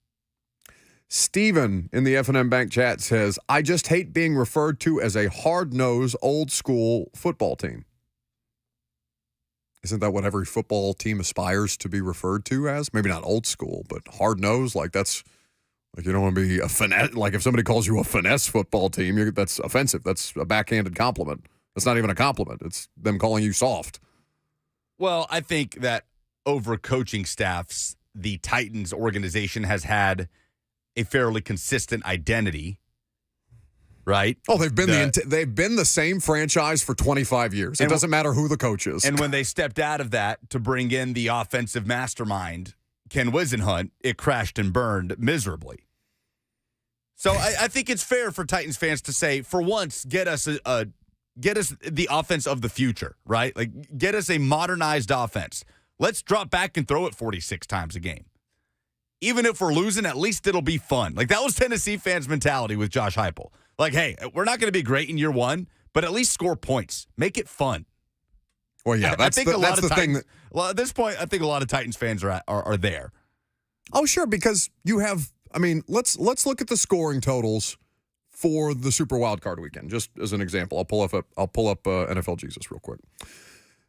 Steven in the F&M Bank chat says, I just hate being referred to as a hard-nosed, old-school football team. Isn't that what every football team aspires to be referred to as? Maybe not old school, but hard-nosed. Like, that's, like, you don't want to be a finesse. Like, if somebody calls you a finesse football team, that's offensive. That's a backhanded compliment. That's not even a compliment. It's them calling you soft. Well, I think that over coaching staffs, the Titans organization has had a fairly consistent identity, right? Oh, they've been the same franchise for 25 years. It doesn't matter who the coach is. And when they stepped out of that to bring in the offensive mastermind, Ken Wisenhunt, it crashed and burned miserably. So I think it's fair for Titans fans to say, for once, get us the offense of the future, right? Like, get us a modernized offense. Let's drop back and throw it 46 times a game. Even if we're losing, at least it'll be fun. Like, that was Tennessee fans' mentality with Josh Heupel. Like, hey, we're not going to be great in year one, but at least score points. Make it fun. Well, yeah, that's the thing. Well, at this point, I think a lot of Titans fans are there. Oh, sure, because you have, let's look at the scoring totals for the Super Wild Card weekend, just as an example. I'll pull up NFL Jesus real quick.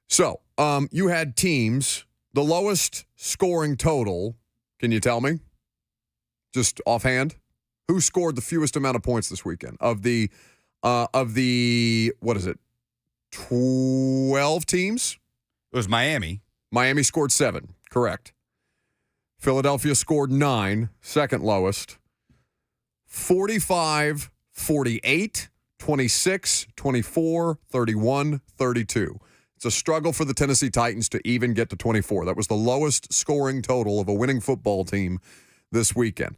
So, you had teams, the lowest scoring total. Can you tell me, just offhand, who scored the fewest amount of points this weekend? Of the, what is it, 12 teams? It was Miami. Miami scored 7, correct. Philadelphia scored 9, second lowest. 45, 48, 26, 24, 31, 32. It's a struggle for the Tennessee Titans to even get to 24. That was the lowest scoring total of a winning football team this weekend.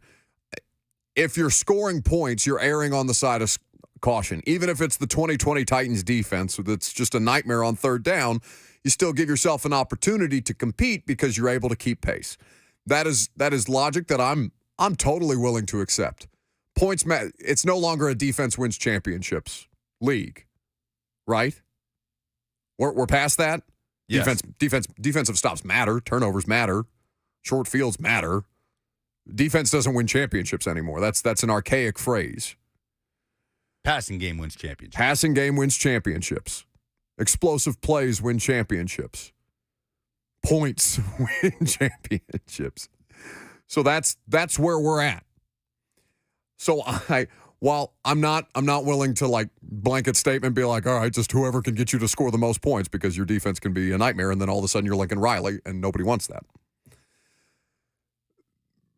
If you're scoring points, you're erring on the side of caution. Even if it's the 2020 Titans defense that's just a nightmare on third down, you still give yourself an opportunity to compete because you're able to keep pace. That is logic that I'm totally willing to accept. Points, it's no longer a defense wins championships league, right? We're past that. Yes. Defensive stops matter. Turnovers matter. Short fields matter. Defense doesn't win championships anymore. That's an archaic phrase. Passing game wins championships. Passing game wins championships. Explosive plays win championships. Points win championships. So that's where we're at. So while I'm not willing to like blanket statement be like, all right, just whoever can get you to score the most points because your defense can be a nightmare, and then all of a sudden you're Lincoln Riley, and nobody wants that.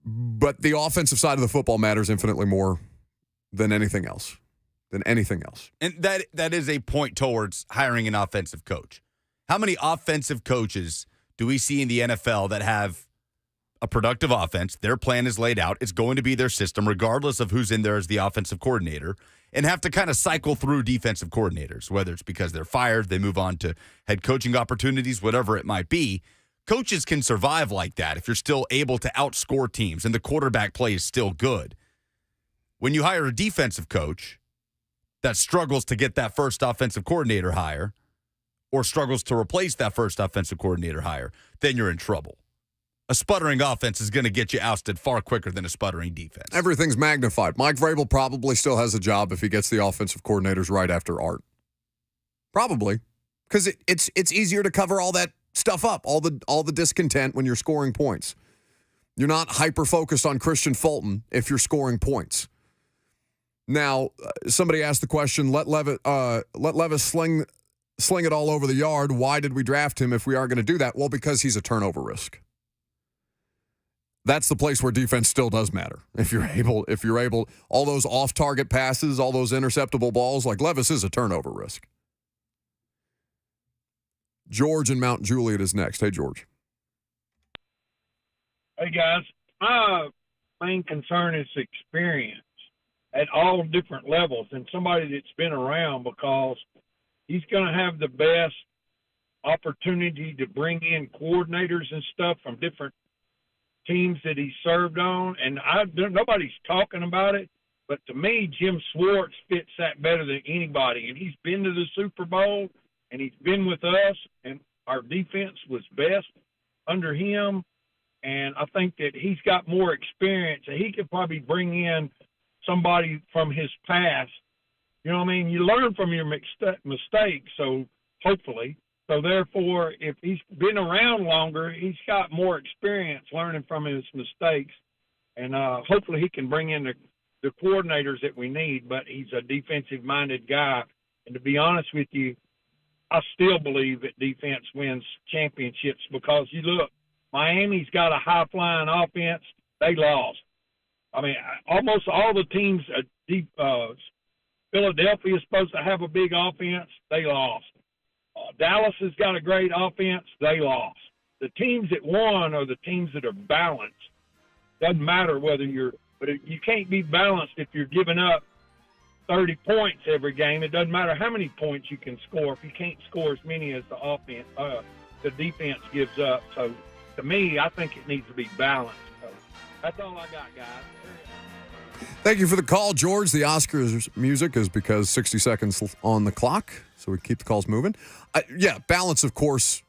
But the offensive side of the football matters infinitely more than anything else. And that is a point towards hiring an offensive coach. How many offensive coaches do we see in the NFL that have a productive offense? Their plan is laid out. It's going to be their system, regardless of who's in there as the offensive coordinator, and have to kind of cycle through defensive coordinators, whether it's because they're fired, they move on to head coaching opportunities, whatever it might be. Coaches can survive like that if you're still able to outscore teams and the quarterback play is still good. When you hire a defensive coach that struggles to get that first offensive coordinator hire or struggles to replace that first offensive coordinator hire, then you're in trouble. A sputtering offense is going to get you ousted far quicker than a sputtering defense. Everything's magnified. Mike Vrabel probably still has a job if he gets the offensive coordinators right after Art. Probably. Because it's easier to cover all that stuff up, all the discontent when you're scoring points. You're not hyper-focused on Christian Fulton if you're scoring points. Now, somebody asked the question, let Levis sling it all over the yard. Why did we draft him if we aren't going to do that? Well, because he's a turnover risk. That's the place where defense still does matter. If you're able, all those off-target passes, all those interceptable balls, like Levis is a turnover risk. George in Mount Juliet is next. Hey, George. Hey, guys. My main concern is experience at all different levels and somebody that's been around, because he's going to have the best opportunity to bring in coordinators and stuff from different teams that he served on. And nobody's talking about it, but to me, Jim Schwartz fits that better than anybody. And he's been to the Super Bowl, and he's been with us, and our defense was best under him. And I think that he's got more experience, and he could probably bring in somebody from his past. You know what I mean? You learn from your mistakes, so hopefully. So therefore, if he's been around longer, he's got more experience learning from his mistakes. And hopefully he can bring in the coordinators that we need, but he's a defensive-minded guy. And to be honest with you, I still believe that defense wins championships, because you look, Miami's got a high-flying offense. They lost. I mean, almost all the teams, Philadelphia is supposed to have a big offense. They lost. Dallas has got a great offense. They lost. The teams that won are the teams that are balanced. Doesn't matter whether but you can't be balanced if you're giving up 30 points every game. It doesn't matter how many points you can score if you can't score as many as the defense gives up. So, to me, I think it needs to be balanced. So that's all I got, guys. Thank you for the call, George. The Oscars music is because 60 seconds on the clock, so we keep the calls moving. Yeah, balance, of course.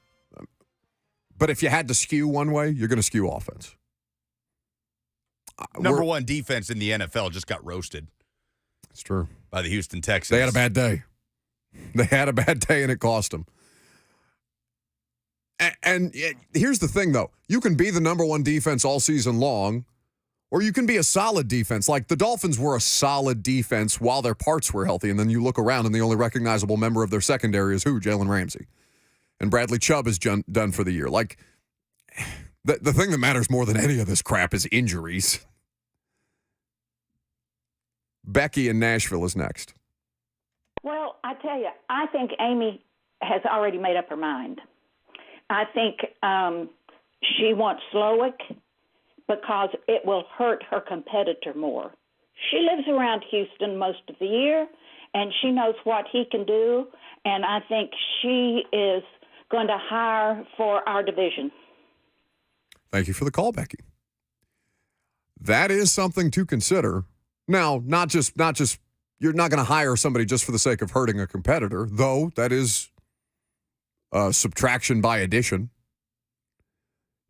But if you had to skew one way, you're going to skew offense. Number one defense in the NFL just got roasted. It's true. By the Houston Texans. They had a bad day. And it cost them. And here's the thing, though. You can be the number one defense all season long, or you can be a solid defense. Like the Dolphins were a solid defense while their parts were healthy, and then you look around and the only recognizable member of their secondary is who? Jalen Ramsey. And Bradley Chubb is done for the year. Like, the thing that matters more than any of this crap is injuries. Becky in Nashville is next. Well, I tell you, I think Amy has already made up her mind. I think she wants Slowick because it will hurt her competitor more. She lives around Houston most of the year, and she knows what he can do, and I think she is going to hire for our division. Thank you for the call, Becky. That is something to consider. Now, not just you're not going to hire somebody just for the sake of hurting a competitor, though that is subtraction by addition.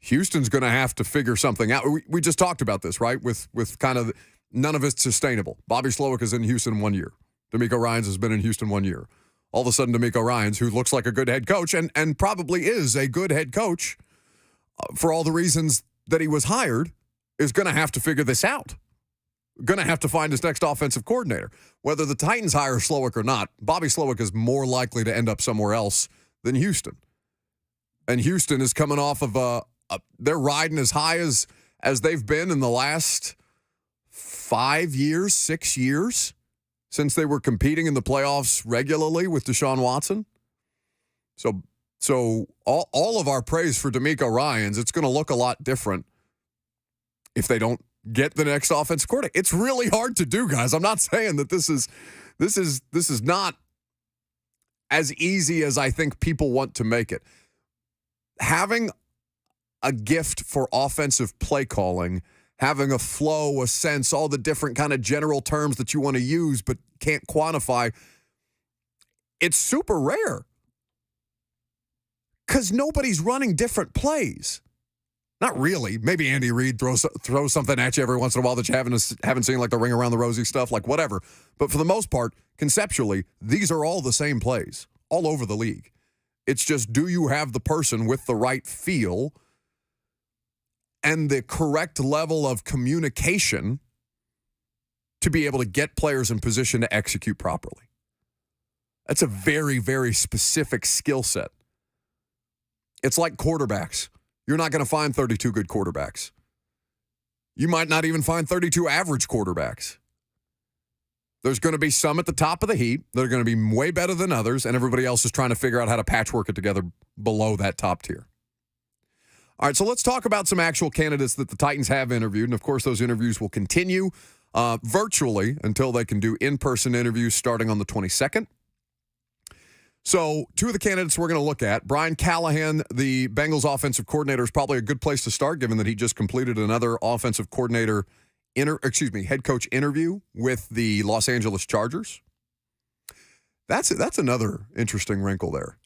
Houston's going to have to figure something out. We just talked about this, right? With kind of none of it's sustainable. Bobby Slowick is in Houston 1 year. DeMeco Ryans has been in Houston 1 year. All of a sudden, DeMeco Ryans, who looks like a good head coach and probably is a good head coach for all the reasons that he was hired, is going to have to figure this out. Going to have to find his next offensive coordinator. Whether the Titans hire Slowick or not, Bobby Slowick is more likely to end up somewhere else than Houston. And Houston is coming off of they're riding as high as they've been in the last 5 years, 6 years, since they were competing in the playoffs regularly with Deshaun Watson. So So all of our praise for D'Amico Ryans, it's going to look a lot different if they don't get the next offensive coordinator. It's really hard to do, guys. I'm not saying that this is not as easy as I think people want to make it. Having a gift for offensive play calling, having a flow, a sense, all the different kind of general terms that you want to use but can't quantify, it's super rare. Because nobody's running different plays. Not really. Maybe Andy Reid throws something at you every once in a while that you haven't seen, like the ring around the rosy stuff, like whatever. But for the most part, conceptually, these are all the same plays all over the league. It's just, do you have the person with the right feel and the correct level of communication to be able to get players in position to execute properly? That's a very, very specific skill set. It's like quarterbacks. You're not going to find 32 good quarterbacks. You might not even find 32 average quarterbacks. There's going to be some at the top of the heap that are going to be way better than others, and everybody else is trying to figure out how to patchwork it together below that top tier. All right, so let's talk about some actual candidates that the Titans have interviewed, and of course those interviews will continue virtually until they can do in-person interviews starting on the 22nd. So, two of the candidates we're going to look at, Brian Callahan, the Bengals offensive coordinator, is probably a good place to start, given that he just completed another offensive coordinator, head coach interview with the Los Angeles Chargers. That's another interesting wrinkle there.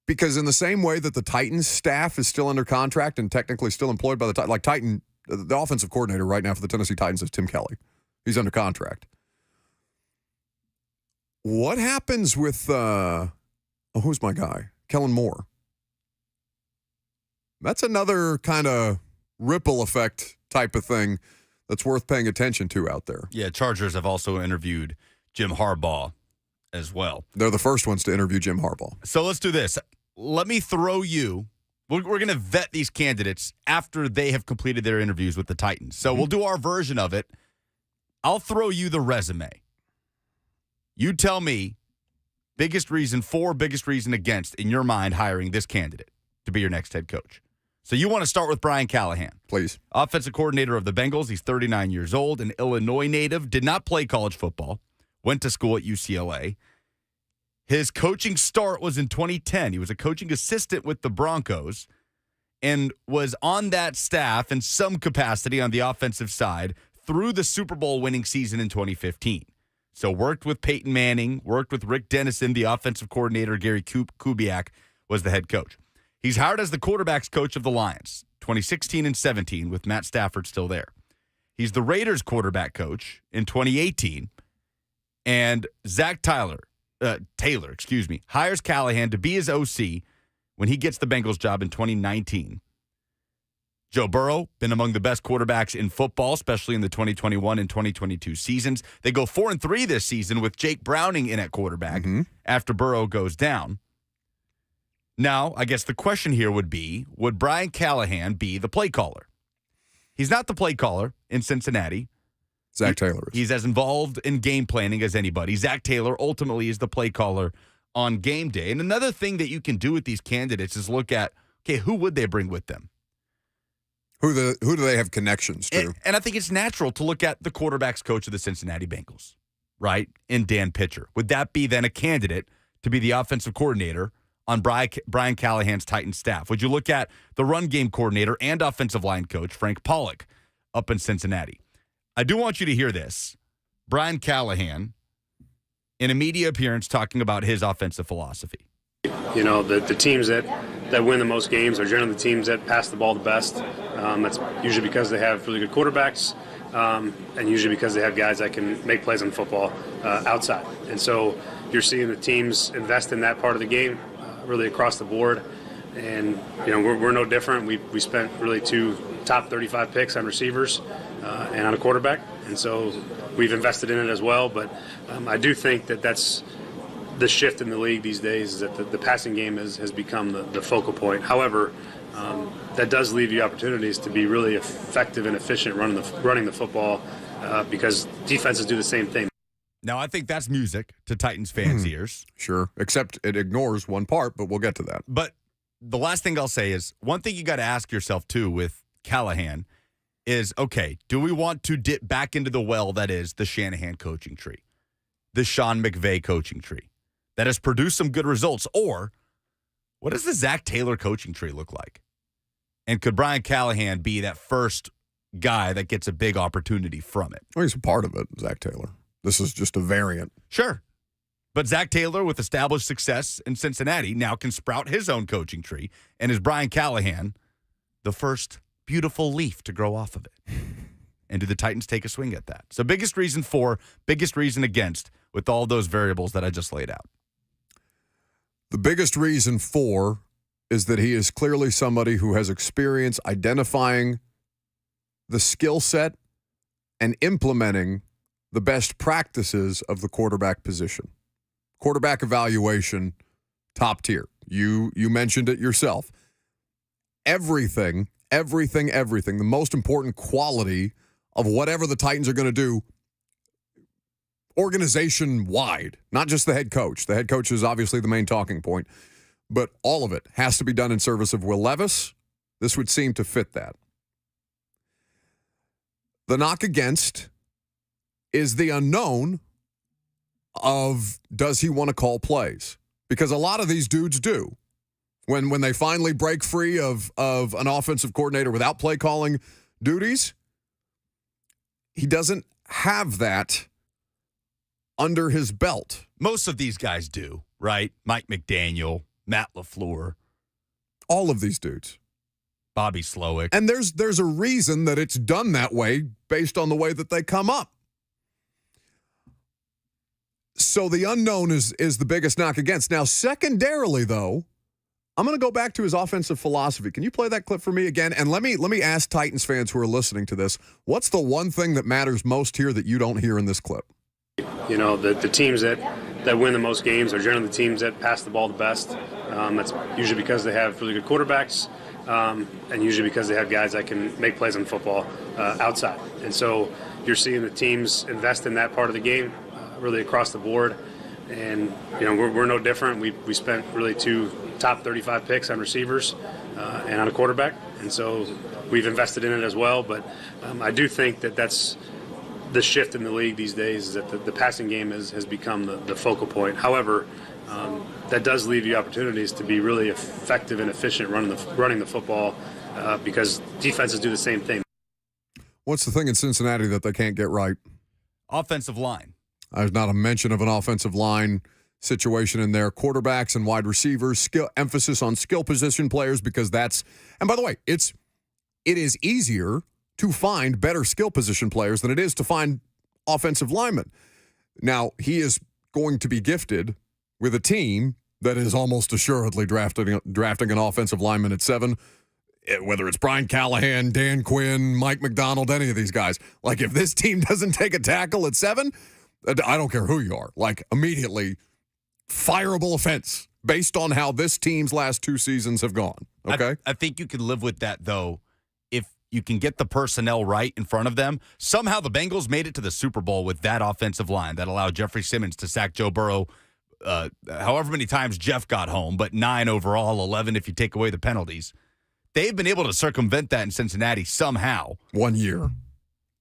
Because in the same way that the Titans staff is still under contract and technically still employed by the the offensive coordinator right now for the Tennessee Titans is Tim Kelly. He's under contract. What happens with, who's my guy? Kellen Moore. That's another kind of ripple effect type of thing that's worth paying attention to out there. Yeah, Chargers have also interviewed Jim Harbaugh as well. They're the first ones to interview Jim Harbaugh. So let's do this. Let me throw you. We're going to vet these candidates after they have completed their interviews with the Titans. So we'll do our version of it. I'll throw you the resume. You tell me biggest reason for, biggest reason against, in your mind, hiring this candidate to be your next head coach. So you want to start with Brian Callahan. Please. Offensive coordinator of the Bengals. He's 39 years old, an Illinois native, did not play college football, went to school at UCLA. His coaching start was in 2010. He was a coaching assistant with the Broncos and was on that staff in some capacity on the offensive side through the Super Bowl winning season in 2015. So worked with Peyton Manning, worked with Rick Dennison, the offensive coordinator. Gary Kubiak was the head coach. He's hired as the quarterbacks coach of the Lions, 2016 and 17, with Matt Stafford still there. He's the Raiders quarterback coach in 2018, and Zach Taylor, hires Callahan to be his OC when he gets the Bengals job in 2019. Joe Burrow, been among the best quarterbacks in football, especially in the 2021 and 2022 seasons. They go 4-3 this season with Jake Browning in at quarterback after Burrow goes down. Now, I guess the question here would be, would Brian Callahan be the play caller? He's not the play caller in Cincinnati. Zach Taylor is. He's as involved in game planning as anybody. Zach Taylor ultimately is the play caller on game day. And another thing that you can do with these candidates is look at, okay, who would they bring with them? Who do they have connections to? And I think it's natural to look at the quarterback's coach of the Cincinnati Bengals, right, in Dan Pitcher. Would that be then a candidate to be the offensive coordinator on Brian Callahan's Titans staff? Would you look at the run game coordinator and offensive line coach, Frank Pollock, up in Cincinnati? I do want you to hear this. Brian Callahan, in a media appearance, talking about his offensive philosophy. You know, the teams that win the most games are generally the teams that pass the ball the best. That's usually because they have really good quarterbacks, and usually because they have guys that can make plays on football outside. And so you're seeing the teams invest in that part of the game really across the board. And, you know, we're no different. We spent really 2 top 35 picks on receivers and on a quarterback. And so we've invested in it as well. But I do think that's the shift in the league these days, is that the passing game has become the focal point. However, that does leave you opportunities to be really effective and efficient running the football because defenses do the same thing. Now, I think that's music to Titans fans' ears. Sure, except it ignores one part, but we'll get to that. But the last thing I'll say is one thing you got to ask yourself, too, with Callahan is, okay, do we want to dip back into the well that is the Shanahan coaching tree, the Sean McVay coaching tree that has produced some good results, or what does the Zach Taylor coaching tree look like? And could Brian Callahan be that first guy that gets a big opportunity from it? Well, he's a part of it, Zach Taylor. This is just a variant. Sure. But Zach Taylor, with established success in Cincinnati, now can sprout his own coaching tree. And is Brian Callahan the first beautiful leaf to grow off of it? And do the Titans take a swing at that? So biggest reason for, biggest reason against, with all those variables that I just laid out. The biggest reason for is that he is clearly somebody who has experience identifying the skill set and implementing the best practices of the quarterback position. Quarterback evaluation, top tier. You mentioned it yourself. Everything, the most important quality of whatever the Titans are going to do organization-wide, not just the head coach. The head coach is obviously the main talking point, but all of it has to be done in service of Will Levis. This would seem to fit that. The knock against is the unknown of, does he want to call plays? Because a lot of these dudes do. When they finally break free of an offensive coordinator without play calling duties, he doesn't have that under his belt. Most of these guys do, right? Mike McDaniel, Matt LaFleur. All of these dudes. Bobby Slowick. And there's a reason that it's done that way based on the way that they come up. So the unknown is the biggest knock against. Now, secondarily, though, I'm going to go back to his offensive philosophy. Can you play that clip for me again? And let me ask Titans fans who are listening to this, what's the one thing that matters most here that you don't hear in this clip? You know, the teams that win the most games are generally the teams that pass the ball the best. That's usually because they have really good quarterbacks, and usually because they have guys that can make plays on football outside. And so you're seeing the teams invest in that part of the game really across the board. And, you know, we're no different. We spent really 2 top 35 picks on receivers and on a quarterback. And so we've invested in it as well. But I do think that's the shift in the league these days, is that the passing game has become the focal point. However, that does leave you opportunities to be really effective and efficient running the football because defenses do the same thing. What's the thing in Cincinnati that they can't get right? Offensive line. There's not a mention of an offensive line situation in there. Quarterbacks and wide receivers, emphasis on skill position players, because that's, and by the way, it is easier to find better skill position players than it is to find offensive linemen. Now, he is going to be gifted with a team that is almost assuredly drafting an offensive lineman at 7, whether it's Brian Callahan, Dan Quinn, Mike McDonald, any of these guys. Like, if this team doesn't take a tackle at 7, I don't care who you are. Like, immediately, fireable offense based on how this team's last 2 seasons have gone. Okay? I think you can live with that, though, if you can get the personnel right in front of them. Somehow the Bengals made it to the Super Bowl with that offensive line that allowed Jeffrey Simmons to sack Joe Burrow however many times Jeff got home, but 9 overall, 11 if you take away the penalties. They've been able to circumvent that in Cincinnati somehow. 1 year.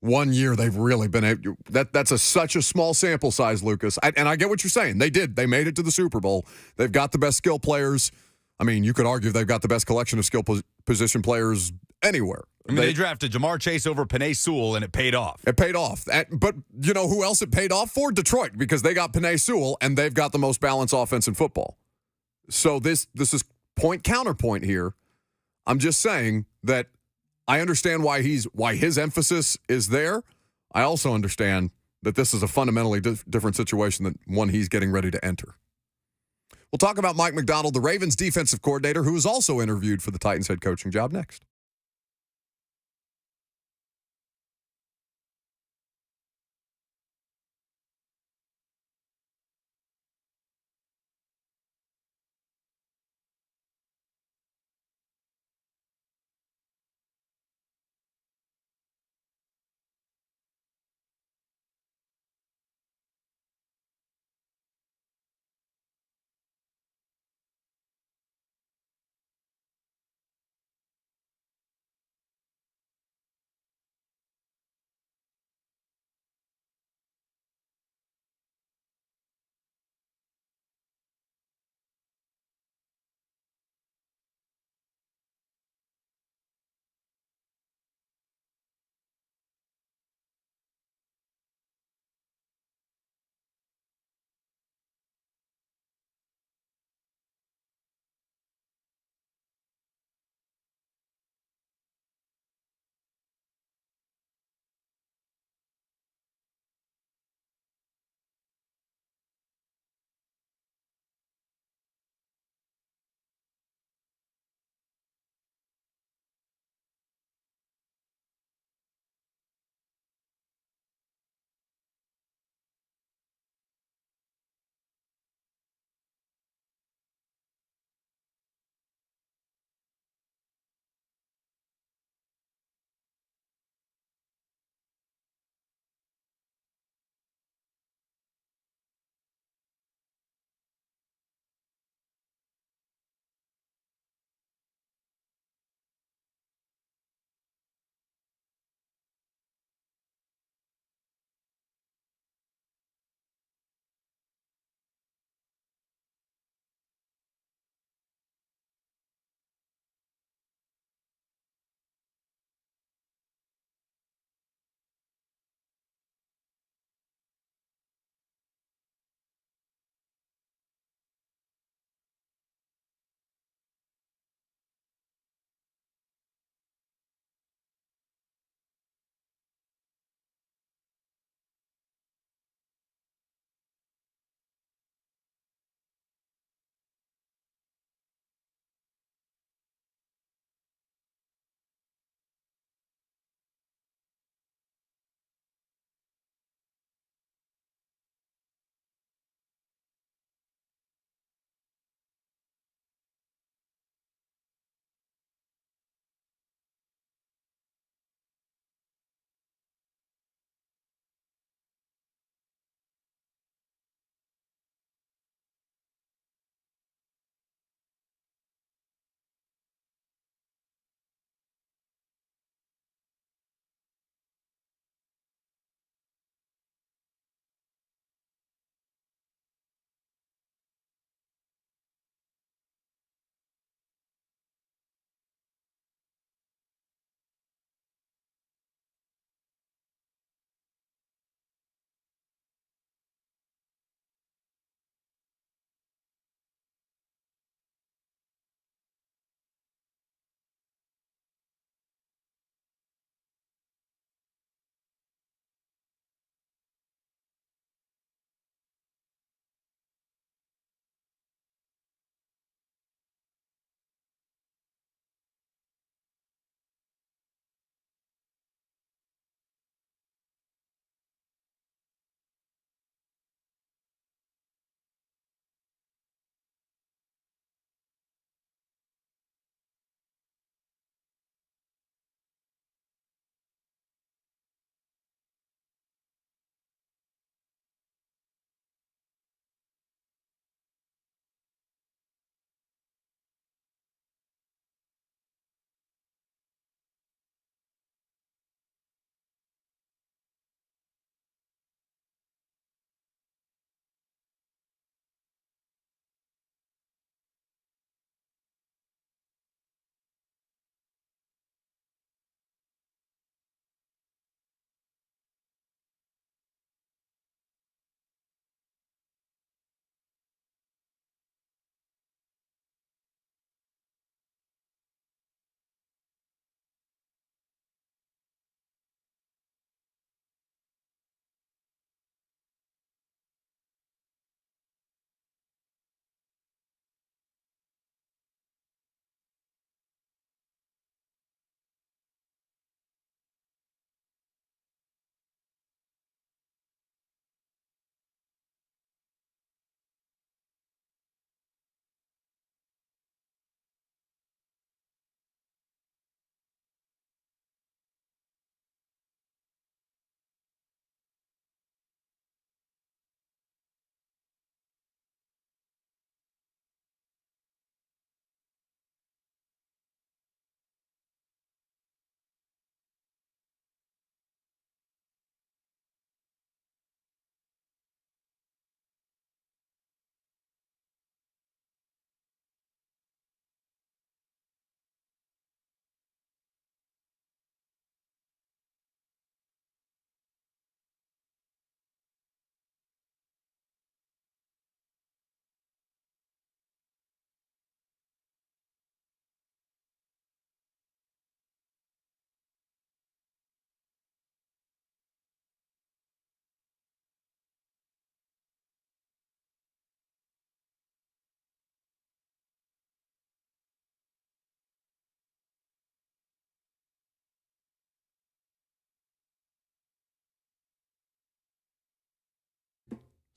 1 year they've really been able. That's such a small sample size, Lucas. And I get what you're saying. They did. They made it to the Super Bowl. They've got the best skill players. I mean, you could argue they've got the best collection of skill position players anywhere. I mean, they drafted Jamar Chase over Penei Sewell, and it paid off. It paid off. But you know who else it paid off for? Detroit, because they got Penei Sewell, and they've got the most balanced offense in football. So this is point counterpoint here. I'm just saying that I understand why his emphasis is there. I also understand that this is a fundamentally different situation than one he's getting ready to enter. We'll talk about Mike McDonald, the Ravens defensive coordinator, who was also interviewed for the Titans head coaching job, next.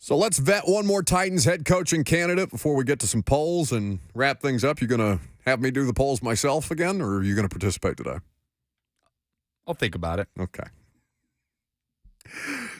So let's vet one more Titans head coaching candidate before we get to some polls and wrap things up. You going to have me do the polls myself again, or are you going to participate today? I'll think about it. Okay.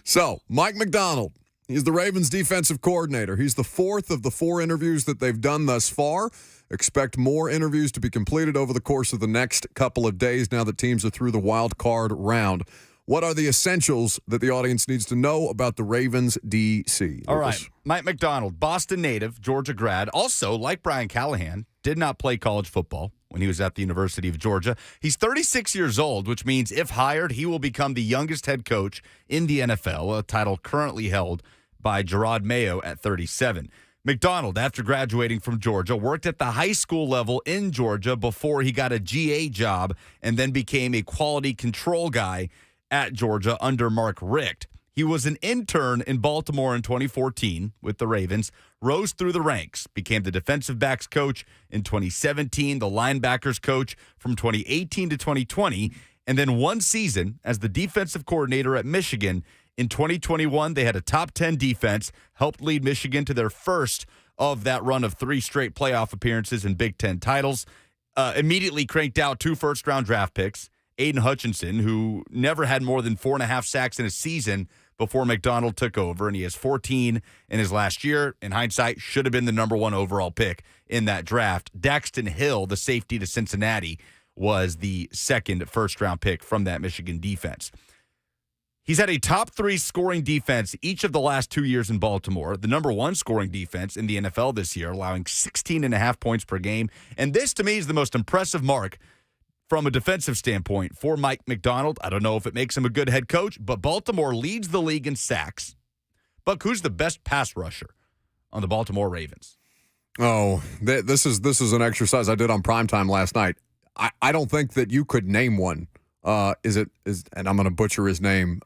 So, Mike Macdonald, he's the Ravens defensive coordinator. He's the fourth of the 4 interviews that they've done thus far. Expect more interviews to be completed over the course of the next couple of days now that teams are through the wild card round. What are the essentials that the audience needs to know about the Ravens DC? All right. Mike Macdonald, Boston native, Georgia grad. Also, like Brian Callahan, did not play college football when he was at the University of Georgia. He's 36 years old, which means if hired, he will become the youngest head coach in the NFL, a title currently held by Gerard Mayo at 37. Macdonald, after graduating from Georgia, worked at the high school level in Georgia before he got a GA job and then became a quality control guy at Georgia under Mark Richt. He was an intern in Baltimore in 2014 with the Ravens, rose through the ranks, became the defensive backs coach in 2017, the linebackers coach from 2018 to 2020, and then one season as the defensive coordinator at Michigan. In 2021, they had a top 10 defense, helped lead Michigan to their first of that run of 3 straight playoff appearances and Big Ten titles. Immediately cranked out 2 first-round draft picks. Aiden Hutchinson, who never had more than 4.5 sacks in a season before Macdonald took over, and he has 14 in his last year. In hindsight, should have been the number 1 overall pick in that draft. Daxton Hill, the safety to Cincinnati, was the second first-round pick from that Michigan defense. He's had a top 3 scoring defense each of the last 2 years in Baltimore, the number 1 scoring defense in the NFL this year, allowing 16.5 points per game. And this, to me, is the most impressive mark from a defensive standpoint for Mike Macdonald. I don't know if it makes him a good head coach, but Baltimore leads the league in sacks. Buck, who's the best pass rusher on the Baltimore Ravens? Oh, this is an exercise I did on primetime last night. I don't think that you could name one. And I'm going to butcher his name.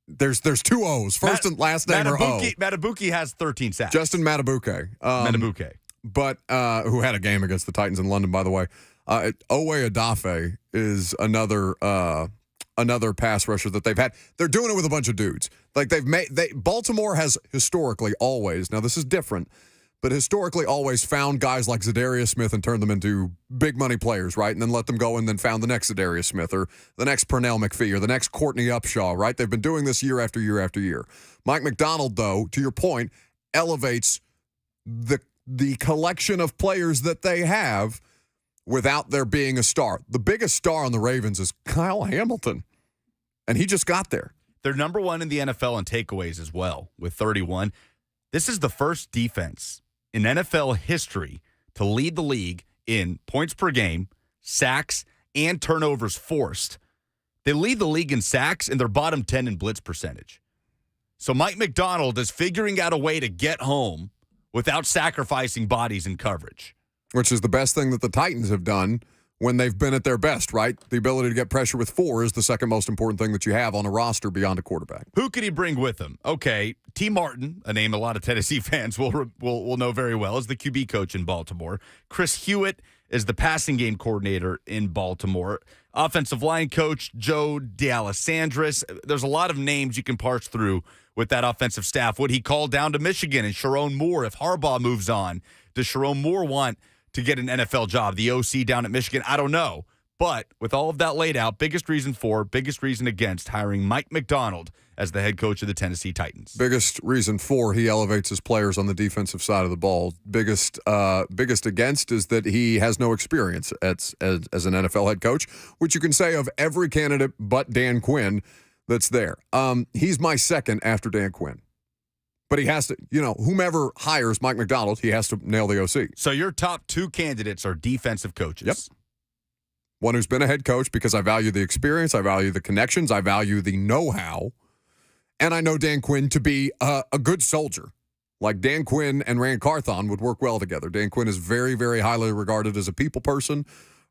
There's 2 O's. First and last name are O. Matabuke has 13 sacks. Justin Matabuke. Matabuke. But who had a game against the Titans in London, by the way. Owe Adafe is another pass rusher that they've had. They're doing it with a bunch of dudes. Like Baltimore has historically always, now this is different, but historically always found guys like Zadarius Smith and turned them into big money players, right? And then let them go and then found the next Zadarius Smith or the next Pernell McPhee or the next Courtney Upshaw, right? They've been doing this year after year after year. Mike Macdonald, though, to your point, elevates the collection of players that they have without there being a star. The biggest star on the Ravens is Kyle Hamilton, and he just got there. They're number 1 in the NFL in takeaways as well with 31. This is the first defense in NFL history to lead the league in points per game, sacks, and turnovers forced. They lead the league in sacks, and they're bottom 10 in blitz percentage. So Mike Macdonald is figuring out a way to get home without sacrificing bodies in coverage. Which is the best thing that the Titans have done when they've been at their best, right? The ability to get pressure with 4 is the second most important thing that you have on a roster beyond a quarterback. Who could he bring with him? Okay, T. Martin, a name a lot of Tennessee fans will know very well, is the QB coach in Baltimore. Chris Hewitt is the passing game coordinator in Baltimore. Offensive line coach Joe D'Alessandris. There's a lot of names you can parse through with that offensive staff. Would he call down to Michigan and Sharon Moore if Harbaugh moves on? Does Sharon Moore want to get an NFL job, the OC down at Michigan? I don't know. But with all of that laid out, biggest reason against hiring Mike Macdonald as the head coach of the Tennessee Titans. Biggest reason for, he elevates his players on the defensive side of the ball. Biggest against is that he has no experience as an NFL head coach, which you can say of every candidate but Dan Quinn that's there. He's my second after Dan Quinn. But he has to, whomever hires Mike Macdonald, he has to nail the OC. So your top 2 candidates are defensive coaches. Yep. One who's been a head coach because I value the experience, I value the connections, I value the know-how, and I know Dan Quinn to be a good soldier. Like Dan Quinn and Rand Carthon would work well together. Dan Quinn is very, very highly regarded as a people person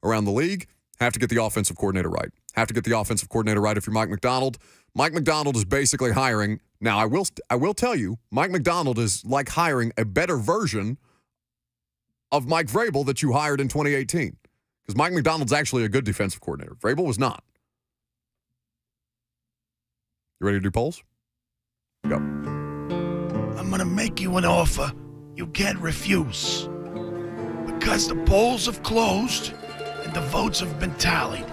around the league. Have to get the offensive coordinator right. Have to get the offensive coordinator right if you're Mike Macdonald. Mike Macdonald is basically hiring. Now, I will tell you, Mike Macdonald is like hiring a better version of Mike Vrabel that you hired in 2018. Because Mike Macdonald's actually a good defensive coordinator. Vrabel was not. You ready to do polls? Go. I'm going to make you an offer you can't refuse. Because the polls have closed and the votes have been tallied,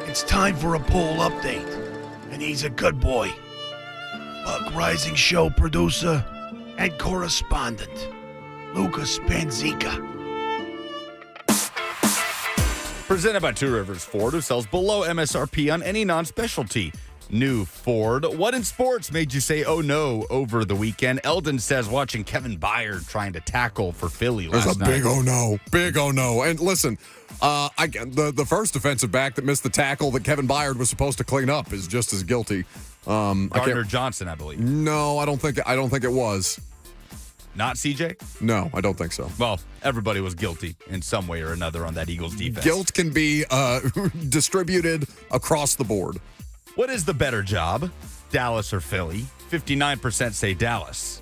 it's time for a poll update. And he's a good boy. Buck Rising show producer and correspondent, Lucas Panzica. Presented by Two Rivers Ford, who sells below MSRP on any non-specialty new Ford. What in sports made you say, oh no, over the weekend? Eldon says watching Kevin Byard trying to tackle for Philly last night. There's a big oh no. And listen, the first defensive back that missed the tackle that Kevin Byard was supposed to clean up is just as guilty. Gardner Johnson, I believe. No, I don't think it was. Not CJ? No, I don't think so. Well, everybody was guilty in some way or another on that Eagles defense. Guilt can be distributed across the board. What is the better job, Dallas or Philly? 59% say Dallas.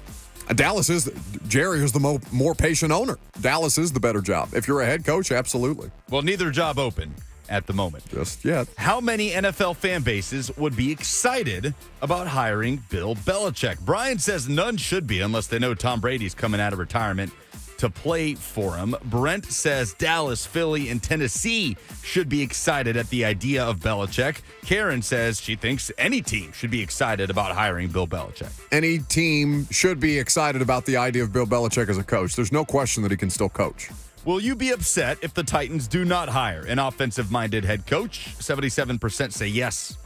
Jerry is the more patient owner. Dallas is the better job. If you're a head coach, absolutely. Well, neither job open at the moment. Just yet. How many NFL fan bases would be excited about hiring Bill Belichick? Brian says none should be unless they know Tom Brady's coming out of retirement to play for him. Brent says Dallas, Philly, and Tennessee should be excited at the idea of Belichick. Karen says she thinks any team should be excited about hiring Bill Belichick. Any team should be excited about the idea of Bill Belichick as a coach. There's no question that he can still coach. Will you be upset if the Titans do not hire an offensive-minded head coach? 77% say yes.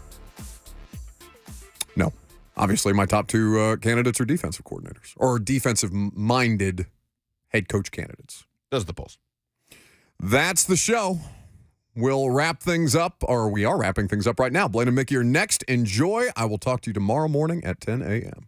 No. Obviously, my top two candidates are defensive coordinators or defensive-minded head coach candidates. Those are the polls. That's the show. We'll wrap things up, or we are wrapping things up right now. Blaine and Mickey are next. Enjoy. I will talk to you tomorrow morning at 10 a.m.